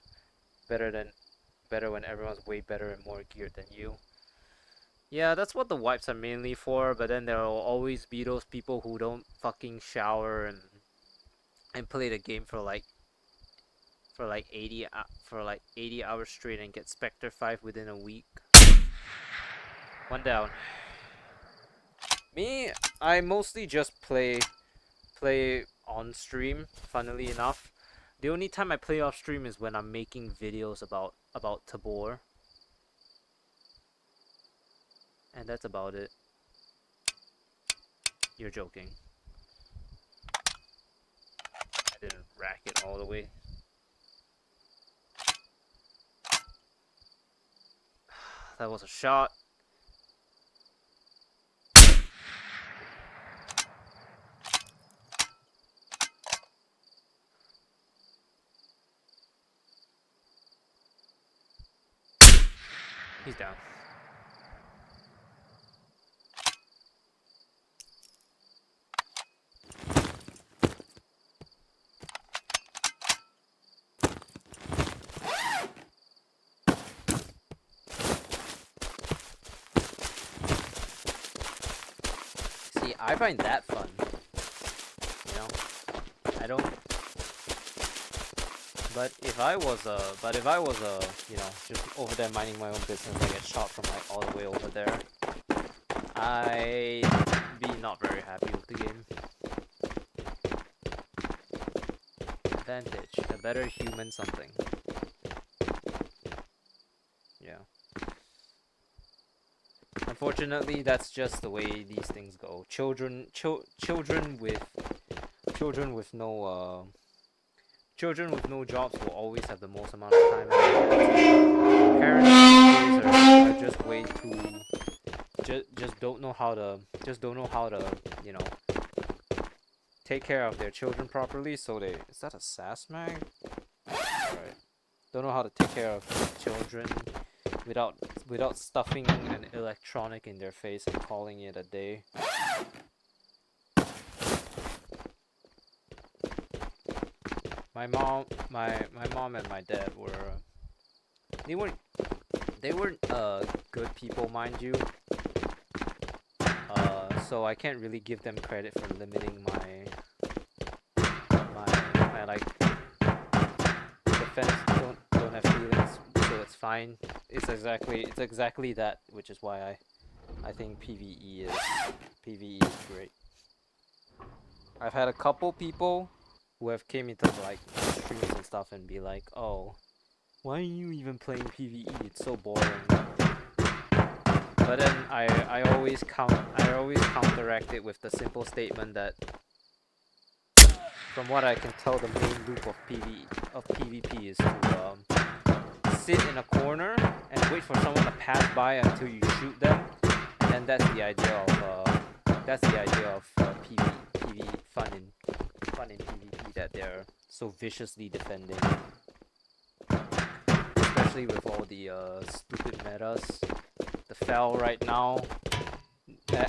Speaker 1: Better when everyone's way better and more geared than you. Yeah, that's what the wipes are mainly for, but then there will always be those people who don't fucking shower and play the game for like 80 hours straight and get Spectre 5 within a week. One down. Me, I mostly just play on stream, funnily enough. The only time I play off stream is when I'm making videos about Tabor. And that's about it. You're joking. I didn't rack it all the way. That was a shot. He's down. See, I find that fun. You know, I don't. But if I was you know, just over there minding my own business, I get shot from like all the way over there, I'd be not very happy with the game. Advantage, a better human something. Yeah. Unfortunately, that's just the way these things go. Children with no jobs will always have the most amount of time. Parents these days are just way too just don't know how to you know, take care of their children properly. So they is that a SAS mag? Right. Don't know how to take care of children without stuffing an electronic in their face and calling it a day. My mom and my dad were they weren't good people, mind you. So I can't really give them credit for limiting my like defense. Don't have feelings, so it's fine. It's exactly that, which is why I think PVE is great. I've had a couple people who have came into like streams and stuff and be like, oh, why are you even playing PVE? It's so boring. But then I always counteract it with the simple statement that, from what I can tell, the main loop of PvP is to sit in a corner and wait for someone to pass by until you shoot them, and then that's the idea of PvE fun in PvP, that they're so viciously defending, especially with all the stupid metas. The Fel right now,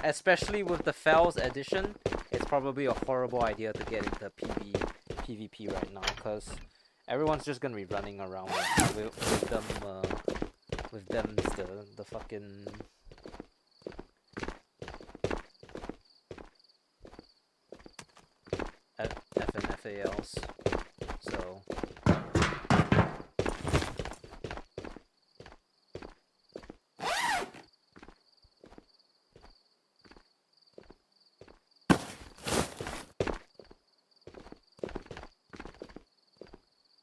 Speaker 1: especially with the Fel's addition, it's probably a horrible idea to get into PvP right now, because everyone's just gonna be running around with the fucking FNFALs. So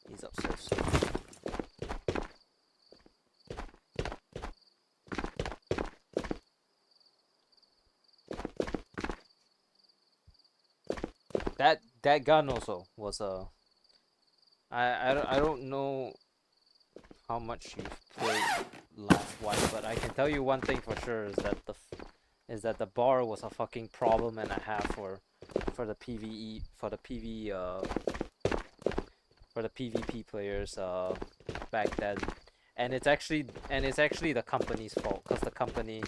Speaker 1: he's upstairs. That gun also was I don't know how much you've played Last Wipe, but I can tell you one thing for sure is that the bar was a fucking problem and a half for the PVE for the PvP players back then, and it's actually the company's fault, because the company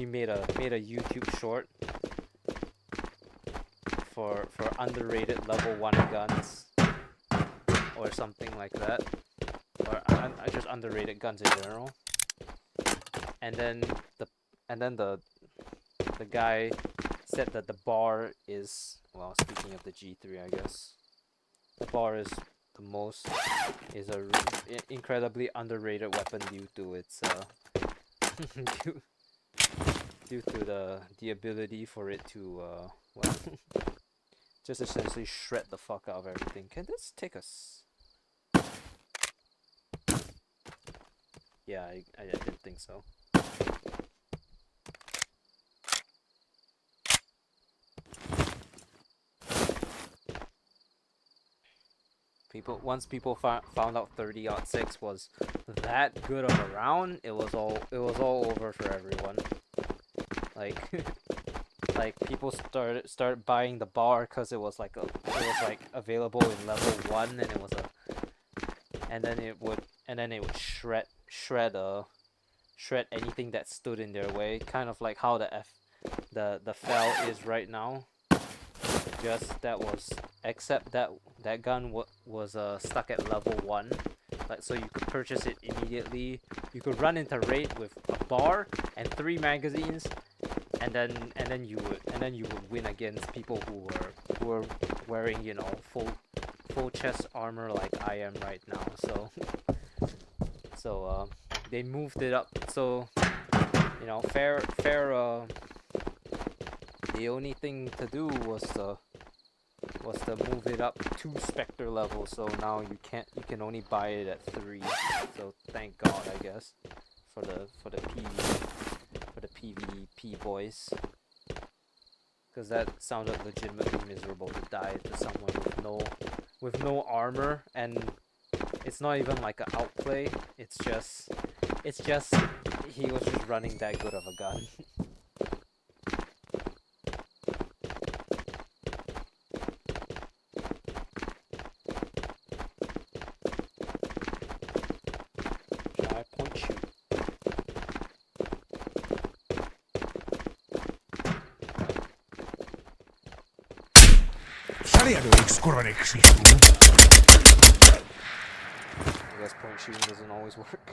Speaker 1: made a YouTube short for underrated level 1 guns or something like that, or just underrated guns in general, and then the guy said that the bar is, well, speaking of the G3, I guess the bar is incredibly underrated weapon due to its due to the ability for it to well, just essentially shred the fuck out of everything. Can this take us? Yeah, I didn't think so. Once people found out 30-06 was that good of a round, it was all over for everyone. Like like people started buying the bar because it was like available in level 1, and it was and then it would shred anything that stood in their way, kind of like how the Fel is right now. Just except that gun was stuck at level 1, like, so you could purchase it immediately. You could run into raid with a bar and 3 magazines, and then you would win against people who were wearing, you know, full chest armor like I am right now. So they moved it up. So, you know, fair. The only thing to do was to move it up 2 Spectre levels, so now you can only buy it at 3. So thank God, I guess, for the PvP boys, because that sounded legitimately miserable to die to someone with no armor, and it's not even like an outplay. It's just he was just running that good of a gun. Shall I point you?
Speaker 3: Saliado excorrexistum.
Speaker 1: I guess point shooting doesn't always work.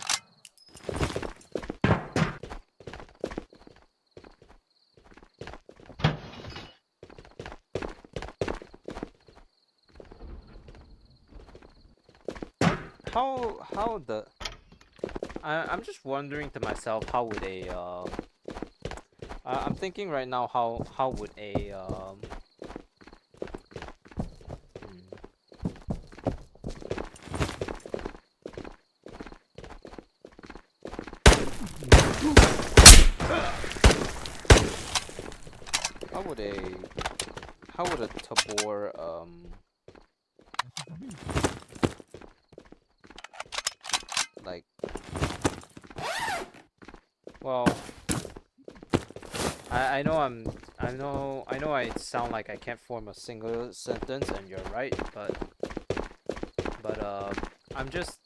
Speaker 1: How the I'm just wondering to myself, how would a I'm thinking right now, how would a how would a Tabor like, well, I know I sound like I can't form a single sentence, and you're right, but I'm just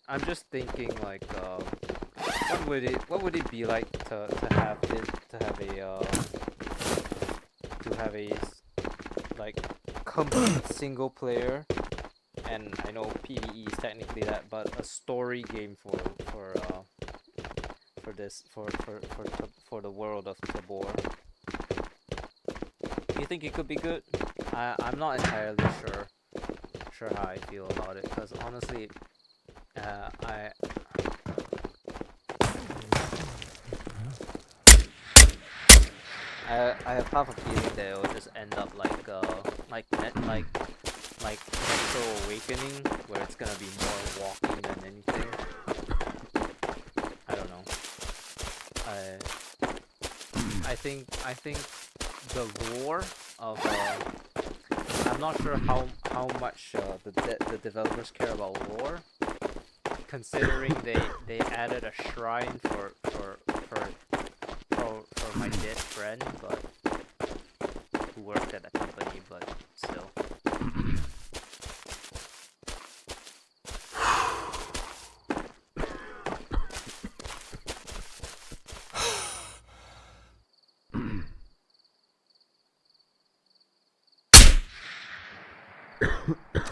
Speaker 1: thinking, like, what would it be like to have a like complete single player, and I know PVE is technically that, but a story game for the world of Tabor. You think it could be good? I'm not entirely sure how I feel about it, because honestly, I have half a feeling that it will just end up like Metro Awakening, where it's gonna be more walking than anything. I don't know. I think the lore of I'm not sure how much the developers care about lore, considering they added a shrine for my dead friend, but who worked at the company, but still.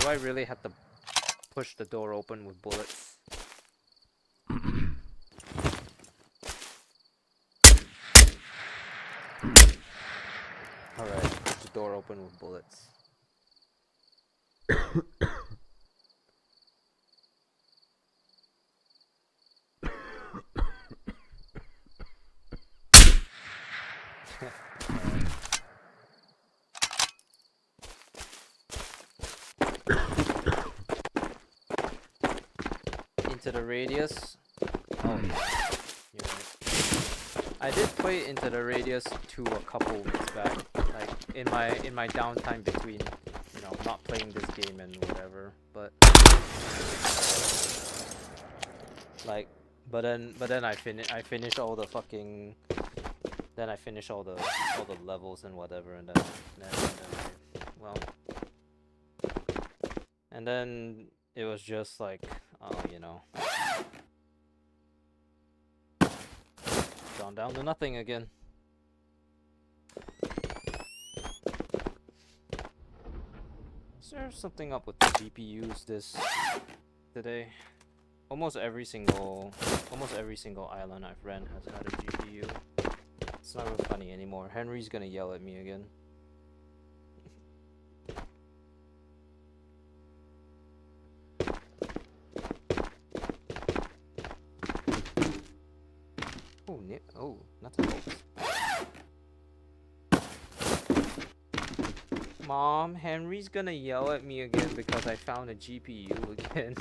Speaker 1: Do I really have to push the door open with bullets? Alright, push the door open with bullets. Into the Radius. Oh yeah, you're right. I did play Into the Radius 2 a couple weeks back, like in my downtime between, you know, not playing this game and whatever. But like, but then I finished all the fucking. Then I finished all the levels and whatever, and then it was just like, oh, you know, gone down to nothing again. Is there something up with the GPUs today? Almost every single island I've ran has had a GPU. It's not real funny anymore. Henry's gonna yell at me again. Oh, not the bolts. Mom, Henry's gonna yell at me again because I found a GPU again.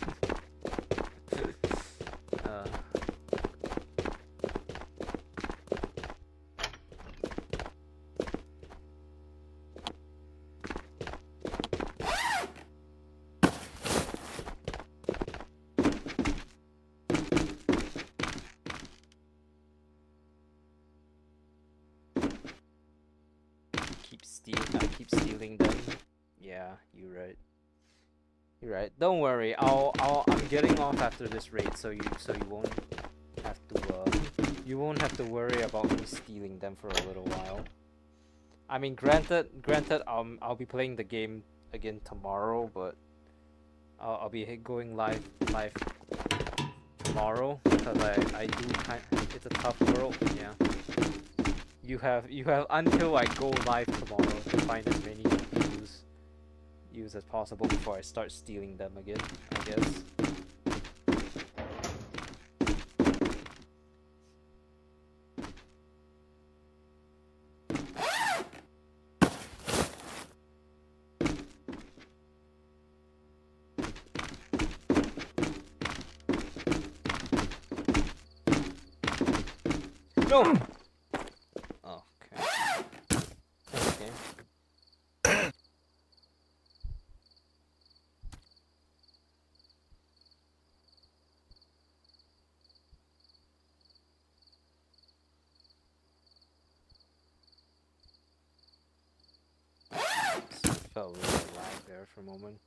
Speaker 1: I keep stealing them. Yeah, you're right. You're right. Don't worry. I'm getting off after this raid, so you won't have to worry about me stealing them for a little while. I mean, granted, I'll be playing the game again tomorrow, but I'll be going live tomorrow because I do it's a tough world. Yeah. You have until I go live tomorrow to find as many views as possible before I start stealing them again, I guess. No! Oh, okay. Thanks, game. Felt a little lag there for a moment.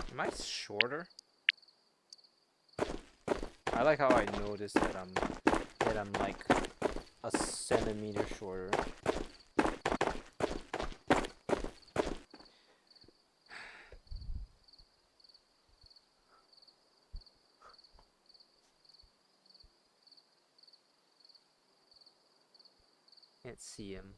Speaker 1: Am I shorter? I like how I noticed that I'm like a centimeter shorter. Can't see him.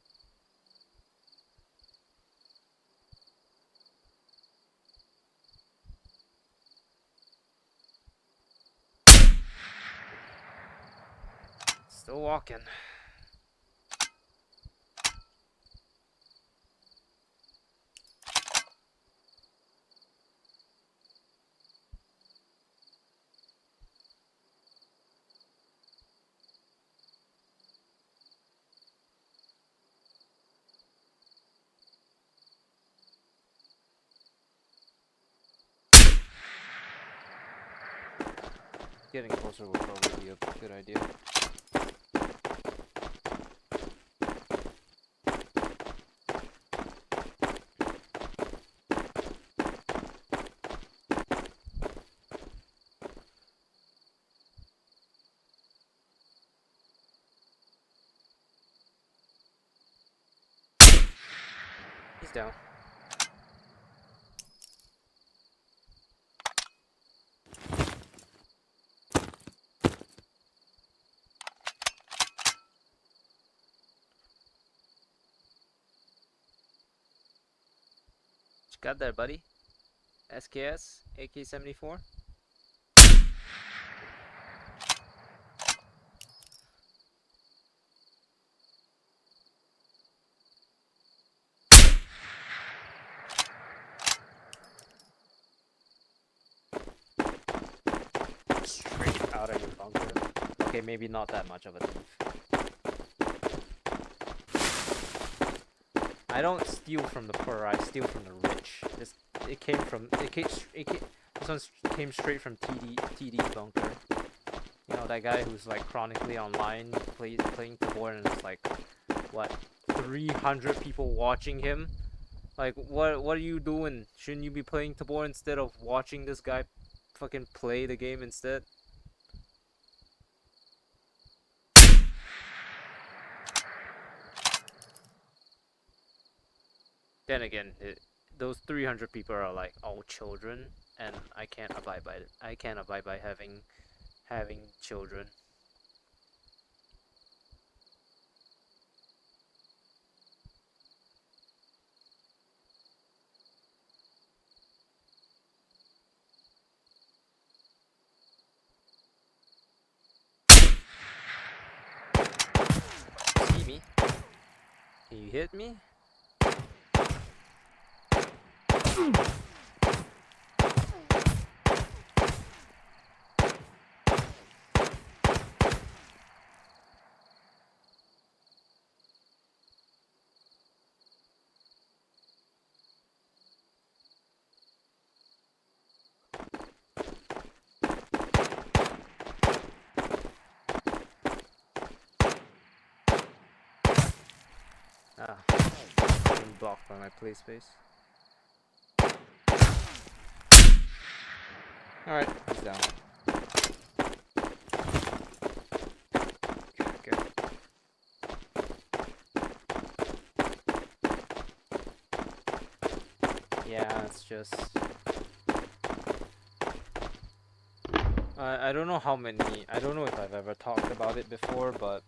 Speaker 1: Still walking. Getting closer will probably be a good idea. He's down. What you got there, buddy? SKS? AK-74? Straight out of your bunker. Okay, maybe not that much of a thief. I don't steal from the poor, I steal from the rich. This one came straight from TD's bunker. You know, that guy who's like chronically online playing Tabor, and it's like, what, 300 people watching him? Like, what are you doing? Shouldn't you be playing Tabor instead of watching this guy fucking play the game instead? Then again, those 300 people are like all children, and I can't abide by it. I can't abide by having children. See me? Can you hit me? Ah, being blocked by my play space. Alright, he's down. Yeah, it's just I don't know how many. I don't know if I've ever talked about it before, but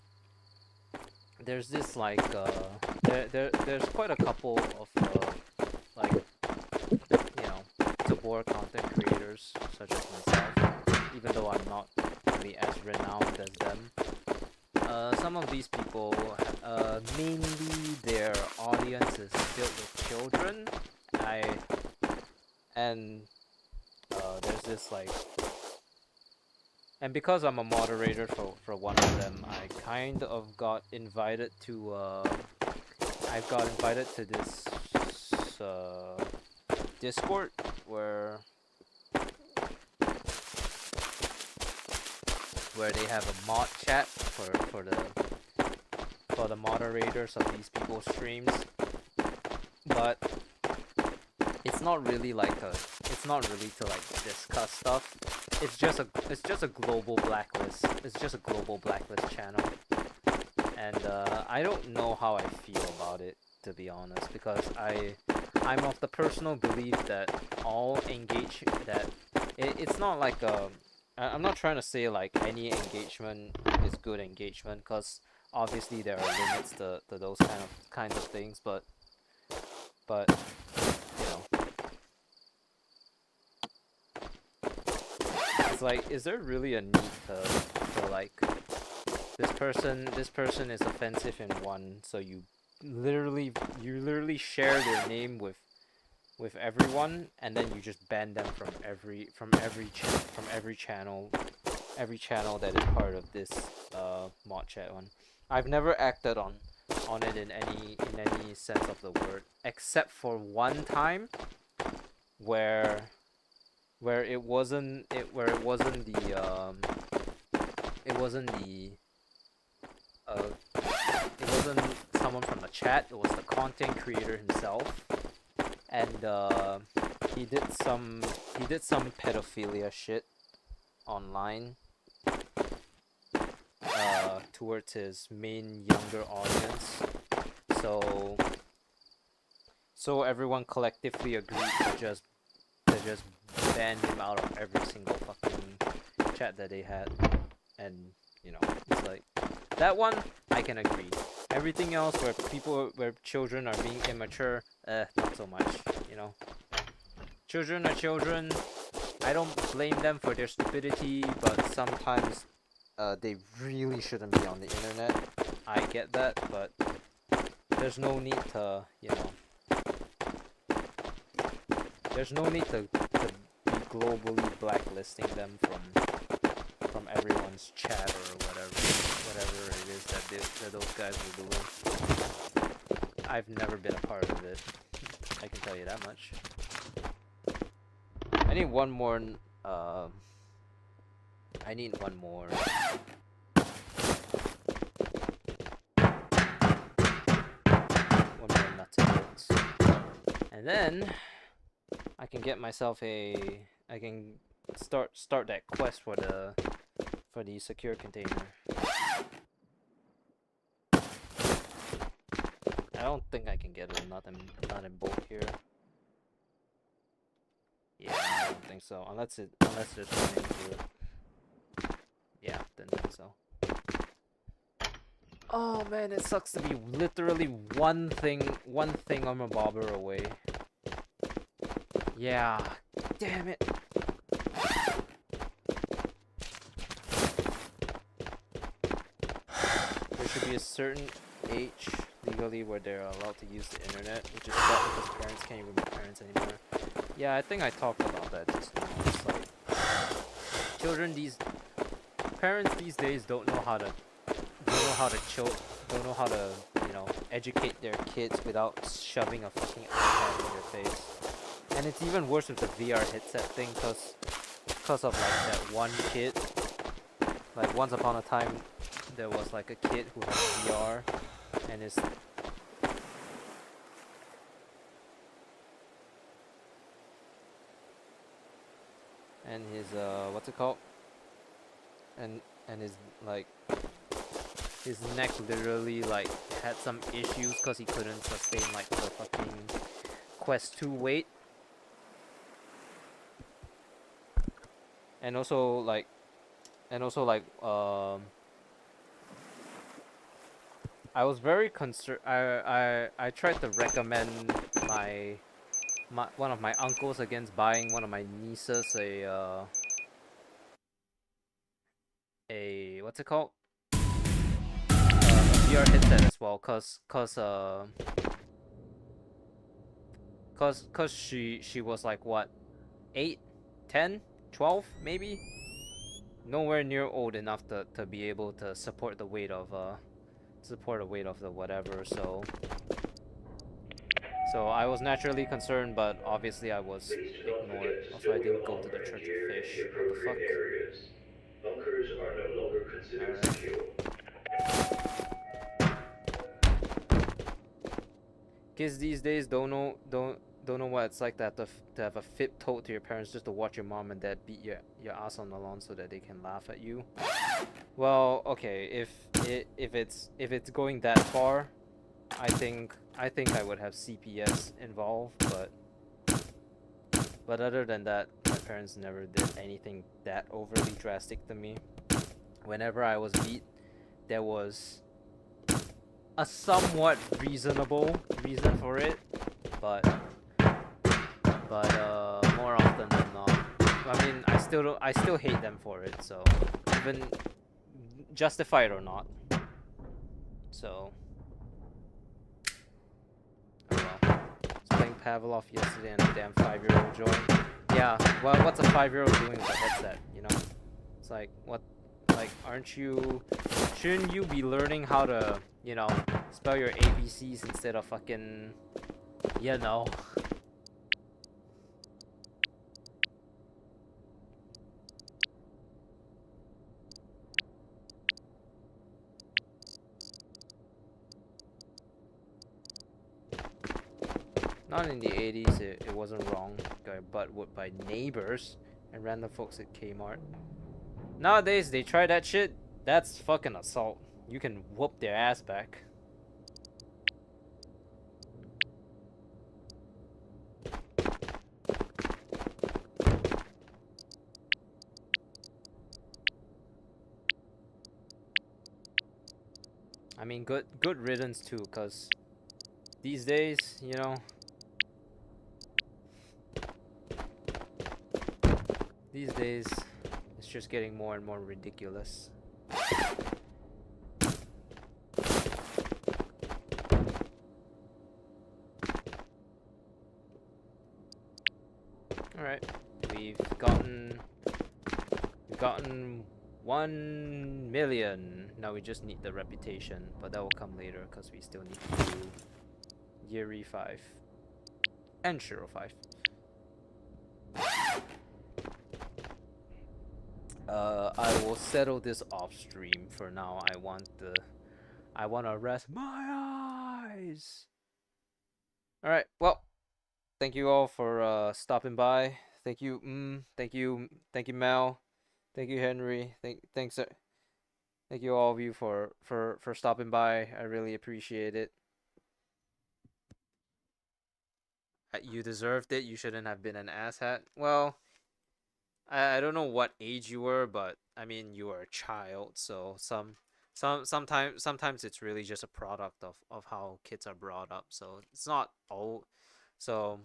Speaker 1: there's this like there's quite a couple of like Tabor content creators such as myself, even though I'm not really as renowned as them. Some of these people, mainly their audience is filled with children. And there's this like, and because I'm a moderator for one of them, I kind of got invited to I got invited to this Discord where they have a mod chat for the moderators of these people's streams, but it's not really to like discuss stuff. It's just a global blacklist. It's just a global blacklist channel, and I don't know how I feel about it, to be honest, because I'm of the personal belief that it's not like I'm not trying to say like any engagement is good engagement, because obviously there are limits to those kinds of things, but you know, it's like, is there really a need to like this person is offensive in one, so you literally share their name with everyone, and then you just ban them from every channel that is part of this mod chat one. I've never acted on it in any sense of the word, except for one time where it wasn't someone from the chat. It was the content creator himself, and he did some pedophilia shit online towards his main younger audience. So everyone collectively agreed to just ban him out of every single fucking chat that they had. And you know, it's like that one I can agree. Everything else where children are being immature, not so much, you know. Children are children. I don't blame them for their stupidity, but sometimes they really shouldn't be on the internet. I get that, but there's no need to, you know, there's no need to be globally blacklisting them from everyone's chat or whatever it is that those guys were doing. I've never been a part of it, I can tell you that much. I need one more nuts and bolts, and then I can get myself I can start that quest for the secure container. I don't think I can get it not in bulk here. Yeah, I don't think so. Unless there's running through it. Yeah, didn't think so. Oh man, it sucks to be literally one thing on a bobber away. Yeah, damn it. There should be a certain age legally where they're allowed to use the internet, which is bad because parents can't even be parents anymore. Yeah, I think I talked about that just now. It's like parents these days don't know how to you know, educate their kids without shoving a fucking iPad in their face. And it's even worse with the VR headset thing, because of like that one kid. Like once upon a time, there was like a kid who had VR, and his what's it called? And his like his neck literally like had some issues because he couldn't sustain like the fucking Quest 2 weight, and also like and also like I was very concerned. I tried to recommend my one of my uncles against buying one of my nieces a what's it called, a VR headset as well, cause she was like what, 8, 10, 12 maybe, nowhere near old enough to be able to support the weight of the whatever. So I was naturally concerned, but obviously I was
Speaker 2: Please do not
Speaker 1: ignored.
Speaker 2: forget to
Speaker 1: Also, I
Speaker 2: store your
Speaker 1: didn't go to the
Speaker 2: armor and
Speaker 1: Church of
Speaker 2: gear in the
Speaker 1: Fish. What the
Speaker 2: appropriate
Speaker 1: fuck?
Speaker 2: areas. Bunkers are no longer considered
Speaker 1: Alright.
Speaker 2: secure.
Speaker 1: Kids these days don't know what it's like to have a fit told to your parents just to watch your mom and dad beat your ass on the lawn so that they can laugh at you. Well, okay, if it's going that far, I think I would have CPS involved, but other than that, my parents never did anything that overly drastic to me. Whenever I was beat, there was a somewhat reasonable reason for it, but more often than not, I mean, I still hate them for it. So even justified or not, so oh well. I was playing Pavlov yesterday and a damn 5-year-old joined. Yeah, well, what's a 5-year-old doing with a headset? You know, it's like what, like shouldn't you be learning how to, spell your ABCs instead of fucking, you know. Not in the 80s, it wasn't wrong. Got butt whooped by neighbors and random folks at Kmart. Nowadays, they try that shit, that's fucking assault. You can whoop their ass back. I mean, good riddance too, cause these days, it's just getting more and more ridiculous. Alright, we've gotten 1 million. Now we just need the reputation, but that will come later because we still need to do Yuri 5 and Shiro 5. I will settle this off stream for now. I want to rest my eyes. All right. Well, thank you all for stopping by. Thank you. Thank you. Thank you, Mel. Thank you, Henry. Thanks. Thank you all of you for stopping by. I really appreciate it. You deserved it. You shouldn't have been an asshat. Well, I don't know what age you were, but I mean you were a child, so sometimes it's really just a product of how kids are brought up. So it's not old. So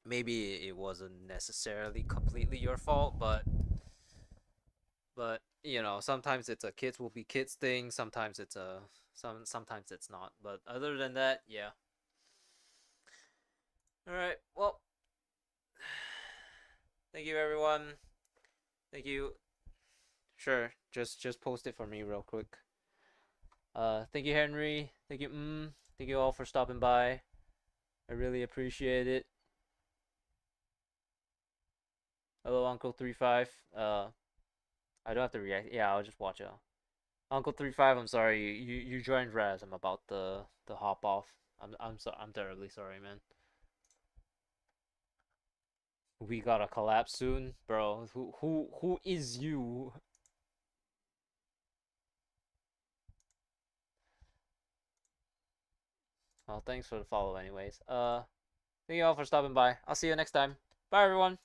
Speaker 1: maybe it wasn't necessarily completely your fault, but sometimes it's a kids will be kids thing. Sometimes it's sometimes it's not. But other than that, yeah. All right. Well, thank you everyone. Thank you. Sure. Just post it for me real quick. Thank you, Henry. Thank you. Thank you all for stopping by. I really appreciate it. Hello, Uncle 35. I don't have to react. Yeah, I'll just watch it. Uncle 35. I'm sorry. You joined Raz. I'm about to hop off. I'm terribly sorry, man. We gotta collapse soon, bro. Who is you? Well, thanks for the follow, anyways. Thank you all for stopping by. I'll see you next time. Bye, everyone.